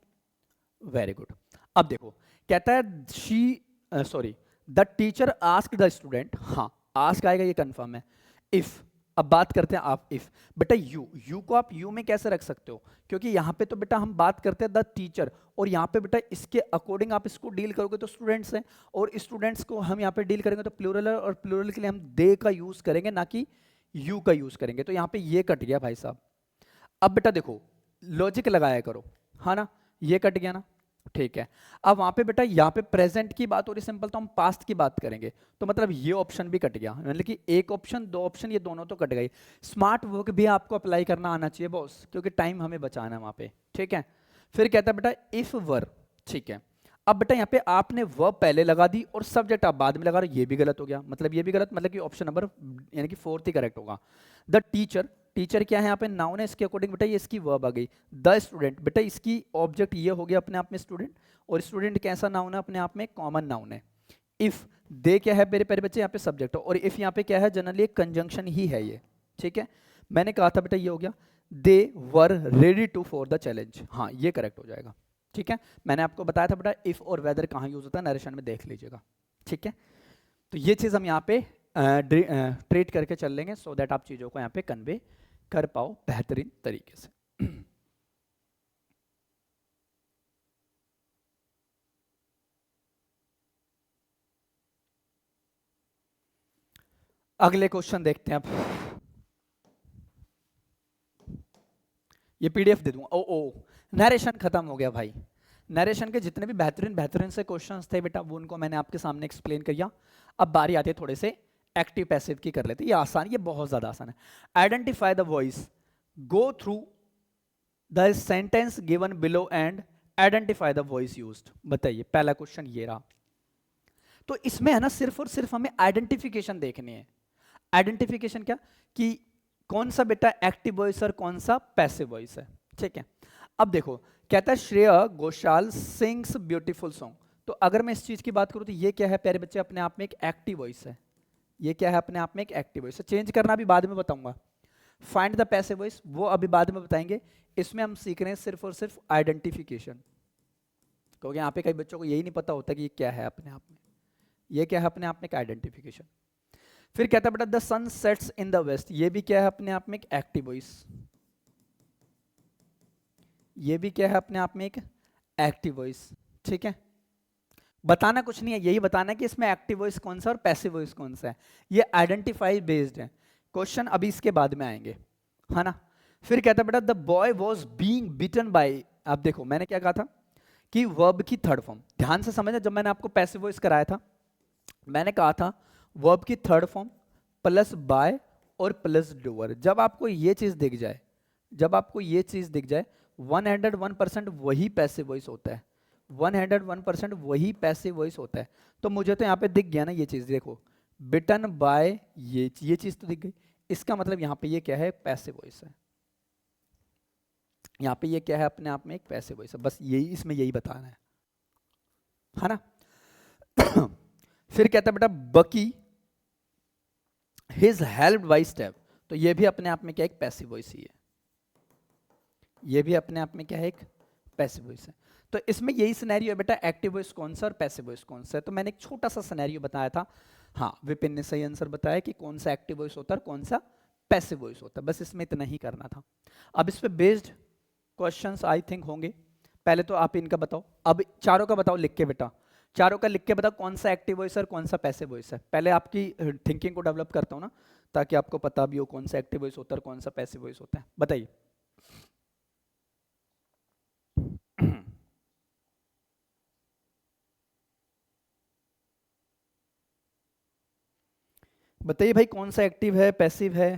वेरी गुड। अब देखो कहता है she sorry the teacher ask the student, हाँ आस्क आएगा ये कंफर्म है। इफ, अब बात करते हैं आप इफ, बेटा यू को आप यू में कैसे रख सकते हो, क्योंकि यहाँ पे तो बेटा हम बात करते हैं द टीचर, और यहाँ पे बेटा इसके अकॉर्डिंग आप इसको डील करोगे तो स्टूडेंट्स हैं, और स्टूडेंट्स को हम यहाँ पे डील करेंगे तो प्लूरल है, और प्लूरल के लिए हम दे का यूज करेंगे ना कि यू का यूज करेंगे, तो यहाँ पे ये कट गया भाई साहब। अब बेटा देखो लॉजिक लगाया करो, हाँ ना, ये कट गया ना, ठीक है। अब वहां पे बेटा यहाँ पे प्रेजेंट की बात हो रही सिंपल, तो हम पास्ट की बात करेंगे, तो मतलब ये ऑप्शन भी कट गया, मतलब कि एक ऑप्शन दो ऑप्शन ये दोनों तो कट गई। स्मार्ट वर्क भी आपको अप्लाई करना आना चाहिए बॉस, क्योंकि टाइम हमें बचाना है वहां पे, ठीक है। फिर कहता है बेटा इफ वर, ठीक है। अब बेटा यहाँ पे आपने वर्ब पहले लगा दी और सब्जेक्ट आप बाद में लगा रहे हो, ये भी गलत हो गया, मतलब ये भी गलत, मतलब कि ऑप्शन नंबर यानी कि फोर्थ ही करेक्ट होगा। द टीचर, टीचर क्या है यहाँ पे नाउन है, इसके अकॉर्डिंग बेटा ये इसकी वर्ब आ गई। द स्टूडेंट, बेटा इसकी ऑब्जेक्ट ये हो गया अपने आप में स्टूडेंट, और स्टूडेंट कैसा नाउन है अपने आप में, कॉमन नाउन है। इफ दे क्या है मेरे प्यारे बच्चे यहाँ पे सब्जेक्ट, और इफ यहाँ पे क्या है जनरली एक कंजंक्शन ही है ये, ठीक है। मैंने कहा था बेटा ये हो गया they were ready to for the challenge, हाँ ये करेक्ट हो जाएगा, ठीक है। मैंने आपको बताया था बेटा इफ और वेदर कहाँ यूज होता है, नरेशन में देख लीजिएगा, ठीक है। तो ये चीज हम यहाँ पे ट्रीट करके चल लेंगे, सो दैट आप चीजों को यहाँ पे कन्वे कर पाओ बेहतरीन तरीके से। अगले क्वेश्चन देखते हैं अब। ये पीडीएफ दे दूंगा। ओ ओ नरेशन खत्म हो गया भाई। नरेशन के जितने भी बेहतरीन बेहतरीन से क्वेश्चंस थे बेटा वो उनको मैंने आपके सामने एक्सप्लेन किया। अब बारी आती है थोड़े से एक्टिव पैसिव की, कर लेते। ये आसान, ये बहुत ज्यादा आसान है। Identify the voice, go through the sentence given below and identify the voice used. बताइए पहला क्वेश्चन ये रहा। तो इसमें है ना सिर्फ और सिर्फ हमें आइडेंटिफिकेशन देखनी है। आइडेंटिफिकेशन क्या कि कौन सा बेटा एक्टिव वॉइस और कौन सा पैसिव वॉइस है। ठीक है, अब देखो कहता है Shreya Ghoshal sings beautiful song. तो अगर मैं इस चीज की बात करूं तो ये क्या है प्यारे बच्चे, अपने आप में एक एक्टिव वॉइस है। ये क्या है, अपने आप में एक एक्टिव वॉइस है। चेंज करना भी बाद में बताऊंगा। फाइंड द पैसिव वॉइस वो अभी बाद में बताएंगे। इसमें हम सीख रहे हैं सिर्फ और सिर्फ आइडेंटिफिकेशन, क्योंकि यहाँ पे कई बच्चों को यही नहीं पता होता कि ये क्या है अपने आप में। ये क्या है अपने आप में एक आइडेंटिफिकेशन। फिर कहता है बेटा the sun sets in the west. ये भी क्या है अपने आप में एक एक्टिव वॉइस। ये भी क्या है अपने आप में एक एक्टिव वॉइस। ठीक है, बताना कुछ नहीं है, यही बताना है कि इसमें एक्टिव वॉइस कौन सा और पैसिव वॉइस कौन सा है। ये आइडेंटिफाई बेस्ड है। क्वेश्चन अभी इसके बाद में आएंगे, है ना। फिर कहता है बेटा the boy was being bitten by. अब देखो मैंने क्या कहा था कि वर्ब की थर्ड फॉर्म, ध्यान से समझना। जब मैंने आपको पैसिव वॉइस कराया था मैंने कहा था वर्ब की थर्ड फॉर्म प्लस बाय और प्लस डूअर। जब आपको ये चीज दिख जाए, जब आपको ये चीज दिख जाए 101% वही पैसिव वॉइस होता है। 101% वही पैसिव वॉइस होता है। तो मुझे तो यहाँ पे दिख गया ना ये चीज, देखो बिटन बाय, ये चीज तो दिख गई। इसका मतलब यहाँ पे ये क्या है, पैसिव वॉइस है। यहाँ पे ये क्या है अपने आप में एक पैसिव वॉइस है। बस यही इसमें यही बताना है ना। फिर कहता है बेटा बकी हिज हेल्प्ड बाय स्टेप। तो ये भी अपने आप में क्या एक पैसिव वॉइस ही है। ये भी अपने आप में क्या है एक पैसिव वॉइस है। तो इसमें यही सिनेरियो है बेटा, एक्टिव वॉइस कौन सा और पैसिव वॉइस कौन सा है। तो मैंने एक छोटा सा सिनेरियो बताया था। हाँ विपिन ने सही आंसर बताया कि कौन सा एक्टिव वॉइस होता है और कौन सा पैसिव वॉइस होता है। बस इसमें इतना ही करना था। अब इस पे बेस्ड क्वेश्चंस आई थिंक होंगे। पहले तो आप इनका बताओ, अब चारों का बताओ लिख के बेटा, चारों का लिख के बताओ कौन सा एक्टिव वॉइस है और कौन सा पैसिव वॉइस है। पहले आपकी थिंकिंग को डेवलप करता हूँ ना, ताकि आपको पता भी हो कौन सा एक्टिव वॉइस होता है और कौन सा पैसिव वॉइस होता है। बताइए। बताइए भाई कौन सा एक्टिव है पैसिव है।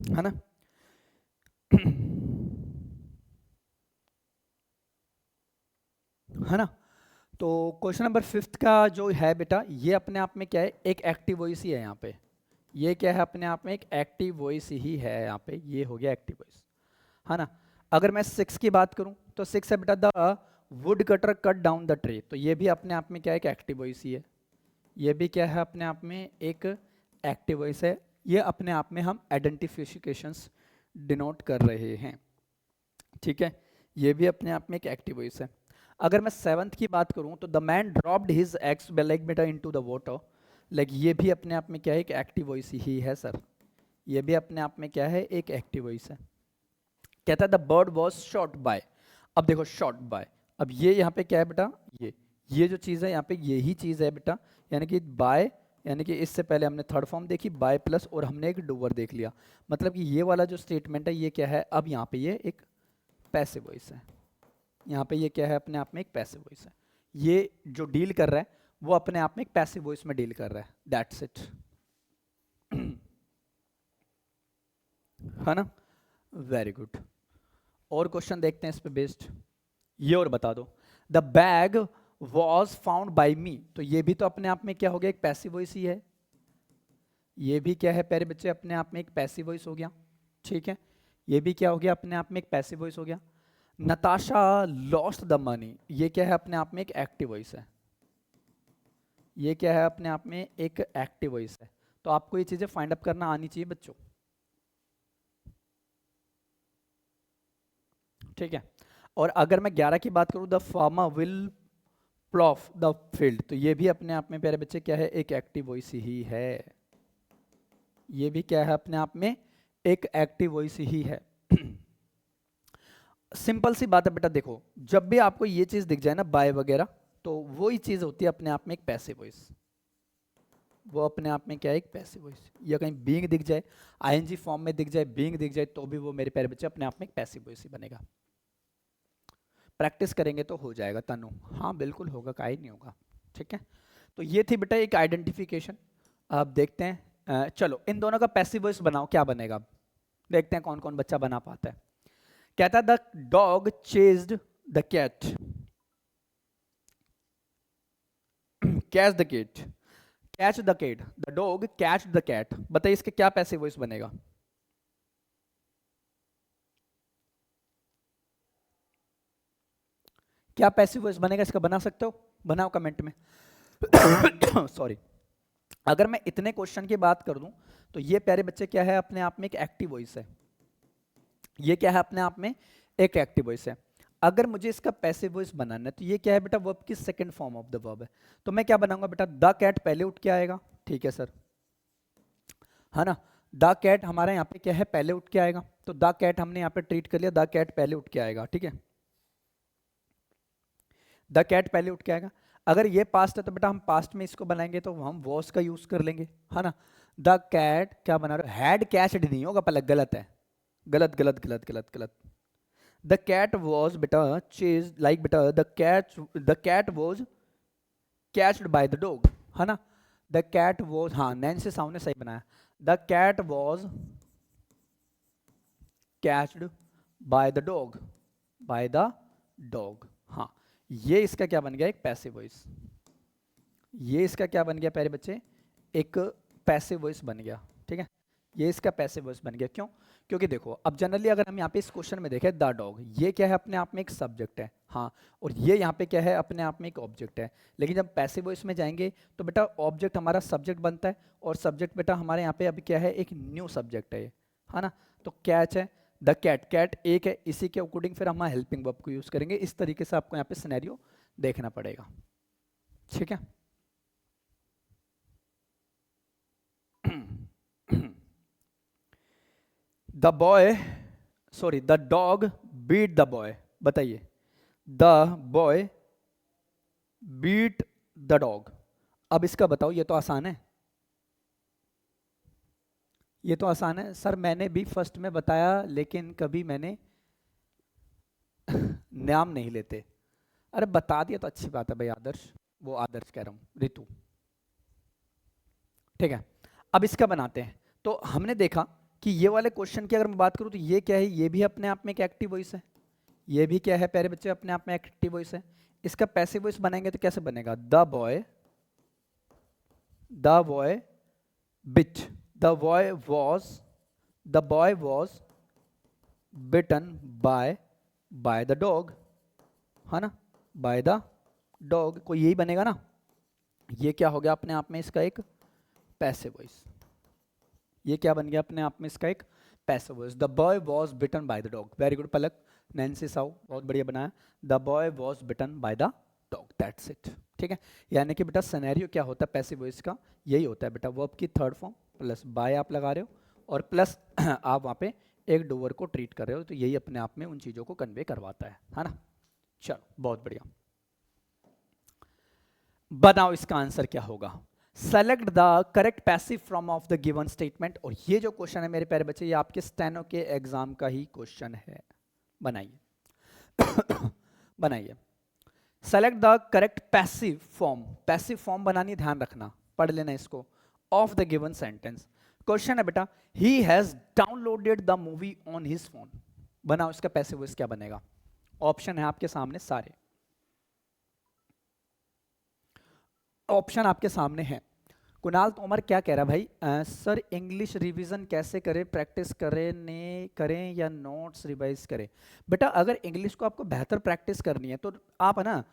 है ना। है ना। तो क्वेश्चन नंबर 5 का जो है बेटा, ये अपने आप में क्या है एक एक्टिव वॉइस ही है यहाँ पे। ये क्या है अपने आप में एक एक्टिव वॉइस ही है यहाँ पे। ये हो गया एक्टिव वॉइस, है ना। अगर मैं 6 की बात करूं तो 6 है बेटा the wood cutter cut down the tree. तो ये भी अपने आप में क्या है एक एक्टिव वॉइस ही है। ये भी क्या है अपने आप में एक एक्टिव वॉइस है। ये अपने आप में हम आइडेंटिफिकेशंस डिनोट कर रहे हैं। ठीक है, ये भी अपने आप में एक एक्टिव वॉइस है। अगर मैं 7th की बात करूं तो the man dropped his ex like बेटा इनटू द वाटर। लाइक ये भी अपने आप में क्या है एक एक्टिव वॉइस ही है सर। ये भी अपने आप में क्या है एक एक्टिव वॉइस है। कहता है the bird was shot bye. अब देखो शॉट बाय, अब ये यहाँ पे क्या है बेटा, ये जो चीज़ है यहाँ पे यही चीज़ है बेटा, यानी कि बाय, यानी कि इससे पहले हमने थर्ड फॉर्म देखी बाय प्लस और हमने एक डूवर देख लिया। मतलब कि ये वाला जो स्टेटमेंट है ये क्या है, अब यहाँ पे ये एक पैसिव वॉइस है। यहाँ पे ये क्या है अपने आप में एक पैसिव वॉइस है। ये जो डील कर रहा है वो अपने आप में एक पैसिव वॉइस में डील कर रहा है। That's it. है ना, वेरी गुड। और क्वेश्चन देखते हैं इस पे बेस्ड। ये और बता दो the bag was found by me. तो ये भी तो अपने आप में क्या हो गया एक पैसिव वॉइस ही है। ये भी क्या है प्यारे बच्चे अपने आप में एक पैसिव वॉइस हो गया। ठीक है, ये भी क्या हो गया अपने आप में एक पैसिव वॉइस हो गया। नताशा लॉस्ट द मनी, ये क्या है अपने आप में एक एक्टिव वॉइस है। ये क्या है अपने आप में एक एक्टिव वॉइस है। तो आपको ये चीजें फाइंड अप करना आनी चाहिए बच्चों। ठीक है, और अगर मैं 11 की बात करूं the farmer will plough the field. तो ये भी अपने आप में प्यारे बच्चे क्या है एक एक्टिव वॉइस ही है। ये भी क्या है अपने आप में एक एक्टिव वॉइस ही है। सिंपल सी बात है बेटा, देखो जब भी आपको ये चीज दिख जाए ना बाय वगैरह, तो वही चीज होती है अपने आप में एक पैसिव वॉइस। वो अपने आप में क्या है, एक पैसिव वॉइस। या कहीं बीइंग दिख जाए, आईएनजी फॉर्म में दिख जाए, बीइंग दिख जाए, तो भी वो मेरे प्यारे बच्चे अपने आप में एक पैसिव वॉइस ही बनेगा। प्रैक्टिस करेंगे तो हो जाएगा तनु। हाँ बिल्कुल होगा, काहे नहीं होगा। ठीक है, तो ये थी बेटा एक आइडेंटिफिकेशन। अब देखते हैं चलो इन दोनों का पैसिव वॉइस बनाओ, क्या बनेगा अब देखते हैं कौन कौन बच्चा बना पाता है। कहता है the dog chased the cat, catch the cat, catch the cat, the dog catch the cat. बताइए इसके क्या पैसिव वॉइस बनेगा। क्या पैसिव वॉइस बनेगा इसका, बना सकते हो, बनाओ कमेंट में। सॉरी। अगर मैं इतने क्वेश्चन की बात कर दूं तो ये प्यारे बच्चे क्या है, अपने आप में एक एक्टिव वॉइस है। ये क्या है, अपने आप में एक एक्टिव वॉइस है। अगर मुझे इसका पैसिव वॉइस बनाना है तो ये क्या है बेटा, वर्ब की second form of the verb है। तो मैं क्या बनाऊंगा बेटा, द कैट पहले उठ के आएगा, ठीक है सर, है ना। द कैट हमारे यहाँ पे क्या है, पहले उठ के आएगा, तो द कैट हमने यहाँ पे ट्रीट कर लिया, द कैट पहले उठ के आएगा, ठीक है। द कैट पहले उठ के आएगा। अगर ये पास्ट है तो बेटा हम पास्ट में इसको बनाएंगे तो हम वॉज का यूज कर लेंगे, है ना। द कैट क्या बना रहे हो, हैड कैच्ड नहीं होगा पहले, गलत है, गलत गलत गलत गलत गलत। द कैट वॉज बेटा चेज लाइक बेटा the cat was catched by the dog, है ना। द कैट वॉज, हाँ नैन से सामने सही बनाया, the cat was catched by the dog, by the dog. हाँ ये इसका क्या बन गया, एक पैसिव वॉइस। ये इसका क्या बन गया प्यारे बच्चे, एक पैसिव वॉइस बन गया, ठीक है। ये इसका पैसिव वॉइस बन गया, क्यों, क्योंकि देखो अब जनरली अगर हम यहाँ पे इस क्वेश्चन में देखें द डॉग, ये क्या है अपने आप में एक सब्जेक्ट है, हाँ, और ये यहाँ पे क्या है अपने आप में एक ऑब्जेक्ट है। लेकिन जब पैसिव वॉइस में जाएंगे तो बेटा ऑब्जेक्ट हमारा सब्जेक्ट बनता है, और सब्जेक्ट बेटा हमारे यहाँ पे अभी क्या है, एक न्यू सब्जेक्ट है ये, है ना। तो कैच है द कैट, कैट एक है, इसी के अकॉर्डिंग फिर हम हेल्पिंग वर्ब को यूज करेंगे। इस तरीके से आपको यहाँ पे सिनेरियो देखना पड़ेगा, ठीक है। The boy, sorry the dog beat the boy. बताइए, the boy beat the dog. अब इसका बताओ, ये तो आसान है, ये तो आसान है सर, मैंने भी फर्स्ट में बताया लेकिन कभी मैंने नाम नहीं लेते। अरे बता दिया तो अच्छी बात है भाई, आदर्श, वो आदर्श कह रहा हूं, रितु, ठीक है। अब इसका बनाते हैं। तो हमने देखा कि ये वाले क्वेश्चन की अगर मैं बात करूं तो ये क्या है, ये भी अपने आप में एक एक्टिव वॉइस है, ये भी क्या है प्यारे बच्चे, अपने आप में एक्टिव वॉइस है। इसका पैसिव वॉइस बनाएंगे तो कैसे बनेगा, the boy bit, the boy was bitten by the dog, है ना, बाय द डॉग, कोई यही बनेगा ना। ये क्या हो गया अपने आप में इसका एक पैसिव वॉइस। ये क्या बन गया अपने आप में इसका एक passive voice. The boy was bitten by the dog, very good Palak, Nancy साउ, बहुत बढ़िया बनाया। The boy was bitten by the dog, that's it, ठीक है। यानी कि बेटा सिनेरियो क्या होता है पैसिव वॉइस का, यही होता है बेटा, वर्ब की थर्ड फॉर्म प्लस बाय आप लगा रहे हो, और प्लस आप वहाँ पे एक डोवर को ट्रीट कर रहे हो, तो यही अपने आप में उन चीज़ों को कन्वे करवाता है ना। चलो बहुत बढ़िया, बताओ इसका आंसर क्या होगा। Select the correct passive from of the given statement. और ये जो क्वेश्चन है मेरे प्यारे बच्चे, ये आपके स्टेनो के एग्जाम का ही क्वेश्चन है, बनाइए। बनाइए, select the correct passive form, passive form बनानी ध्यान रखना, पढ़ लेना इसको, of the given sentence. Question है बेटा, he has downloaded the movie on his phone. बनाओ इसका पैसिव वॉइस क्या बनेगा। ऑप्शन है आपके सामने सारे, ऑप्शन आपके सामने हैं। कुणाल तोमर क्या कह रहा है भाई, सर इंग्लिश रिवीजन कैसे करें, प्रैक्टिस करें या नोट्स रिवाइज करें। बेटा अगर इंग्लिश को आपको बेहतर प्रैक्टिस करनी है तो आप है ना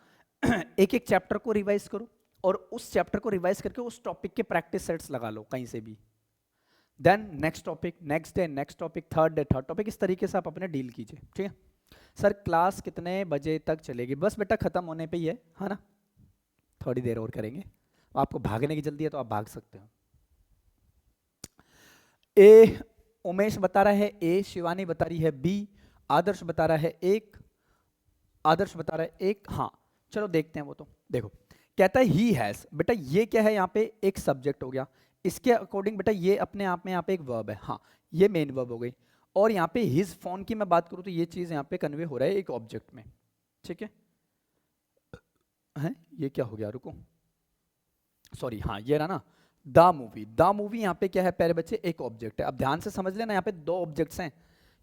एक एक चैप्टर को रिवाइज करो, और उस चैप्टर को रिवाइज करके उस टॉपिक के प्रैक्टिस सेट्स लगा लो कहीं से भी, then next topic, next day next topic, third day third topic, इस तरीके से आप अपने डील कीजिए, ठीक है। सर क्लास कितने बजे तक चलेगी, बस बेटा खत्म होने पे ही है ना, थोड़ी देर और करेंगे, आपको भागने की जल्दी है तो आप भाग सकते हो। ए उमेश बता रहा है ए, शिवानी बता रही है बी, आदर्श बता रहा है एक, आदर्श बता रहा है एक, हाँ चलो देखते हैं वो तो। देखो कहता है ही हैज, बेटा ये क्या है यहाँ पे, एक सब्जेक्ट हो गया, इसके अकॉर्डिंग बेटा ये अपने आप में यहाँ पे एक वर्ब है, हाँ ये मेन वर्ब हो गई। और यहाँ पे हिज फोन की मैं बात करूँ तो ये चीज यहाँ पे कन्वे हो रहा है एक ऑब्जेक्ट में, ठीक है ये क्या हो गया, रुको सॉरी, हाँ ये रहा ना द मूवी, द मूवी यहाँ पे क्या है प्यारे बच्चे, एक ऑब्जेक्ट है। अब ध्यान से समझ लेना, यहाँ पे दो ऑब्जेक्ट्स हैं,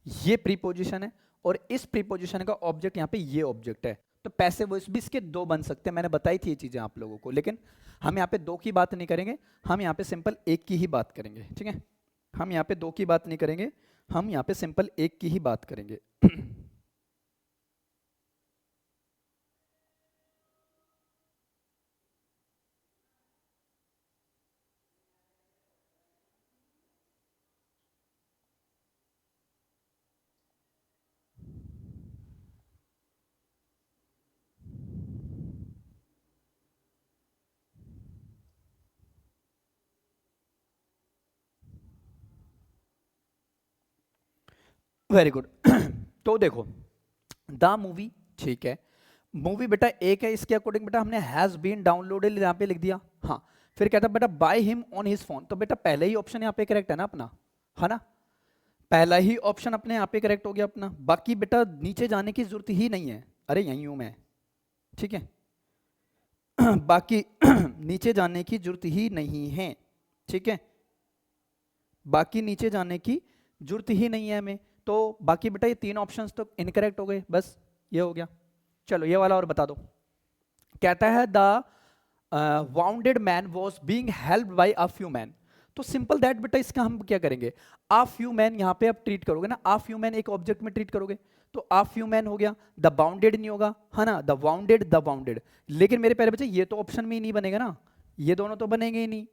ये प्रीपोजिशन है और इस प्रीपोजिशन का ऑब्जेक्ट यहाँ पे ये ऑब्जेक्ट है। तो पैसिव वॉइस भी इसके दो बन सकते हैं, मैंने बताई थी ये चीजें आप लोगों को, लेकिन हम यहाँ पे दो की बात नहीं करेंगे, हम यहाँ पे सिंपल एक की ही बात करेंगे, ठीक है। हम यहाँ पे दो की बात नहीं करेंगे, हम यहाँ पे सिंपल एक की ही बात करेंगे। Very good. तो देखो द मूवी, ठीक है, मूवी बेटा एक है, इसके अकॉर्डिंग बेटा हमने हैज बीन डाउनलोडेड यहाँ पे लिख दिया, हाँ। फिर कहता बेटा by him on his phone, तो बेटा पहले ही ऑप्शन यहाँ पे करेक्ट है ना अपना, है ना, पहला ही ऑप्शन अपने यहाँ पे करेक्ट हो गया अपना। बाकी बेटा नीचे जाने की जरूरत ही नहीं है, अरे यहीं हूं मैं, ठीक है। बाकी नीचे जाने की जरूरत ही नहीं है, ठीक है, बाकी नीचे जाने की जरूरत ही नहीं है हमें। तो बाकी बेटा ये तीन ऑप्शंस तो इनकरेक्ट हो गए, बस ये हो गया। चलो ये वाला और बता दो, कहता है the bounded man was being help by a few man. तो सिंपल दैट बेटा इसका हम क्या करेंगे, आ फ्यू मैन यहाँ पे आप ट्रीट करोगे ना, आ फ्यू मैन एक ऑब्जेक्ट में ट्रीट करोगे, तो आ फ्यू मैन हो गया, द बाउंडेड नहीं होगा, है ना, द वाउंडेड द बाउंडेड। लेकिन मेरे प्यारे बच्चे ये तो ऑप्शन में ही नहीं बनेगा ना, ये दोनों तो बनेंगे ही नहीं।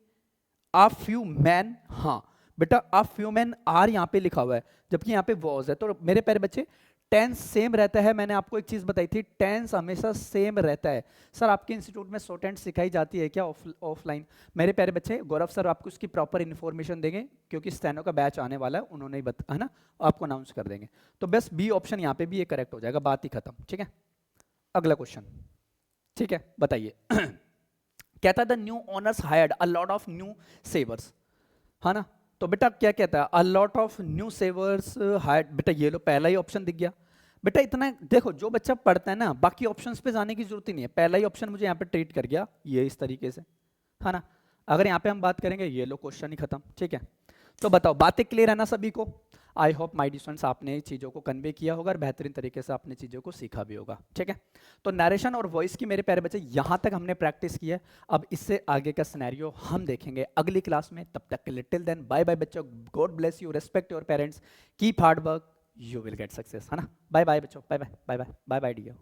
आ फ्यू मैन, हाँ बेटा आ फ्यू मैन आर यहाँ पे लिखा हुआ है, जबकि यहाँ पे वॉज है। तो मेरे प्यारे बच्चे टेंस सेम रहता है, मैंने आपको एक चीज बताई थी, टेंस हमेशा सेम रहता है। सर आपके इंस्टीट्यूट में शॉर्ट सिखाई जाती है क्या ऑफलाइन? मेरे प्यारे बच्चे गौरव सर आपको उसकी प्रॉपर इन्फॉर्मेशन देंगे, क्योंकि स्टेनो का बैच आने वाला है, उन्होंने ही है ना, आपको अनाउंस कर देंगे। तो बस बी ऑप्शन यहाँ पे भी ये करेक्ट हो जाएगा, बात ही खत्म, ठीक है। अगला क्वेश्चन, ठीक है बताइए। कहता है the new owners hired a lot of new servers, है ना। तो बेटा क्या कहता है, a lot of new servers hired, बेटा ये लो पहला ही ऑप्शन दिख गया। बेटा इतना देखो, जो बच्चा पढ़ता है ना बाकी ऑप्शंस पे जाने की जरूरत ही नहीं है, पहला ही ऑप्शन मुझे यहाँ पे ट्रीट कर गया ये इस तरीके से, है ना। अगर यहाँ पे हम बात करेंगे ये लो क्वेश्चन ही खत्म, ठीक है। तो बताओ बातें क्लियर है ना सभी को? I hope my dear students आपने चीज़ों को कन्वे किया होगा और बेहतरीन तरीके से आपने चीज़ों को सीखा भी होगा, ठीक है। तो नरेशन और वॉइस की मेरे प्यारे बच्चे यहाँ तक हमने प्रैक्टिस की है, अब इससे आगे का सिनेरियो हम देखेंगे अगली क्लास में। तब तक के लिए टिल देन बाय बाय बच्चों, God bless you, respect your parents, keep hard work, you will get success, है ना। बाय बाय बच्चों, bye bye bye bye bye bye dear.